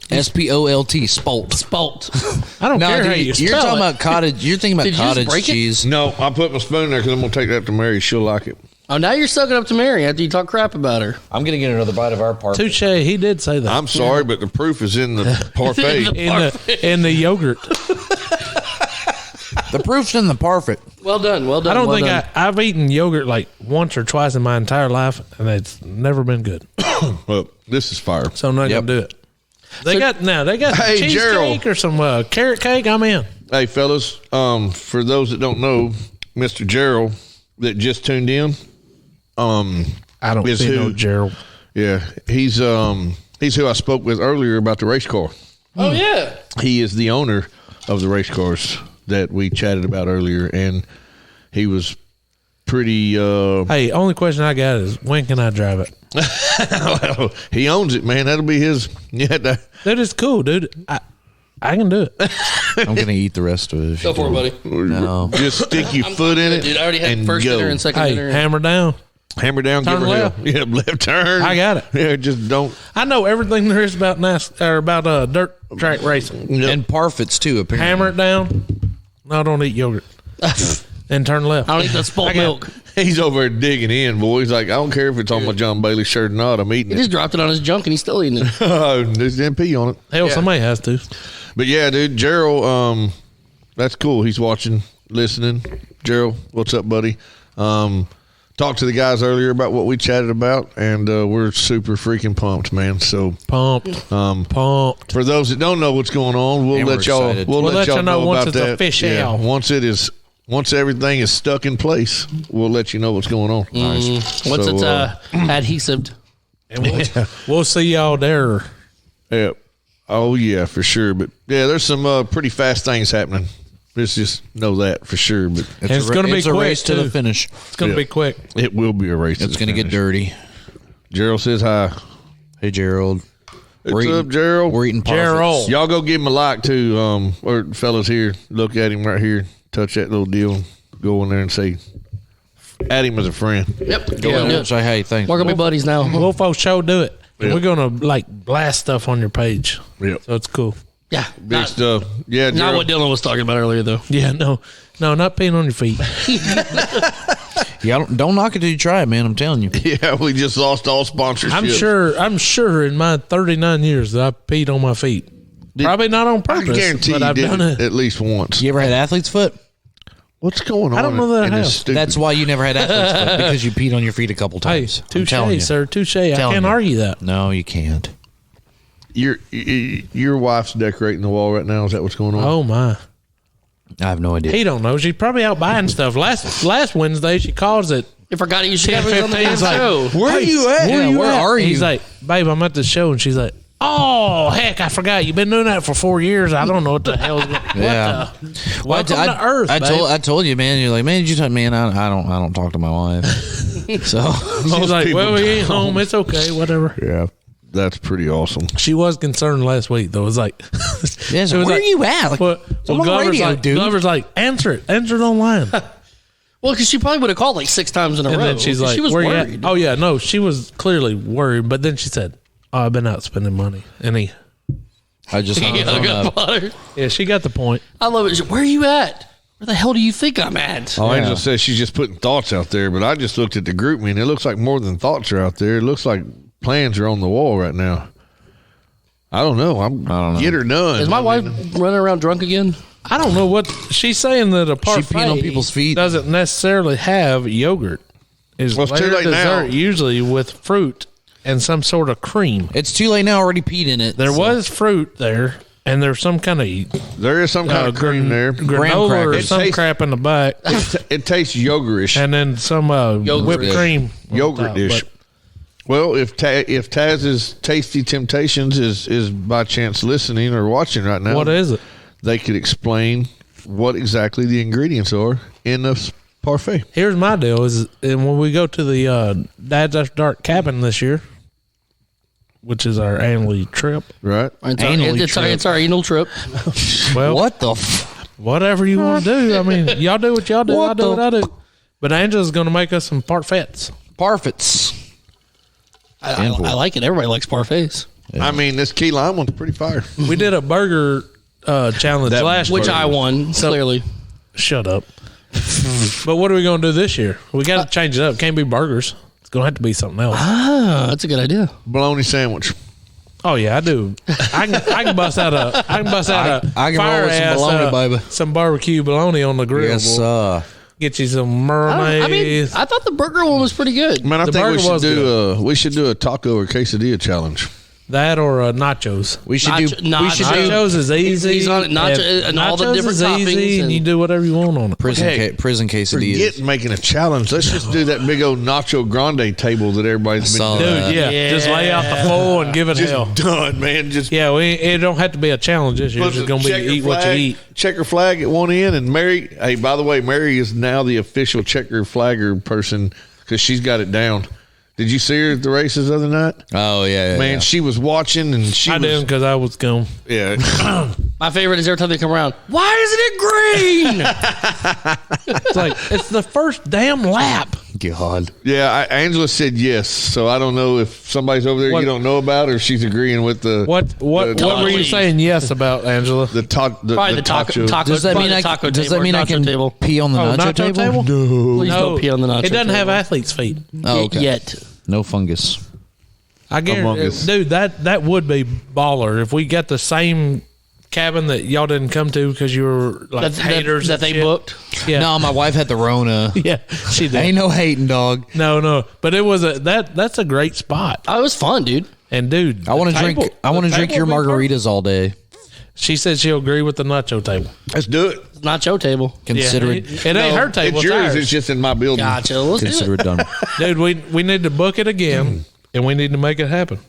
F: Spolt. Spolt.
D: Spolt.
E: I don't
F: No,
E: care how
F: dude,
E: you
F: you're
E: spell
F: talking
E: it.
F: about cottage. You're thinking about
D: Did you just
F: cottage
D: break it?
F: cheese.
A: No, I put my spoon there because I'm gonna take that to Mary. She'll like it.
D: Oh, now you're sucking up to Mary after you talk crap about her.
F: I'm gonna get another bite of our part.
E: Touche. He did say that.
A: I'm sorry, but the proof is in the parfait.
E: in the yogurt.
F: The proof's in the parfait.
D: Well done. Well done.
E: I don't
D: well
E: think
D: done.
E: I've eaten yogurt like once or twice in my entire life, and it's never been good.
A: Well, this is fire.
E: So I'm not
F: Yep.
E: gonna do it. They got
A: Hey,
E: cheesecake
A: Gerald.
E: or some carrot cake. I'm in.
A: Hey, fellas, for those that don't know, Mr. Gerald that just tuned in,
E: I don't
A: is
E: see no
A: who-
E: Gerald.
A: yeah, he's who I spoke with earlier about the race car.
D: Oh, yeah.
A: He is the owner of the race cars that we chatted about earlier, and he was pretty.
E: Hey, only question I got is when can I drive it?
A: Well, he owns it, man. That'll be his. Yeah,
E: Dude, it's cool, dude. I can do it.
F: I'm gonna eat the rest of it.
D: Go for it, buddy.
F: No.
A: just stick your foot in it,
D: Dude, I already had
A: and
D: first
A: go.
D: dinner and second
E: Hey,
D: dinner.
E: hammer down.
A: Hammer down,
E: Turn
A: give her
E: left.
A: hell. Yeah, left turn.
E: I got it.
A: Yeah, just don't.
E: I know everything there is about dirt track racing.
A: Yep.
F: And parfaits too. Apparently.
E: Hammer it down. No, don't eat yogurt. And turn left.
D: I don't eat that spoiled milk.
A: He's over there digging in, boy. He's like, I don't care if it's on my John Bailey shirt or not. I'm eating
D: He
A: it.
D: just dropped it on his junk and he's still eating it.
A: There's MP on it.
E: Hell, somebody has to.
A: But yeah, dude, Gerald, that's cool. He's watching, listening. Gerald, what's up, buddy? Talked to the guys earlier about what we chatted about, and we're super freaking pumped, man. So
E: Pumped. Pumped.
A: for those that don't know what's going on, we'll
F: And
A: let
F: we're
A: y'all
F: excited.
A: we'll let y'all know
E: once
A: about
E: it's
A: that.
E: official.
A: Once everything is stuck in place, we'll let you know what's going on.
D: Once
A: So,
D: it's adhesive.
E: And we'll see y'all there.
A: Yeah. Oh yeah, for sure. But yeah, there's some pretty fast things happening. Let's just know that for sure. But
E: And it's going to be
F: It's a
E: quick,
F: race to the
E: too.
F: finish.
E: It's going to be quick.
A: it will be a race.
F: It's going to get dirty.
A: Gerald says hi.
F: Hey, Gerald.
A: What's up, Gerald?
F: We're eating parfaits.
E: Gerald.
A: Y'all go give him a like too. Or fellas here, look at him right here. Touch that little deal. Go in there and say, add him as a friend.
D: Yep. Go and do it.
F: Say hey, thanks.
D: We're going to be buddies now.
E: Wolfo Show, do it. And
A: Yeah.
E: we're going to blast stuff on your page.
A: Yep.
E: So it's cool.
D: Yeah.
A: Big stuff. Yeah,
D: Not
A: Gerald.
D: what Dylan was talking about earlier, though.
E: Yeah, no, not peeing on your feet.
F: Yeah, don't knock it till you try it, man. I'm telling you.
A: Yeah, we just lost all sponsorship.
E: I'm sure in my 39 years that I peed on my feet. Probably not on
A: I
E: purpose,
A: guarantee
E: but
A: you
E: I've
A: did
E: done it.
A: at least once.
F: You ever had athlete's foot?
A: What's going on?
E: I don't know that I
A: in this
E: have.
A: stupid-
F: That's why you never had athlete's foot, because you peed on your feet a couple
E: Hey,
F: times. I'm telling you.
E: touche, sir, touche. I
F: Telling
E: can't
F: you.
E: argue that.
F: No, you can't.
A: Your wife's decorating the wall right now. Is that what's going on?
E: Oh my,
F: I have no idea.
E: he don't know. She's probably out buying stuff. Last Wednesday she calls it.
D: I forgot you should have
E: 10,
D: it on the
E: 15,
D: damn
E: it's like,
D: show.
F: Where are you at? Where are you?
E: He's like, babe, I'm at the show, and she's like, oh heck, I forgot. You've been doing that for 4 years. I don't know what the hell's going.
F: Yeah.
E: Welcome to Earth, babe.
F: I told you, man. You're like, man, did you talk? Man, I don't talk to my wife. So
E: She's like,
A: people
E: well, we ain't
A: don't.
E: home. It's okay, whatever.
A: Yeah, that's pretty awesome.
E: She was concerned last week, though. It was like,
F: yeah,
E: it
F: so
E: was
F: where
E: like-
F: are you at? Like,
E: well,
F: I'm on the
E: Glover's
F: radio,
E: like,
F: dude.
E: Glover's like, answer it online.
D: Well, because she probably would have called like 6 times in a
E: And
D: row.
E: then she's like,
D: she was
E: where you
D: worried.
E: at? Oh yeah, no, she was clearly worried. But then she said, oh, I've been out spending money, and
F: I just hung the
D: Yeah,
F: phone
D: good
F: up.
D: father.
E: yeah, she got the point.
D: I love it. Where are you at? Where the hell do you think I'm at?
A: Oh, Angela says she's just putting thoughts out there, but I just looked at the group me, and it looks like more than thoughts are out there. It looks like plans are on the wall right now. I don't know. I don't know. Get her done.
D: Is my wife running around drunk again?
E: I don't know what she's saying that a
F: She peeing on people's feet.
E: doesn't necessarily have yogurt. Is
A: Well, it's too
E: layered
A: late now.
E: dessert usually with fruit and some sort of cream.
F: It's too late now. Already peed in it.
E: There was fruit there, and there's some kind of
A: There is some kind of cream there.
E: granola or
F: crackers.
E: some
A: It tastes-
E: crap in the back,
A: It tastes yogurish.
E: and then some whipped
F: dish.
E: cream. on
A: Yogurt
E: top,
A: dish.
E: but
A: Well, if Taz's Tasty Temptations is by chance listening or watching right now,
E: What is it?
A: they could explain what exactly the ingredients are in the parfait.
E: Here's my deal: is and when we go to the Dad's After Dark cabin this year, which is our annually trip.
A: Right?
D: It's our annual trip.
E: Well,
F: What the?
E: whatever you want to do. I mean, y'all do what y'all do.
F: What
E: I do
F: the-
E: what I do. But Angela's going to make us some parfaits.
F: Parfaits.
D: I like it. Everybody likes parfaits.
A: I mean, this key lime one's pretty fire.
E: We did a burger challenge
A: That-
E: last
D: Which
E: year.
D: I won, clearly.
E: Shut up. But what are we going to do this year? We got to change it up. Can't be burgers. It's going to have to be something else.
D: Ah, that's a good idea.
A: Bologna sandwich.
E: Oh yeah, I do. I can bust out a
F: I can roll
E: fire
F: with some
E: ass,
F: bologna, baby.
E: some barbecue bologna on the grill.
F: Yes,
E: boy. Get you some mayonnaise.
D: I mean, I thought the burger one was pretty good.
A: Man, I
E: The
A: think we
E: burger
A: should
E: was
A: do we should do a taco or quesadilla challenge.
E: that or nachos.
F: We should
D: Nacho-
F: do. We should do
E: Nachos is easy.
D: He's on it. And all the
E: nachos
D: different
E: is easy,
D: toppings
E: and you
D: and-
E: do whatever you want on it.
F: prison
A: Forget
F: quesadillas.
A: making a challenge. Let's just do that big old Nacho Grande table that everybody's been
F: saw
A: doing.
F: that.
E: Dude, yeah, just lay out the floor and give it
A: Just
E: hell.
A: done, man. Just
E: Yeah, it don't have to be a challenge this year. It's just going to be
A: checker
E: eat what you
A: flag-
E: eat.
A: Checker flag at one end, and Mary. Hey, by the way, Mary is now the official checker flagger person because she's got it down. Did you see her at the races the other night?
F: Oh yeah,
A: Man,
F: yeah.
A: she was watching, and she
E: I
A: was.
E: didn't because I was gone.
A: Yeah,
D: My favorite is every time they come around, why isn't it green?
E: It's like it's the first damn lap.
F: God.
A: yeah. Angela said yes, so I don't know if somebody's over there
E: What-
A: you don't know about, or she's agreeing with the
E: What
A: the,
E: were you saying yes about, Angela?
A: the
D: Probably the taco.
F: Does that mean
D: Does that mean
F: I can
D: table?
F: pee on the nacho table?
D: Please don't pee on the nacho
E: It doesn't have
D: table.
E: athlete's feet.
F: Oh, okay.
D: Yet.
F: No fungus.
E: I
A: Among
E: guarantee,
A: Us.
E: dude, that would be baller if we got the same cabin that y'all didn't come to because you were like haters
D: that
E: and
D: they
E: shit.
D: booked.
E: Yeah,
F: No, my wife had the Rona.
E: yeah, she did.
F: Ain't no hating, dog.
E: No, but it was that's a great spot.
D: Oh, it was fun, dude.
E: And dude,
F: I want to drink. I want to drink your margaritas all day.
E: She said she'll agree with the nacho table.
A: Let's do it.
D: Nacho table.
F: Consider
E: Yeah,
F: it.
E: it ain't her table.
A: It's
E: It's
A: yours.
E: ours.
A: It's just in my building.
D: Gotcha. Let's do
F: Consider
D: it.
F: it done.
E: Dude, we need to book it again, and we need to make it happen.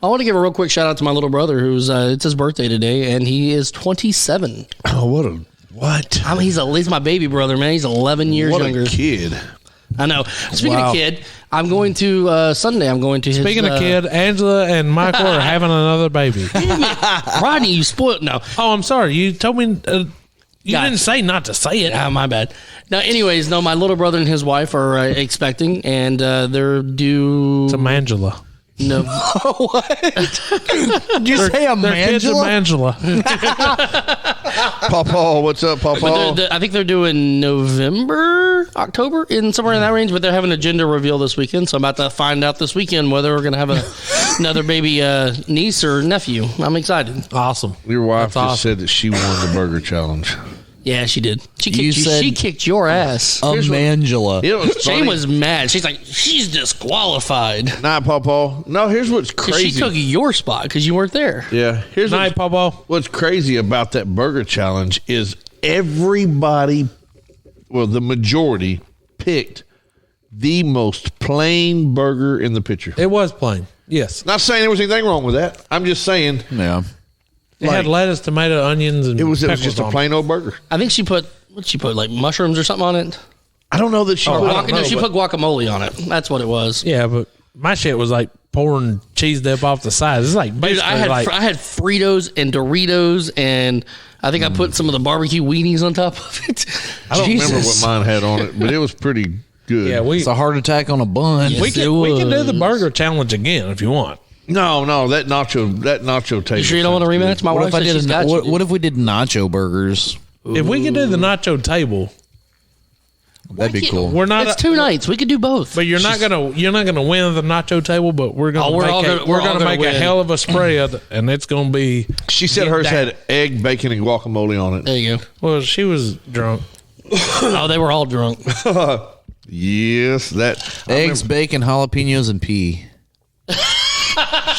D: I want to give a real quick shout out to my little brother, who's it's his birthday today, and he is 27.
A: Oh, what?
D: I mean, he's my baby brother, man. He's 11 years
A: What
D: younger.
A: a kid.
D: I know. Speaking of kid, I'm going to Sunday. I'm going to his.
E: Speaking of kid, Angela and Michael are having another baby.
D: Rodney, you spoiled. No,
E: Oh, I'm sorry. You told me. You
D: Got it.
E: didn't say not to say it.
D: ah, my bad. Now, anyways, no, my little brother and his wife are expecting, and they're due.
E: Some Angela.
D: No,
F: Did you say a
E: Their kid's a Angela.
A: Pawpaw, what's up,
D: but
A: Pawpaw?
D: I think they're doing November, October, in somewhere in that range. But they're having a gender reveal this weekend, so I'm about to find out this weekend whether we're going to have another baby niece or nephew. I'm excited.
E: Awesome.
A: Your wife just
E: awesome.
A: said that she won the burger challenge.
D: Yeah, she did. She kicked
F: You
D: you.
F: said-
D: She kicked your ass.
F: Angela.
A: It was
D: Shane
A: funny.
D: was mad. She's like, she's disqualified.
A: Nah, Pawpaw. No, here's what's
D: 'Cause
A: crazy.
D: she took your spot because you weren't there.
A: Yeah, here's
E: Night, Pawpaw.
A: what's crazy about that burger challenge is everybody, well, the majority picked the most plain burger in the picture.
E: It was plain. Yes.
A: Not saying there was anything wrong with that. I'm just saying
F: Yeah.
E: It had lettuce, tomato, onions, and
A: it was
E: peppers
A: just a
E: on it.
A: plain old burger.
D: I think she put like mushrooms or something on it.
A: I don't know that she.
E: Oh,
A: put-
E: I don't know,
D: She
E: but-
D: put guacamole on it. That's what it was.
E: Yeah, but my shit was like pouring cheese dip off the sides. It's like
D: Dude,
E: basically
D: I had Fritos and Doritos, and I think I put some of the barbecue weenies on top of it.
A: I don't remember what
F: Jesus.
A: mine had on it, but it was pretty good.
E: yeah,
F: It's a heart attack on a bun.
E: we can do the burger challenge again if you want.
A: No, that nacho table.
D: You sure you don't want to rematch? My
F: What
D: wife
F: if I
D: said
F: did?
D: she's got you.
F: What if we did nacho burgers?
E: If we could do the nacho table,
F: That'd be cool.
E: We're not.
D: It's 2 nights. We could do both.
E: But you're not gonna win the nacho table. But we're gonna make a hell of a spread, and it's gonna be.
A: She said hers had egg, bacon, and guacamole on it.
D: There you go.
E: Well, she was drunk.
D: Oh, they were all drunk.
A: Yes, that
F: Eggs, bacon, jalapenos, and pea.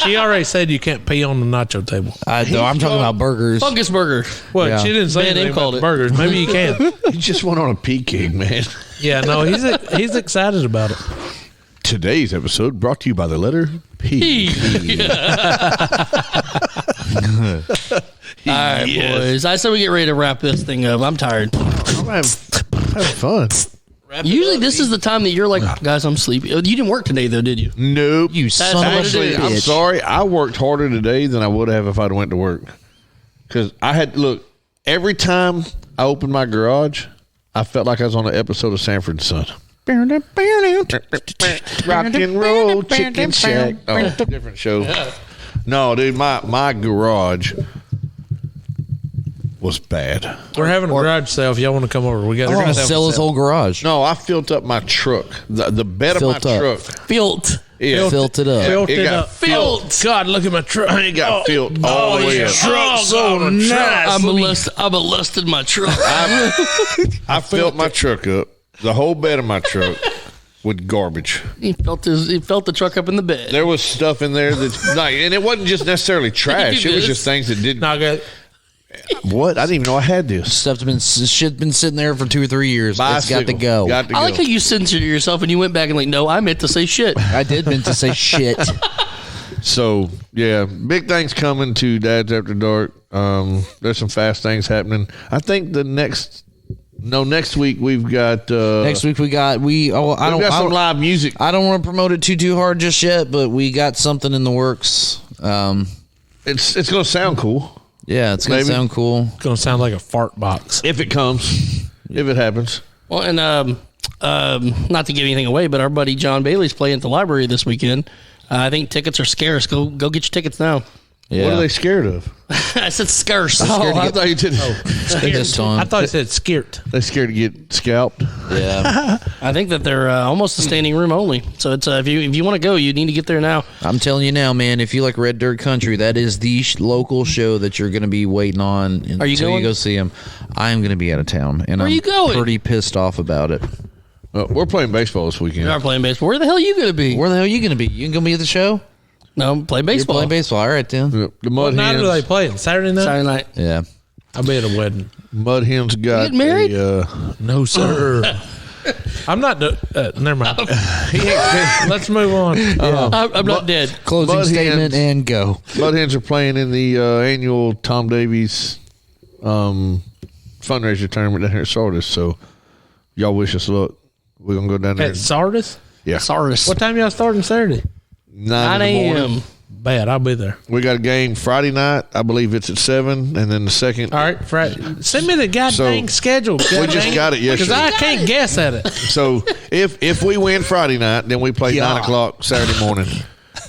E: She already said you can't pee on the nacho table.
F: I'm talking about burgers.
D: Fungus burger.
E: Well,
F: Yeah.
E: she didn't say
D: Man,
E: anything
D: called
E: about
D: it.
E: burgers. Maybe you can.
A: he just went on a pea king, man.
E: Yeah, no, he's excited about it.
A: Today's episode brought to you by the letter P.
D: All right, boys. I said we get ready to wrap this thing up. I'm tired.
A: I'm having fun.
D: Usually this is the time that you're like, guys, I'm sleepy. You didn't work today, though, did you?
A: Nope.
F: You son of a
A: Actually,
F: bitch.
A: I'm sorry. I worked harder today than I would have if I'd went to work. Because I had, look, every time I opened my garage, I felt like I was on an episode of Sanford and Son. Rock and roll chicken shack. Oh, different show. No, dude, my garage was bad.
E: We're having a garage sale. If y'all want to come over, we got.
F: They're going to sell his whole garage.
A: No, I filled up my truck. The bed
F: Filled
A: of my
F: up.
A: truck.
D: Filt.
A: Yeah,
F: Filled it up.
E: Filled
A: it
E: it
A: got
E: up.
D: Filt.
E: God, look at my truck.
A: it got filled all the way up.
E: Truck's so nice.
D: I molested my truck.
A: I filled my truck up, the whole bed of my truck, with garbage.
D: He felt the truck up in the bed.
A: There was stuff in there that's like, and it wasn't just necessarily trash. It was just things that didn't.
E: No, I got.
A: What? I didn't even know I had this.
F: Stuff's been sitting there for 2 or 3 years. It's got to go.
A: Got to
D: I
A: go.
D: like how you censored yourself and you went back and like, no, I meant to say shit.
F: I did meant to say shit.
A: So yeah, big things coming to Dad's After Dark. There's some fast things happening. I think next week we've got.
F: Next week we got
A: some live music.
F: I don't want to promote it too hard just yet, but we got something in the works.
A: It's gonna sound cool.
F: Yeah, it's gonna
A: Maybe.
F: sound cool.
E: It's gonna sound like a fart box.
A: If it comes, if it happens.
D: Well, and not to give anything away, but our buddy John Bailey's playing at the library this weekend. I think tickets are scarce. Go get your tickets now.
F: Yeah.
A: What are they scared of?
D: I said scarce.
A: I thought you did.
F: Pissed on.
E: I thought it said skirt.
A: They scared to get scalped.
F: Yeah,
D: I think that they're almost a standing room only. So it's if you want to go, you need to get there now.
F: I'm telling you now, man. If you like Red Dirt Country, that is the local show that you're going to be waiting on until you go see him. I am going to be out of town, and
D: Where
F: I'm
D: you going?
F: pretty pissed off about it.
A: We're playing baseball this weekend.
D: We are playing baseball. Where the hell are you going to be?
F: Where the hell are you going to be? You going to be at the show?
D: No, I'm playing baseball.
F: You're playing baseball. All right, then.
A: The
E: What
A: Mud
E: night
A: Hens.
E: are they playing? Saturday night.
D: Saturday night.
F: Yeah.
E: I'll be at a wedding.
A: Mud Hens got
D: You get married?
E: No, sir. I'm not. Never mind. Let's move on.
D: I'm not dead.
F: Closing
A: Mud
F: statement
A: Hens.
F: and go.
A: Mud Hens are playing in the annual Tom Davies fundraiser tournament down here at Sardis. So y'all wish us luck. We're gonna go down there.
E: At Sardis.
A: Yeah,
D: Sardis.
E: What time y'all starting Saturday?
A: 9
D: 9
A: in the morning.
D: a.m.
E: Bad. I'll be there.
A: We got a game Friday night. I believe it's at 7, and then the second.
E: All right, Friday. Send me the goddamn schedule.
A: We just got it
E: Because
A: yesterday.
E: I can't guess at it.
A: So if we win Friday night, then we play 9 o'clock Saturday morning,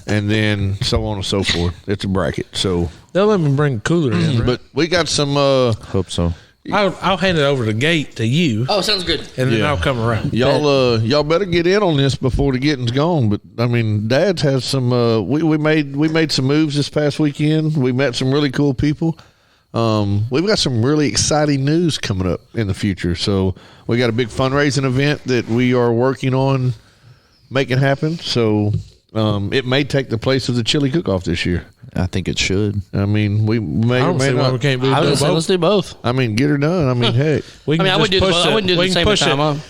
A: and then so on and so forth. It's a bracket. So,
E: They'll let me bring a cooler in. Right?
A: but we got some.
F: Hope so.
E: I'll hand it over the gate to you,
D: Oh, sounds good.
E: and then
A: Yeah.
E: I'll come around.
A: Y'all better get in on this before the getting's gone. But I mean, Dad's has some. We made some moves this past weekend. We met some really cool people. We've got some really exciting news coming up in the future. So we got a big fundraising event that we are working on making happen. So it may take the place of the chili cook-off this year.
F: I think it should.
A: I mean, we may
E: I
A: or
E: don't
A: may
E: see why
A: not.
E: we can't
D: I
E: do
D: would say let's
E: both.
D: do both.
A: I mean, get her done. I mean, heck.
E: We
D: I mean, I would do
E: push
D: both. I wouldn't do
E: we
D: the
E: can
D: same
E: push
D: time.
E: it.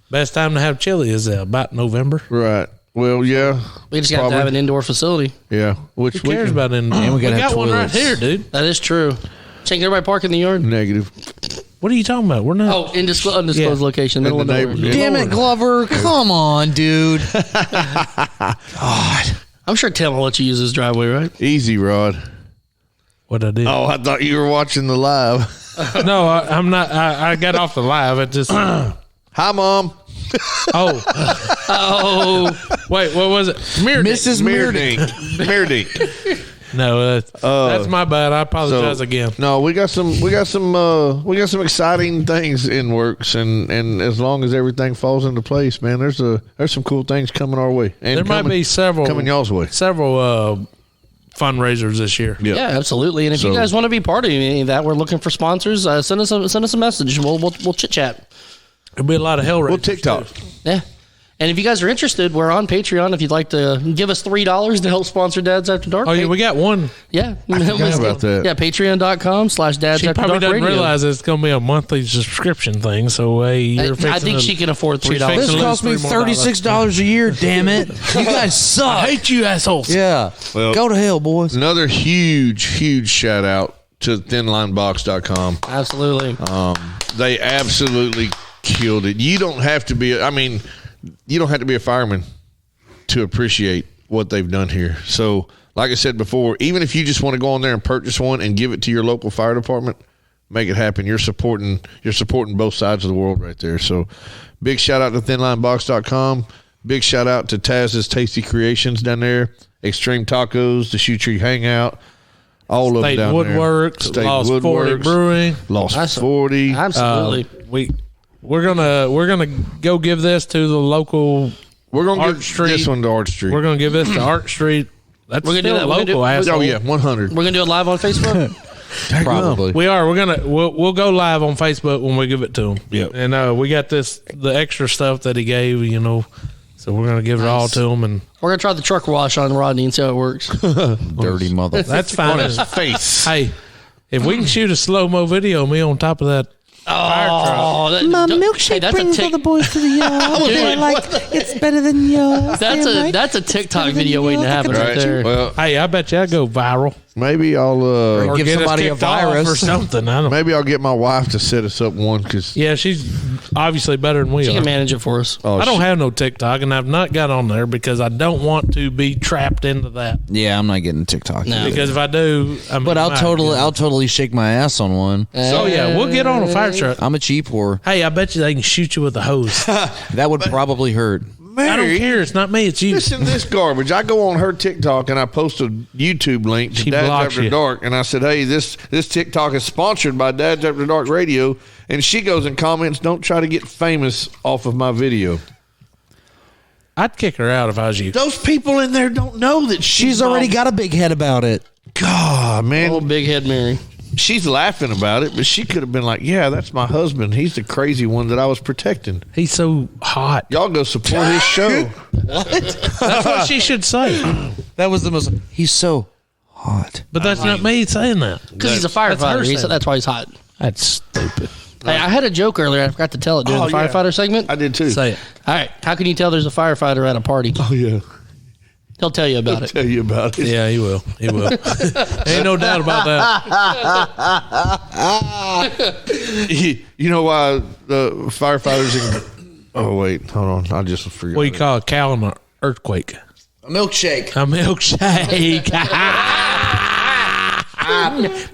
E: Best time to have chili is about November.
A: Right. Well, yeah.
D: We just got to
A: Probably.
D: have an indoor facility.
A: Yeah. Which
E: Who cares
A: can-
E: about it?
F: And we gotta have
E: got one right
F: toilets.
E: here, dude.
D: That is true. Can't everybody park in the yard?
A: Negative.
E: What are you talking about? We're not.
D: Oh, undisclosed
E: Yeah.
D: location.
A: In
D: Middle
A: the
D: of nowhere.
A: neighborhood.
F: Damn it, Glover. Come on, dude. God.
D: I'm sure Tim will let you use his driveway, right?
A: Easy, Rod.
E: What I did?
A: Oh, I thought you were watching the live.
E: No, I'm not. I got off the live. It just.
A: Hi, Mom.
E: Oh,
D: Oh,
E: wait. What was it? Meredith.
F: Mrs. Meredith.
A: Meredink.
E: No, that's my bad. I apologize again.
A: No, we got some exciting things in works, and as long as everything falls into place, man, there's some cool things coming our way. And
E: there might be several
A: coming y'all's way.
E: Several fundraisers this year.
D: Yeah, absolutely. And if you guys want to be part of any of that, we're looking for sponsors. Send us a message. We'll chit chat.
E: There'll be a lot of hell raisers.
A: We'll TikTok.
D: Yeah. And if you guys are interested, we're on Patreon. If you'd like to give us $3 to help sponsor Dads After Dark.
E: Oh, yeah, we got one.
D: Yeah.
A: I forgot about that.
D: Yeah, patreon.com/Dads
E: She
D: After
E: probably
D: Dark
E: doesn't
D: Radio.
E: realize it's going to be a monthly subscription thing. So,
D: I think she can afford $3.
F: This cost me $36 a year, damn it. You guys suck.
E: I hate you assholes.
F: Yeah.
A: Well,
F: go to hell, boys.
A: Another huge shout out to thinlinebox.com.
D: Absolutely.
A: They absolutely killed it. You don't have to be a fireman to appreciate what they've done here. So, like I said before, even if you just want to go on there and purchase one and give it to your local fire department, make it happen. You're supporting both sides of the world right there. So, big shout out to thinlinebox.com. Big shout out to Taz's Tasty Creations down there. Extreme Tacos, the Shoe Tree Hangout. All of them down
E: Woodworks,
A: there. State
E: Lost
A: Woodworks,
E: 40 Brewing.
A: Lost 40.
D: Absolutely.
E: We're gonna go give this to the local.
A: We're gonna
E: Art
A: give
E: Street.
A: this one to Art Street.
E: We're gonna give this to Art Street. That's
D: We're gonna do
E: still
D: that. We're gonna
E: local,
D: do-
E: asshole.
A: Oh yeah, 100.
D: We're going to do it live on Facebook?
F: Probably.
E: We are. We'll go live on Facebook when we give it to him.
A: Yep.
E: And we got the extra stuff that he gave. So we're gonna give it all to him, and
D: We're going to try the truck wash on Rodney and see how it works.
F: Dirty mother.
E: that's fine.
A: On his face.
E: Hey, if we can shoot a slow-mo video of me on top of that
D: Oh,
I: My milkshake
D: that's
I: brings all the boys to the yard.
D: Dude,
I: They're like, it's better than yours.
D: That's a TikTok video waiting to happen right there.
A: Well,
E: hey, I bet you I'd go viral.
A: maybe I'll
E: Or
F: give
E: get us
F: somebody a
E: kicked off
F: virus.
E: or something. I don't.
A: maybe I'll get my wife to set us up one because
E: Yeah, she's obviously better than we
D: She
E: are.
D: can manage it for us.
E: I don't have no TikTok, and I've not got on there because I don't want to be trapped into that.
F: Yeah, I'm not getting TikTok.
D: No.
E: Because if I do,
F: But I'll totally shake my ass on one.
E: Oh yeah, we'll get on a fire truck.
F: I'm a cheap whore.
E: Hey, I bet you they can shoot you with a hose.
F: That would probably hurt.
E: I don't care. It's not me. It's you.
A: listen to this garbage. I go on her TikTok and I post a YouTube link to
E: She
A: Dads
E: blocks
A: After
E: you.
A: Dark, and I said, "Hey, this TikTok is sponsored by Dads After Dark Radio," and she goes and comments, "Don't try to get famous off of my video."
E: I'd kick her out if I was you.
A: Those people in there don't know that
F: She's already got a big head about it.
A: God, man,
D: Old big head Mary.
A: she's laughing about it, but she could have been like, "Yeah, that's my husband. He's the crazy one that I was protecting."
E: He's so hot.
A: Y'all go support his show.
E: That's what she should say.
F: That was the most. He's so hot.
E: But that's not me saying that.
D: Because he's a
E: That's her
D: firefighter.
E: saying.
D: That's why he's hot.
E: That's stupid.
D: Hey, I had a joke earlier. I forgot to tell it during the
A: yeah.
D: firefighter segment.
A: I did too.
E: Say it.
D: All right. How can you tell there's a firefighter at a party?
A: Oh yeah,
D: He'll tell you about
A: I'll
D: it.
A: tell you about it.
E: Yeah, he will. He will. Ain't no doubt about that.
A: You know why the firefighters? Oh wait, hold on. I just forgot.
E: What do you call a cow in an earthquake?
F: A milkshake.
E: A milkshake.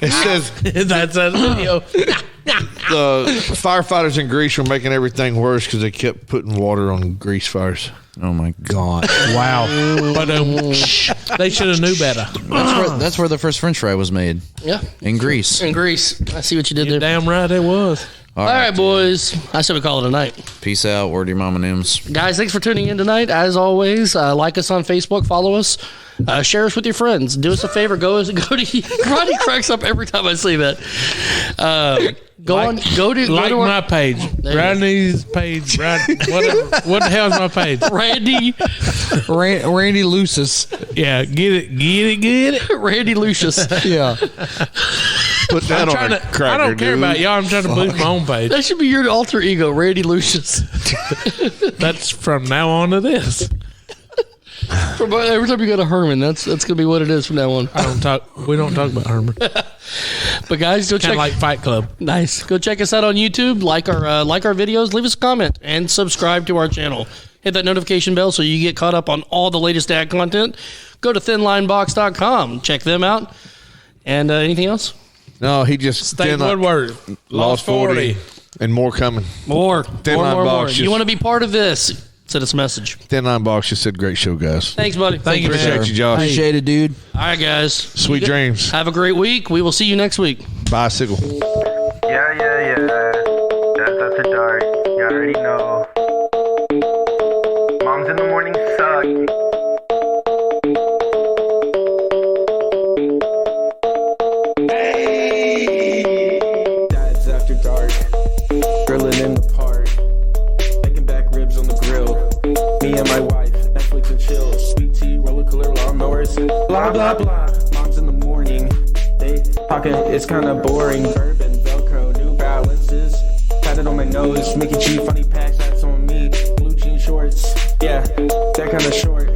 A: It says
E: That's a video.
A: the firefighters in Greece were making everything worse because they kept putting water on grease fires.
F: Oh my god.
E: Wow. But they should have knew better.
F: That's where the first French fry was made
D: Yeah.
F: in Greece.
D: In Greece. I see what you did
E: You're
D: there.
E: damn right it was.
D: All right, boys. I said we call it a night.
F: Peace out. Word to your mama names.
D: Guys, thanks for tuning in tonight. As always, like us on Facebook, follow us, share us with your friends. Do us a favor, go to Rodney cracks up every time I say that. Go to
E: my page. Rodney's page. Whatever. What the hell's my page?
F: Randy Lucis.
E: Yeah, get it.
D: Randy Lucius.
F: Yeah.
A: Put that on a cracker,
E: I don't care
A: dude.
E: about y'all. I'm trying to boost my own page.
D: That should be your alter ego, Randy Lucius.
E: That's from now on to this.
D: Every time you go to Herman, that's gonna be what it is from now on.
E: We don't talk about Herman.
D: But guys, go
E: Kind
D: check.
E: of like Fight Club.
D: Nice. Go check us out on YouTube. Like our videos. Leave us a comment and subscribe to our channel. Hit that notification bell so you get caught up on all the latest dad content. Go to thinlinebox.com. Check them out. And anything else?
A: No, he just
E: State Woodward.
A: lost 40 and more coming.
D: More.
A: Thin
D: More.
A: Line Box
D: You
A: just-
D: want to be part of this? Send us a message.
A: Thin Line Box just said, great show, guys.
D: Thanks, buddy.
E: Thank you, man.
A: Appreciate you, Josh.
F: Appreciate it, dude.
D: All right, guys.
A: Sweet dreams.
D: Have a great week. We will see you next week.
A: Bicycle.
B: Yeah. That's after dark. You already know. Moms in the morning suck.
C: Dads after dark, grilling in the park, making back ribs on the grill. Me and my wife, Netflix and chill. Sweet tea, roller cooler, lawnmowers, blah blah blah. Moms in the morning, they talking. It's kind of boring. Bourbon, Velcro, New Balances, tatted on my nose. Mickey G, funny packs, hats on me. Blue jean shorts, yeah, that kind of short.